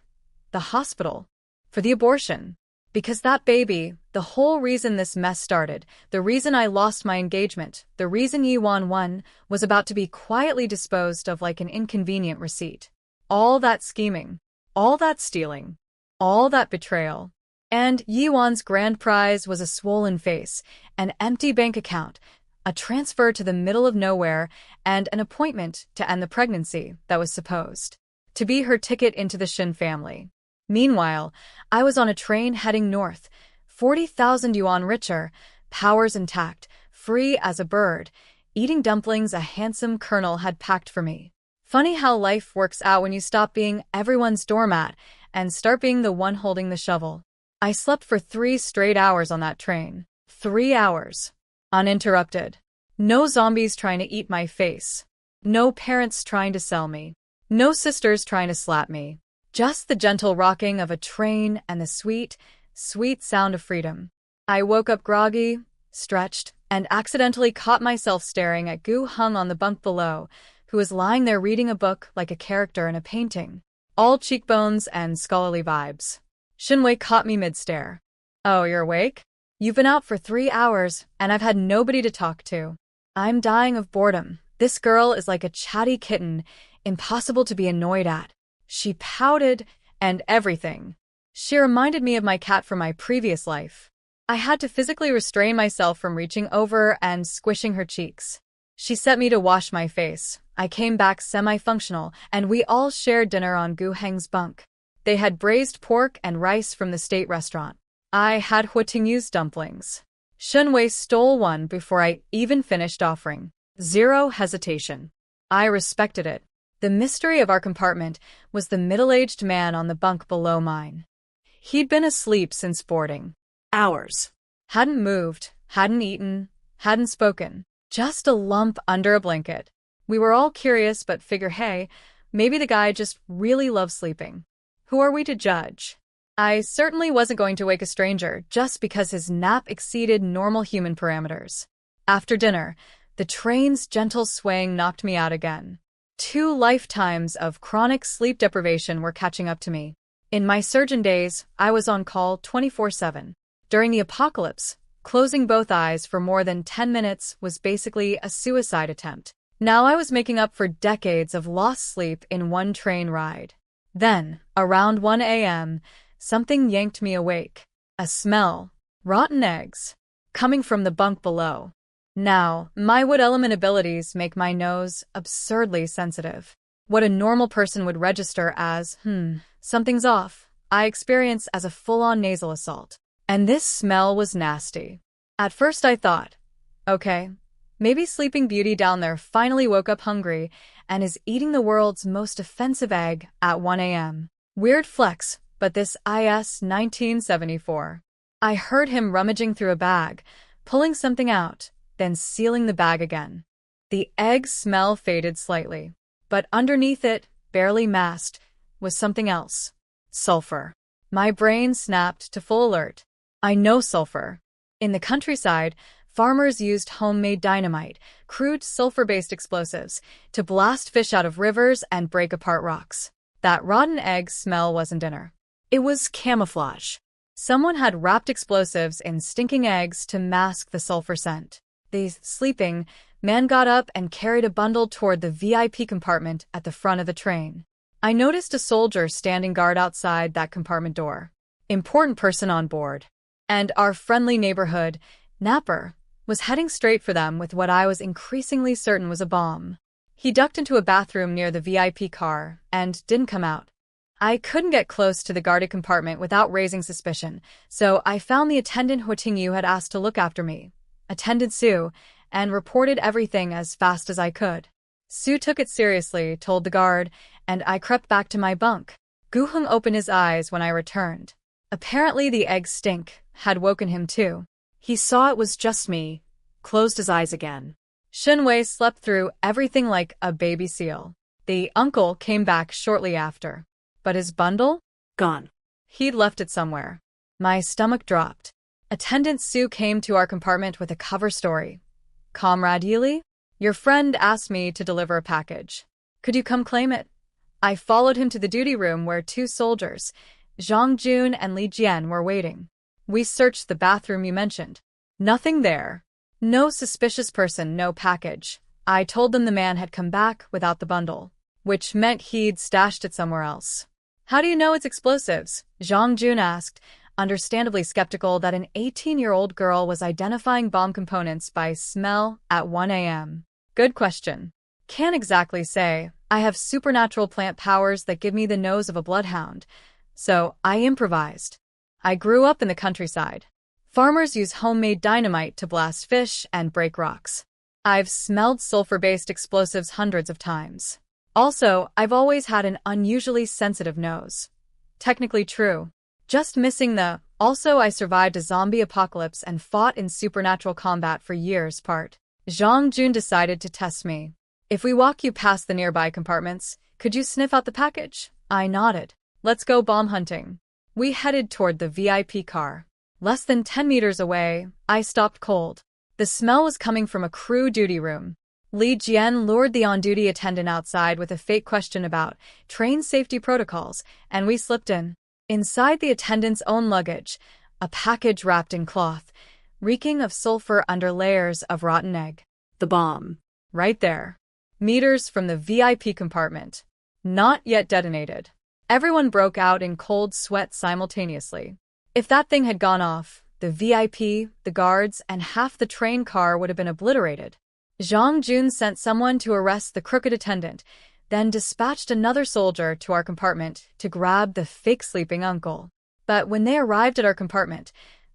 The hospital? For the abortion. Because that baby, the whole reason this mess started, the reason I lost my engagement, the reason Yuan won, was about to be quietly disposed of like an inconvenient receipt. All that scheming, all that stealing, all that betrayal. And Yuan's grand prize was a swollen face, an empty bank account, a transfer to the middle of nowhere, and an appointment to end the pregnancy that was supposed to be her ticket into the Shin family. Meanwhile, I was on a train heading north, 40,000 yuan richer, powers intact, free as a bird, eating dumplings a handsome colonel had packed for me. Funny how life works out when you stop being everyone's doormat and start being the one holding the shovel. I slept for 3 straight hours on that train. 3 hours. Uninterrupted. No zombies trying to eat my face. No parents trying to sell me. No sisters trying to slap me. Just the gentle rocking of a train and the sweet, sweet sound of freedom. I woke up groggy, stretched, and accidentally caught myself staring at Gu hung on the bunk below, who was lying there reading a book like a character in a painting. All cheekbones and scholarly vibes. Shinwei caught me mid-stare. Oh, you're awake? You've been out for 3 hours, and I've had nobody to talk to. I'm dying of boredom. This girl is like a chatty kitten, impossible to be annoyed at. She pouted and everything. She reminded me of my cat from my previous life. I had to physically restrain myself from reaching over and squishing her cheeks. She set me to wash my face. I came back semi-functional, and we all shared dinner on Gu Heng's bunk. They had braised pork and rice from the state restaurant. I had Huatingyu's dumplings. Shenwei stole one before I even finished offering. Zero hesitation. I respected it. The mystery of our compartment was the middle-aged man on the bunk below mine. He'd been asleep since boarding. Hours. Hadn't moved, hadn't eaten, hadn't spoken. Just a lump under a blanket. We were all curious but figure, hey, maybe the guy just really loves sleeping. Who are we to judge? I certainly wasn't going to wake a stranger just because his nap exceeded normal human parameters. After dinner, the train's gentle swaying knocked me out again. 2 lifetimes of chronic sleep deprivation were catching up to me. In my surgeon days, I was on call 24/7. During the apocalypse, closing both eyes for more than 10 minutes was basically a suicide attempt. Now I was making up for decades of lost sleep in one train ride. Then, around 1 a.m., something yanked me awake. A smell. Rotten eggs. Coming from the bunk below. Now, my wood element abilities make my nose absurdly sensitive. What a normal person would register as, something's off, I experience as a full-on nasal assault. And this smell was nasty. At first I thought, okay, maybe Sleeping Beauty down there finally woke up hungry and is eating the world's most offensive egg at 1 a.m. Weird flex, but this is 1974. I heard him rummaging through a bag, pulling something out, then sealing the bag again. The egg smell faded slightly, but underneath it, barely masked, was something else. Sulfur. My brain snapped to full alert. I know sulfur. In the countryside, farmers used homemade dynamite, crude sulfur-based explosives, to blast fish out of rivers and break apart rocks. That rotten egg smell wasn't dinner. It was camouflage. Someone had wrapped explosives in stinking eggs to mask the sulfur scent. The sleeping man got up and carried a bundle toward the VIP compartment at the front of the train. I noticed a soldier standing guard outside that compartment door. Important person on board. And our friendly neighborhood, Napper, was heading straight for them with what I was increasingly certain was a bomb. He ducked into a bathroom near the VIP car and didn't come out. I couldn't get close to the guarded compartment without raising suspicion, so I found the attendant Huatingyu had asked to look after me. Attendant Sue, and reported everything as fast as I could. Sue took it seriously, told the guard, and I crept back to my bunk. Guheng opened his eyes when I returned. Apparently the egg stink had woken him too. He saw it was just me, closed his eyes again. Shenwei slept through everything like a baby seal. The uncle came back shortly after. But his bundle? Gone. He'd left it somewhere. My stomach dropped. Attendant Sue came to our compartment with a cover story. Comrade Yili, your friend asked me to deliver a package. Could you come claim it? I followed him to the duty room where two soldiers, Zhang Jun and Li Jian, were waiting. We searched the bathroom you mentioned. Nothing there. No suspicious person, no package. I told them the man had come back without the bundle, which meant he'd stashed it somewhere else. How do you know it's explosives? Zhang Jun asked, understandably skeptical that an 18-year-old girl was identifying bomb components by smell at 1 a.m. Good question. Can't exactly say. I have supernatural plant powers that give me the nose of a bloodhound, so I improvised. I grew up in the countryside. Farmers use homemade dynamite to blast fish and break rocks. I've smelled sulfur-based explosives hundreds of times. Also, I've always had an unusually sensitive nose. Technically true. Just missing the "also I survived a zombie apocalypse and fought in supernatural combat for years" part. Zhang Jun decided to test me. If we walk you past the nearby compartments, could you sniff out the package? I nodded. Let's go bomb hunting. We headed toward the VIP car. Less than 10 meters away, I stopped cold. The smell was coming from a crew duty room. Li Jian lured the on-duty attendant outside with a fake question about train safety protocols, and we slipped in. Inside the attendant's own luggage, a package wrapped in cloth, reeking of sulfur under layers of rotten egg. The bomb. Right there. Meters from the VIP compartment. Not yet detonated. Everyone broke out in cold sweat simultaneously. If that thing had gone off, the VIP, the guards, and half the train car would have been obliterated. Zhang Jun sent someone to arrest the crooked attendant, then dispatched another soldier to our compartment to grab the fake sleeping uncle. But when they arrived at our compartment,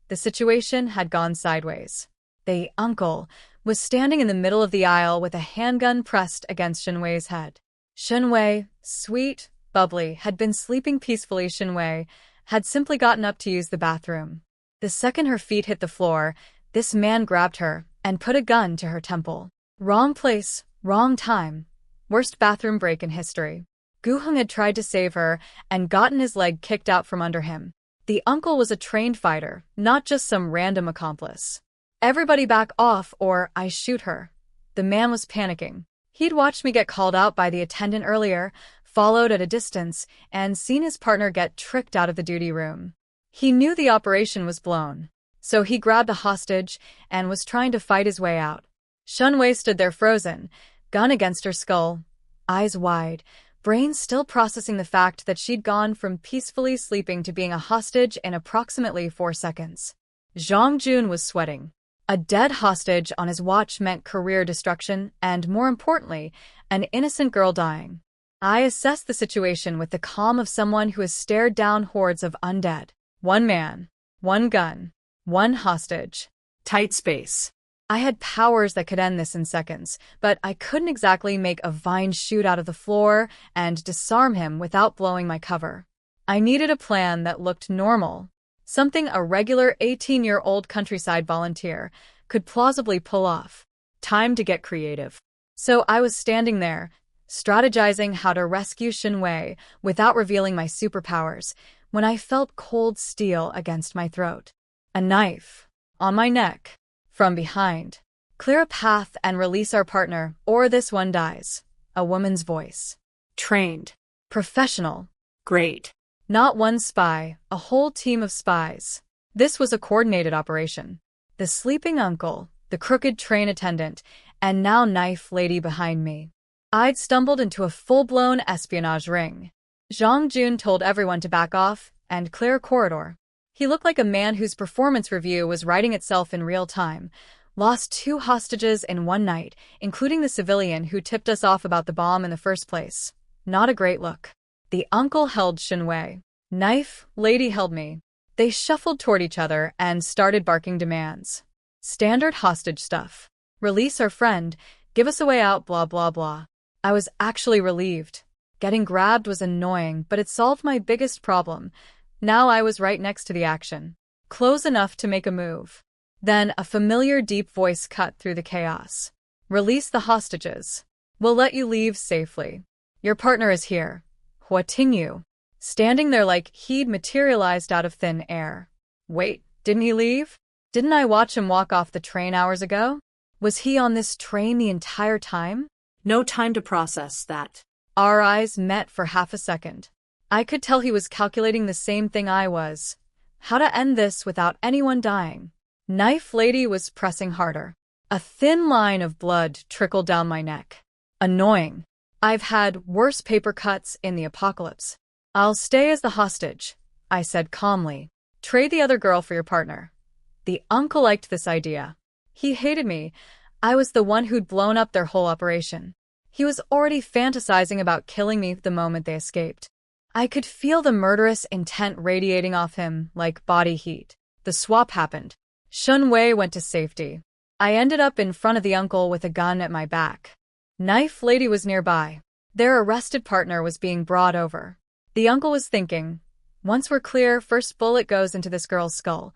the situation had gone sideways. The uncle was standing in the middle of the aisle with a handgun pressed against Shenwei's head. Shenwei, sweet, bubbly, had been sleeping peacefully. Shenwei had simply gotten up to use the bathroom. The second her feet hit the floor, this man grabbed her and put a gun to her temple. Wrong place, wrong time. Worst bathroom break in history. Gu Heng had tried to save her and gotten his leg kicked out from under him. The uncle was a trained fighter, not just some random accomplice. Everybody back off or I shoot her. The man was panicking. He'd watched me get called out by the attendant earlier, followed at a distance, and seen his partner get tricked out of the duty room. He knew the operation was blown, so he grabbed a hostage and was trying to fight his way out. Shenwei stood there frozen, gun against her skull, eyes wide, brain still processing the fact that she'd gone from peacefully sleeping to being a hostage in approximately 4 seconds. Zhang Jun was sweating. A dead hostage on his watch meant career destruction and, more importantly, an innocent girl dying. I assessed the situation with the calm of someone who has stared down hordes of undead. One man, one gun, one hostage. Tight space. I had powers that could end this in seconds, but I couldn't exactly make a vine shoot out of the floor and disarm him without blowing my cover. I needed a plan that looked normal. Something a regular 18-year-old countryside volunteer could plausibly pull off. Time to get creative. So I was standing there, strategizing how to rescue Shenwei without revealing my superpowers, when I felt cold steel against my throat. A knife. On my neck. From behind. Clear a path and release our partner, or this one dies. A woman's voice. Trained. Professional. Great. Not one spy, a whole team of spies. This was a coordinated operation. The sleeping uncle, the crooked train attendant, and now knife lady behind me. I'd stumbled into a full-blown espionage ring. Zhang Jun told everyone to back off and clear a corridor. He looked like a man whose performance review was writing itself in real time. Lost 2 hostages in one night, including the civilian who tipped us off about the bomb in the first place. Not a great look. The uncle held Shenwei. Knife lady held me. They shuffled toward each other and started barking demands. Standard hostage stuff. Release our friend, give us a way out, blah blah blah. I was actually relieved. Getting grabbed was annoying, but it solved my biggest problem. Now I was right next to the action. Close enough to make a move. Then a familiar deep voice cut through the chaos. Release the hostages. We'll let you leave safely. Your partner is here. Hua Tingyu. Standing there like he'd materialized out of thin air. Wait, didn't he leave? Didn't I watch him walk off the train hours ago? Was he on this train the entire time? No time to process that. Our eyes met for half a second. I could tell he was calculating the same thing I was. How to end this without anyone dying. Knife Lady was pressing harder. A thin line of blood trickled down my neck. Annoying. I've had worse paper cuts in the apocalypse. I'll stay as the hostage, I said calmly. Trade the other girl for your partner. The uncle liked this idea. He hated me. I was the one who'd blown up their whole operation. He was already fantasizing about killing me the moment they escaped. I could feel the murderous intent radiating off him like body heat. The swap happened. Shun Wei went to safety. I ended up in front of the uncle with a gun at my back. Knife Lady was nearby. Their arrested partner was being brought over. The uncle was thinking, once we're clear, first bullet goes into this girl's skull.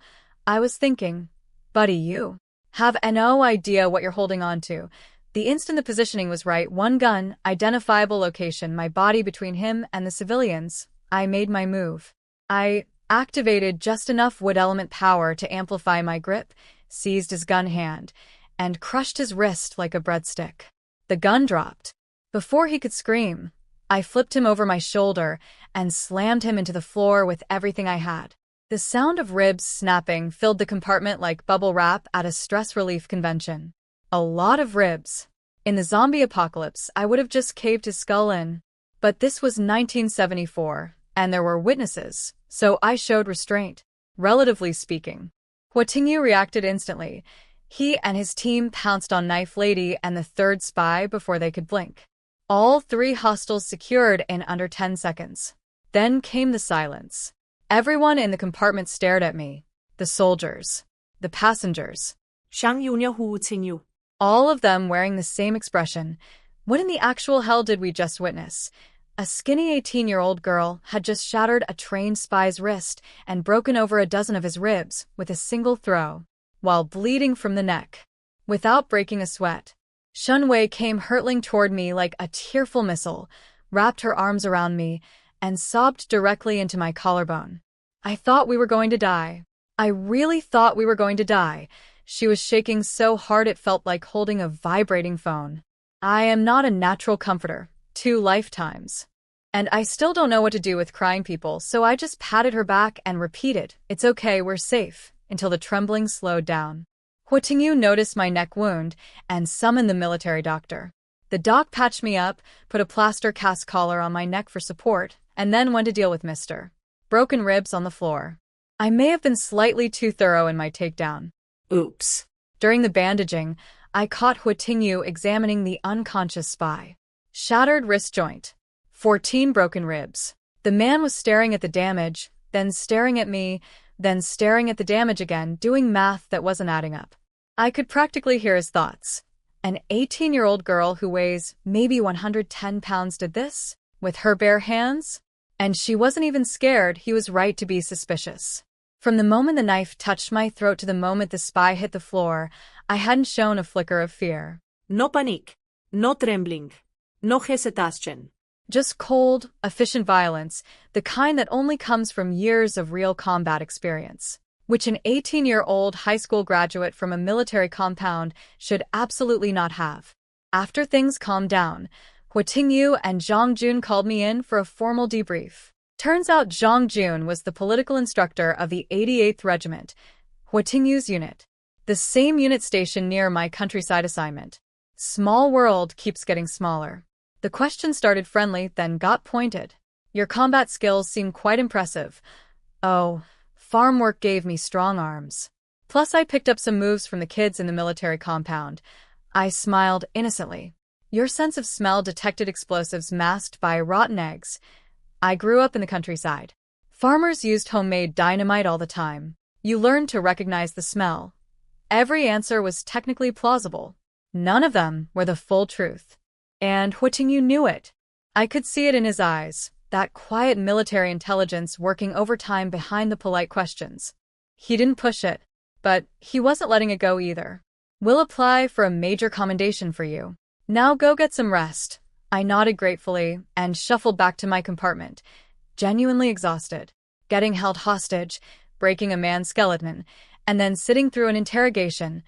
I was thinking, buddy, you have no idea what you're holding on to. The instant the positioning was right, one gun, identifiable location, my body between him and the civilians, I made my move. I activated just enough wood element power to amplify my grip, seized his gun hand, and crushed his wrist like a breadstick. The gun dropped. Before he could scream, I flipped him over my shoulder and slammed him into the floor with everything I had. The sound of ribs snapping filled the compartment like bubble wrap at a stress relief convention. A lot of ribs. In the zombie apocalypse, I would have just caved his skull in. But this was 1974, and there were witnesses, so I showed restraint. Relatively speaking. Hua Tingyu reacted instantly. He and his team pounced on Knife Lady and the third spy before they could blink. All three hostiles secured in under 10 seconds. Then came the silence. Everyone in the compartment stared at me. The soldiers. The passengers. Shang Yunya Hu Qingyu. All of them wearing the same expression. What in the actual hell did we just witness? A skinny 18-year-old girl had just shattered a trained spy's wrist and broken over a dozen of his ribs with a single throw, while bleeding from the neck. Without breaking a sweat, Shun Wei came hurtling toward me like a tearful missile, wrapped her arms around me, and sobbed directly into my collarbone. I thought we were going to die. I really thought we were going to die. She was shaking so hard it felt like holding a vibrating phone. I am not a natural comforter. 2 lifetimes. And I still don't know what to do with crying people, so I just patted her back and repeated, "It's okay, we're safe," until the trembling slowed down. Hua Tingyu noticed my neck wound and summoned the military doctor. The doc patched me up, put a plaster cast collar on my neck for support, and then went to deal with Mr. Broken ribs on the floor. I may have been slightly too thorough in my takedown. Oops. During the bandaging, I caught Hua Tingyu examining the unconscious spy. Shattered wrist joint. 14 broken ribs. The man was staring at the damage, then staring at me, then staring at the damage again, doing math that wasn't adding up. I could practically hear his thoughts. An 18-year-old girl who weighs maybe 110 pounds did this? With her bare hands? And she wasn't even scared. He was right to be suspicious. From the moment the knife touched my throat to the moment the spy hit the floor, I hadn't shown a flicker of fear. No panic. No trembling. No hesitation. Just cold, efficient violence, the kind that only comes from years of real combat experience, which an 18-year-old high school graduate from a military compound should absolutely not have. After things calmed down, Hua Tingyu and Zhang Jun called me in for a formal debrief. Turns out Zhang Jun was the political instructor of the 88th Regiment, Hua Tingyu's unit. The same unit station near my countryside assignment. Small world keeps getting smaller. The question started friendly, then got pointed. Your combat skills seem quite impressive. Oh, farm work gave me strong arms. Plus I picked up some moves from the kids in the military compound. I smiled innocently. Your sense of smell detected explosives masked by rotten eggs. I grew up in the countryside. Farmers used homemade dynamite all the time. You learned to recognize the smell. Every answer was technically plausible. None of them were the full truth. And Hua Tingyu knew it. I could see it in his eyes, that quiet military intelligence working overtime behind the polite questions. He didn't push it, but he wasn't letting it go either. We'll apply for a major commendation for you. Now go get some rest. I nodded gratefully and shuffled back to my compartment, genuinely exhausted. Getting held hostage, breaking a man's skeleton, and then sitting through an interrogation,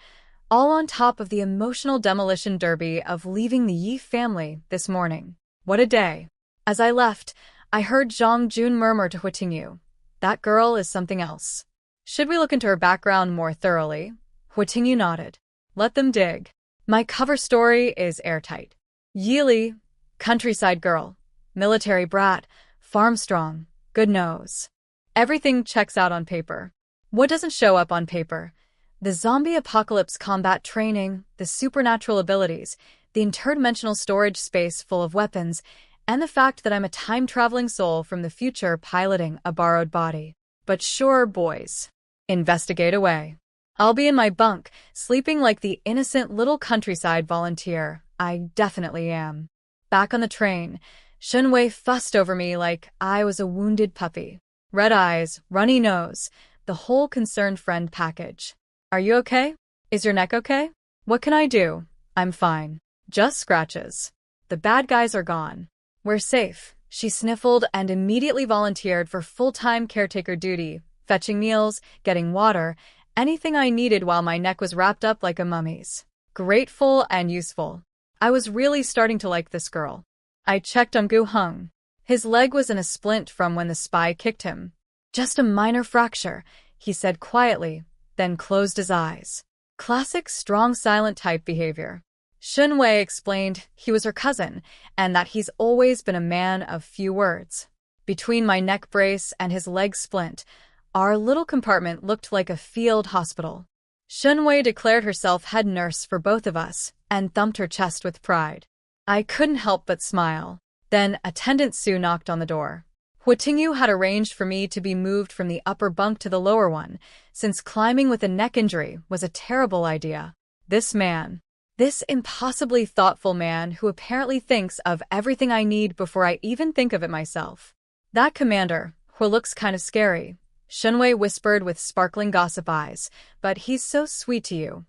all on top of the emotional demolition derby of leaving the Yi family this morning. What a day. As I left, I heard Zhang Jun murmur to Huitingyu, "That girl is something else. Should we look into her background more thoroughly?" Huitingyu nodded. "Let them dig. My cover story is airtight. Yili, countryside girl, military brat, farm strong, good nose. Everything checks out on paper. What doesn't show up on paper? The zombie apocalypse combat training, the supernatural abilities, the interdimensional storage space full of weapons, and the fact that I'm a time-traveling soul from the future piloting a borrowed body. But sure, boys. Investigate away. I'll be in my bunk, sleeping like the innocent little countryside volunteer I definitely am." Back on the train, Shunwei fussed over me like I was a wounded puppy. Red eyes, runny nose, the whole concerned friend package. "Are you okay? Is your neck okay?" "What can I do? I'm fine. Just scratches. The bad guys are gone. We're safe." She sniffled and immediately volunteered for full-time caretaker duty, fetching meals, getting water, anything I needed while my neck was wrapped up like a mummy's. Grateful and useful. I was really starting to like this girl. I checked on Gu Heng. His leg was in a splint from when the spy kicked him. "Just a minor fracture," he said quietly, then closed his eyes. Classic strong silent type behavior. Shunwei explained he was her cousin and that he's always been a man of few words. Between my neck brace and his leg splint, our little compartment looked like a field hospital. Shunwei declared herself head nurse for both of us and thumped her chest with pride. I couldn't help but smile. Then attendant Sue knocked on the door. Huitingyu had arranged for me to be moved from the upper bunk to the lower one, since climbing with a neck injury was a terrible idea. This man, this impossibly thoughtful man who apparently thinks of everything I need before I even think of it myself. "That commander, who looks kind of scary," Shunwei whispered with sparkling gossip eyes, "but he's so sweet to you."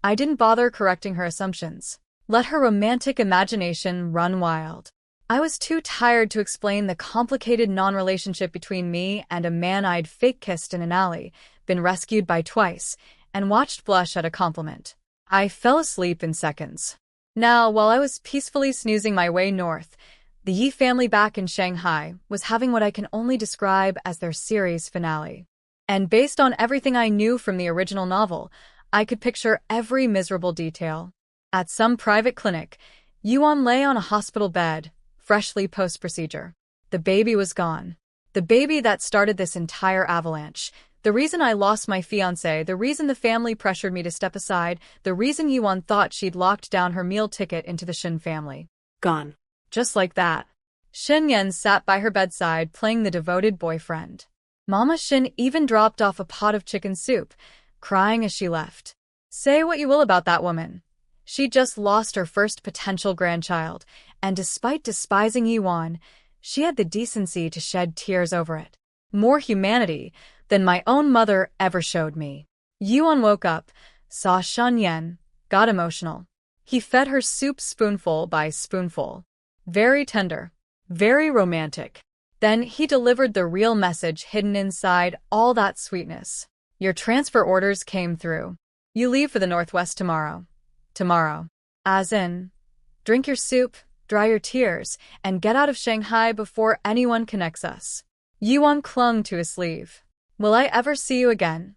I didn't bother correcting her assumptions. Let her romantic imagination run wild. I was too tired to explain the complicated non-relationship between me and a man I'd fake-kissed in an alley, been rescued by twice, and watched blush at a compliment. I fell asleep in seconds. Now, while I was peacefully snoozing my way north, the Yi family back in Shanghai was having what I can only describe as their series finale. And based on everything I knew from the original novel, I could picture every miserable detail. At some private clinic, Yuan lay on a hospital bed, freshly post-procedure. The baby was gone. The baby that started this entire avalanche. The reason I lost my fiancé, the reason the family pressured me to step aside, the reason Yuan thought she'd locked down her meal ticket into the Shin family. Gone. Just like that. Shin Yan sat by her bedside playing the devoted boyfriend. Mama Shin even dropped off a pot of chicken soup, crying as she left. Say what you will about that woman. She just lost her first potential grandchild, and despite despising Yuan, she had the decency to shed tears over it. More humanity than my own mother ever showed me. Yuan woke up, saw Shen Yan, got emotional. He fed her soup spoonful by spoonful. Very tender, very romantic. Then he delivered the real message hidden inside all that sweetness. Your transfer orders came through. You leave for the Northwest tomorrow. Tomorrow. As in, drink your soup, dry your tears, and get out of Shanghai before anyone connects us. Yuan clung to his sleeve. Will I ever see you again?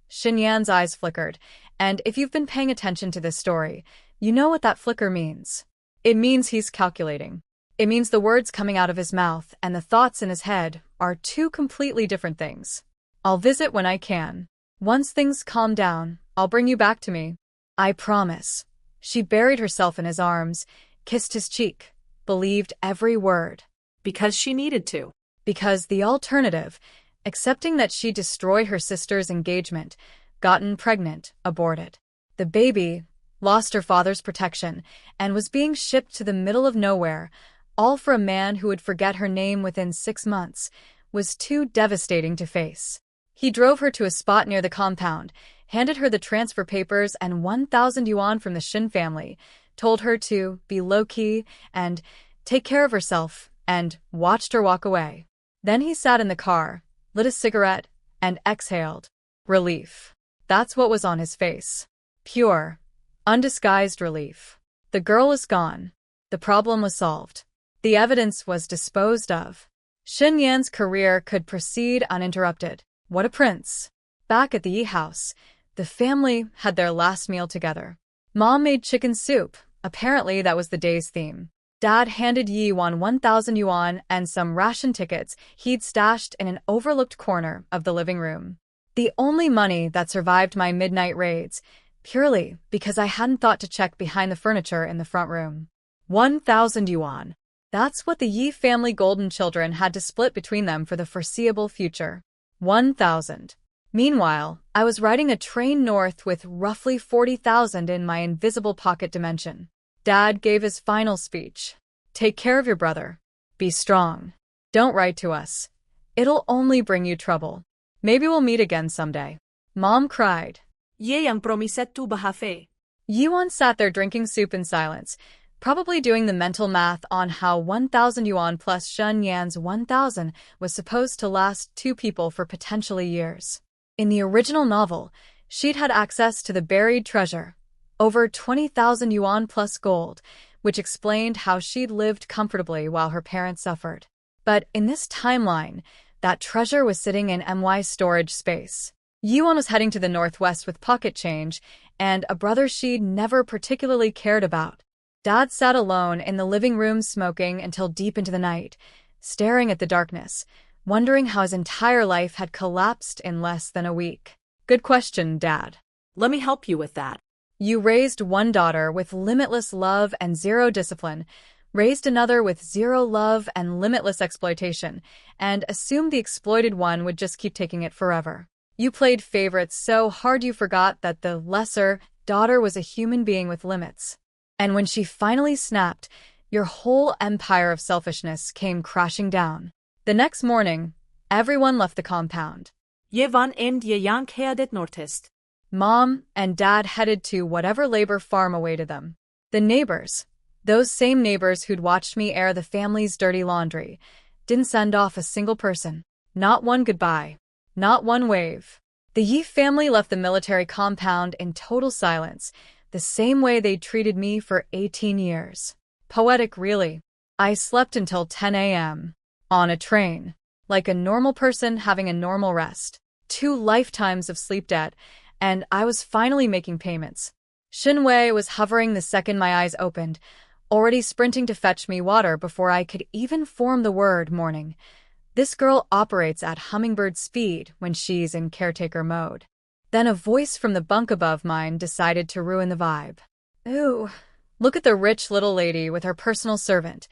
Shin Yan's eyes flickered, and if you've been paying attention to this story, you know what that flicker means. It means he's calculating. It means the words coming out of his mouth and the thoughts in his head are two completely different things. I'll visit when I can. Once things calm down, I'll bring you back to me. I promise. She buried herself in his arms, kissed his cheek, believed every word. Because she needed to. Because the alternative, accepting that she destroyed her sister's engagement, gotten pregnant, aborted. The baby lost her father's protection and was being shipped to the middle of nowhere, all for a man who would forget her name within 6 months, was too devastating to face. He drove her to a spot near the compound, handed her the transfer papers and 1,000 yuan from the Shin family, told her to be low-key and Take care of herself, and watched her walk away. Then he sat in the car, lit a cigarette, and exhaled. Relief. That's what was on his face. Pure, undisguised relief. The girl was gone. The problem was solved. The evidence was disposed of. Shin Yan's career could proceed uninterrupted. What a prince. Back at the Yi house, the family had their last meal together. Mom made chicken soup. Apparently that was the day's theme. Dad handed Yi 1,000 yuan and some ration tickets he'd stashed in an overlooked corner of the living room. The only money that survived my midnight raids, purely because I hadn't thought to check behind the furniture in the front room. 1,000 yuan. That's what the Yi family golden children had to split between them for the foreseeable future. 1,000. Meanwhile, I was riding a train north with roughly 40,000 in my invisible pocket dimension. Dad gave his final speech. Take care of your brother. Be strong. Don't write to us. It'll only bring you trouble. Maybe we'll meet again someday. Mom cried. Ye ang promiset tu bahafe. Yuan sat there drinking soup in silence, probably doing the mental math on how 1,000 yuan plus Shen Yan's 1,000 was supposed to last two people for potentially years. In the original novel, she'd had access to the buried treasure, over 20,000 yuan plus gold, which explained how she'd lived comfortably while her parents suffered. But in this timeline, that treasure was sitting in MY's storage space. Yuan was heading to the northwest with pocket change and a brother she'd never particularly cared about. Dad sat alone in the living room smoking until deep into the night, staring at the darkness, wondering how his entire life had collapsed in less than a week. Good question, Dad. Let me help you with that. You raised one daughter with limitless love and zero discipline, raised another with zero love and limitless exploitation, and assumed the exploited one would just keep taking it forever. You played favorites so hard you forgot that the lesser daughter was a human being with limits. And when she finally snapped, your whole empire of selfishness came crashing down. The next morning, everyone left the compound. Ye van end ye yank headet nortest. Mom and Dad headed to whatever labor farm awaited them. The neighbors, those same neighbors who'd watched me air the family's dirty laundry, didn't send off a single person. Not one goodbye. Not one wave. The Yi family left the military compound in total silence, the same way they'd treated me for 18 years. Poetic, really. I slept until 10 a.m. on a train, like a normal person having a normal rest. 2 lifetimes of sleep debt, and I was finally making payments. Shinwei was hovering the second my eyes opened, already sprinting to fetch me water before I could even form the word morning. This girl operates at hummingbird speed when she's in caretaker mode. Then a voice from the bunk above mine decided to ruin the vibe. Ooh, look at the rich little lady with her personal servant.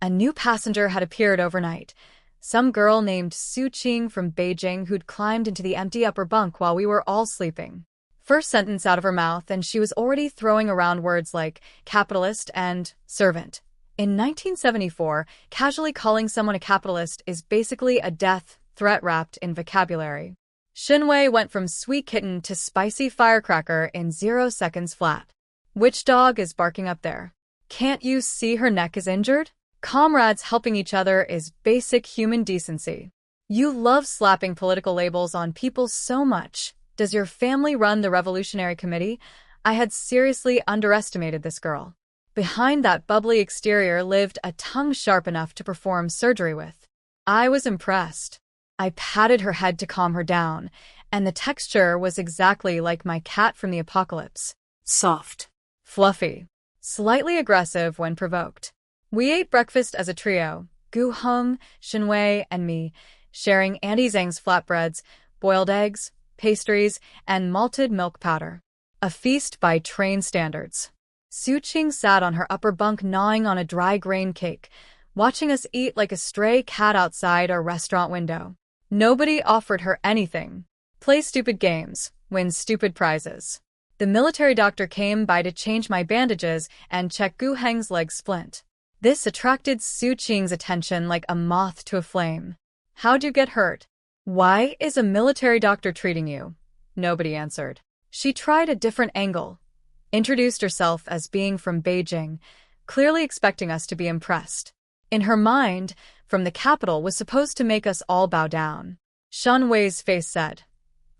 A new passenger had appeared overnight. Some girl named Su Qing from Beijing who'd climbed into the empty upper bunk while we were all sleeping. First sentence out of her mouth, and she was already throwing around words like capitalist and servant. In 1974, casually calling someone a capitalist is basically a death threat wrapped in vocabulary. Shinwei went from sweet kitten to spicy firecracker in 0 seconds flat. Which dog is barking up there? Can't you see her neck is injured? Comrades helping each other is basic human decency. You love slapping political labels on people so much. Does your family run the Revolutionary Committee? I had seriously underestimated this girl. Behind that bubbly exterior lived a tongue sharp enough to perform surgery with. I was impressed. I patted her head to calm her down, and the texture was exactly like my cat from the apocalypse. Soft. Fluffy. Slightly aggressive when provoked. We ate breakfast as a trio, Gu Heng, Shinwei, and me, sharing Auntie Zhang's flatbreads, boiled eggs, pastries, and malted milk powder. A feast by train standards. Su Qing sat on her upper bunk gnawing on a dry grain cake, watching us eat like a stray cat outside our restaurant window. Nobody offered her anything. Play stupid games, win stupid prizes. The military doctor came by to change my bandages and check Gu Heng's leg splint. This attracted Su Qing's attention like a moth to a flame. How'd you get hurt? Why is a military doctor treating you? Nobody answered. She tried a different angle, introduced herself as being from Beijing, clearly expecting us to be impressed. In her mind, from the capital was supposed to make us all bow down. Shen Wei's face said,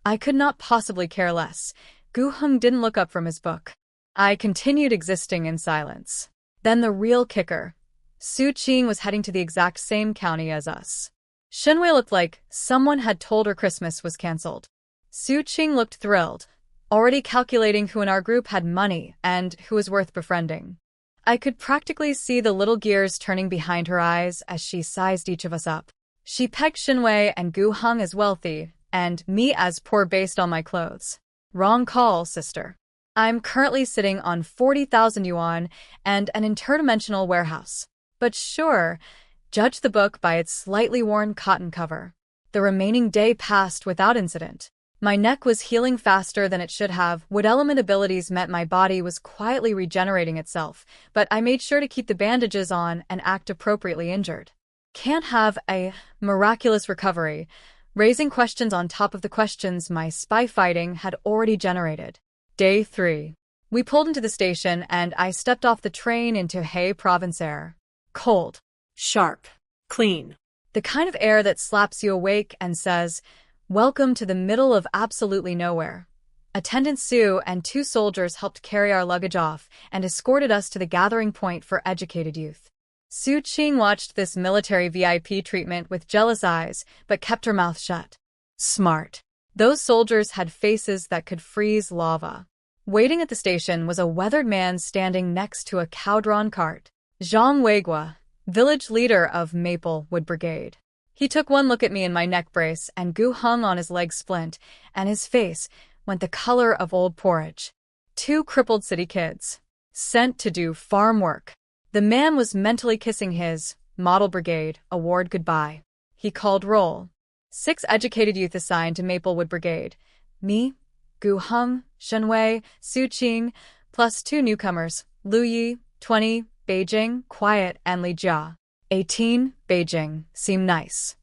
I could not possibly care less. Gu Heng didn't look up from his book. I continued existing in silence. Then the real kicker. Su Qing was heading to the exact same county as us. Shen Wei looked like someone had told her Christmas was cancelled. Su Qing looked thrilled, already calculating who in our group had money and who was worth befriending. I could practically see the little gears turning behind her eyes as she sized each of us up. She pegged Shen Wei and Gu Heng as wealthy, and me as poor based on my clothes. Wrong call, sister. I'm currently sitting on 40,000 yuan and an interdimensional warehouse. But sure, judge the book by its slightly worn cotton cover. The remaining day passed without incident. My neck was healing faster than it should have. Wood element abilities meant my body was quietly regenerating itself, but I made sure to keep the bandages on and act appropriately injured. Can't have a miraculous recovery, raising questions on top of the questions my spy fighting had already generated. Day 3. We pulled into the station and I stepped off the train into Hay Province air. Cold. Sharp. Clean. The kind of air that slaps you awake and says, welcome to the middle of absolutely nowhere. Attendant Sue and 2 soldiers helped carry our luggage off and escorted us to the gathering point for educated youth. Su Qing watched this military VIP treatment with jealous eyes, but kept her mouth shut. Smart. Those soldiers had faces that could freeze lava. Waiting at the station was a weathered man standing next to a cow-drawn cart. Zhang Weigua, village leader of Maple Wood Brigade. He took one look at me in my neck brace and Gu hung on his leg splint, and his face went the color of old porridge. 2 crippled city kids. Sent to do farm work. The man was mentally kissing his Model Brigade award goodbye. He called roll. 6 educated youth assigned to Maplewood Brigade. Me, Gu Heng, Shen Wei, Su Qing, plus 2 newcomers, Lu Yi, 20, Beijing, quiet, and Li Jia, 18, Beijing, seem nice.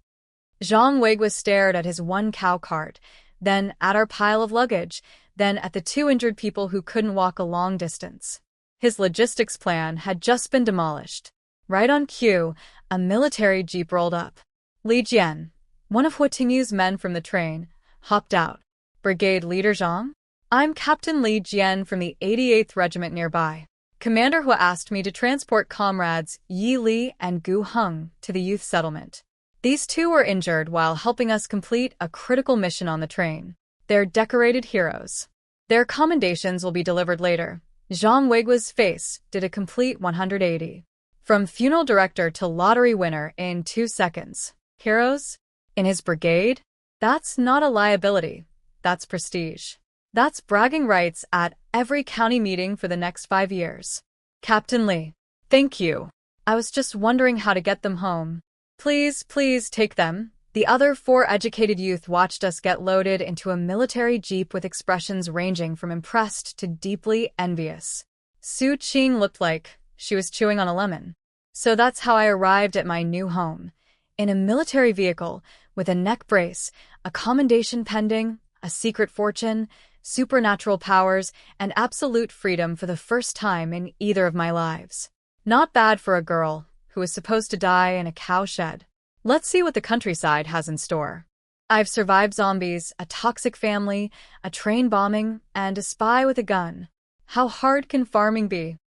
Zhang Weigua stared at his 1 cow cart, then at our pile of luggage, then at the 2 injured people who couldn't walk a long distance. His logistics plan had just been demolished. Right on cue, a military jeep rolled up. Li Jian, one of Hua Tingyu's men from the train, hopped out. Brigade Leader Zhang? I'm Captain Li Jian from the 88th Regiment nearby. Commander Hua asked me to transport comrades Yi Li and Gu Heng to the youth settlement. These 2 were injured while helping us complete a critical mission on the train. They're decorated heroes. Their commendations will be delivered later. Zhang Weigua's face did a complete 180. From funeral director to lottery winner in 2 seconds. Heroes? In his brigade? That's not a liability. That's prestige. That's bragging rights at every county meeting for the next 5 years. Captain Li. Thank you. I was just wondering how to get them home. Please, please take them. The other 4 educated youth watched us get loaded into a military jeep with expressions ranging from impressed to deeply envious. Su Qing looked like she was chewing on a lemon. So that's how I arrived at my new home. In a military vehicle, with a neck brace, a commendation pending, a secret fortune, supernatural powers, and absolute freedom for the first time in either of my lives. Not bad for a girl who was supposed to die in a cow shed. Let's see what the countryside has in store. I've survived zombies, a toxic family, a train bombing, and a spy with a gun. How hard can farming be?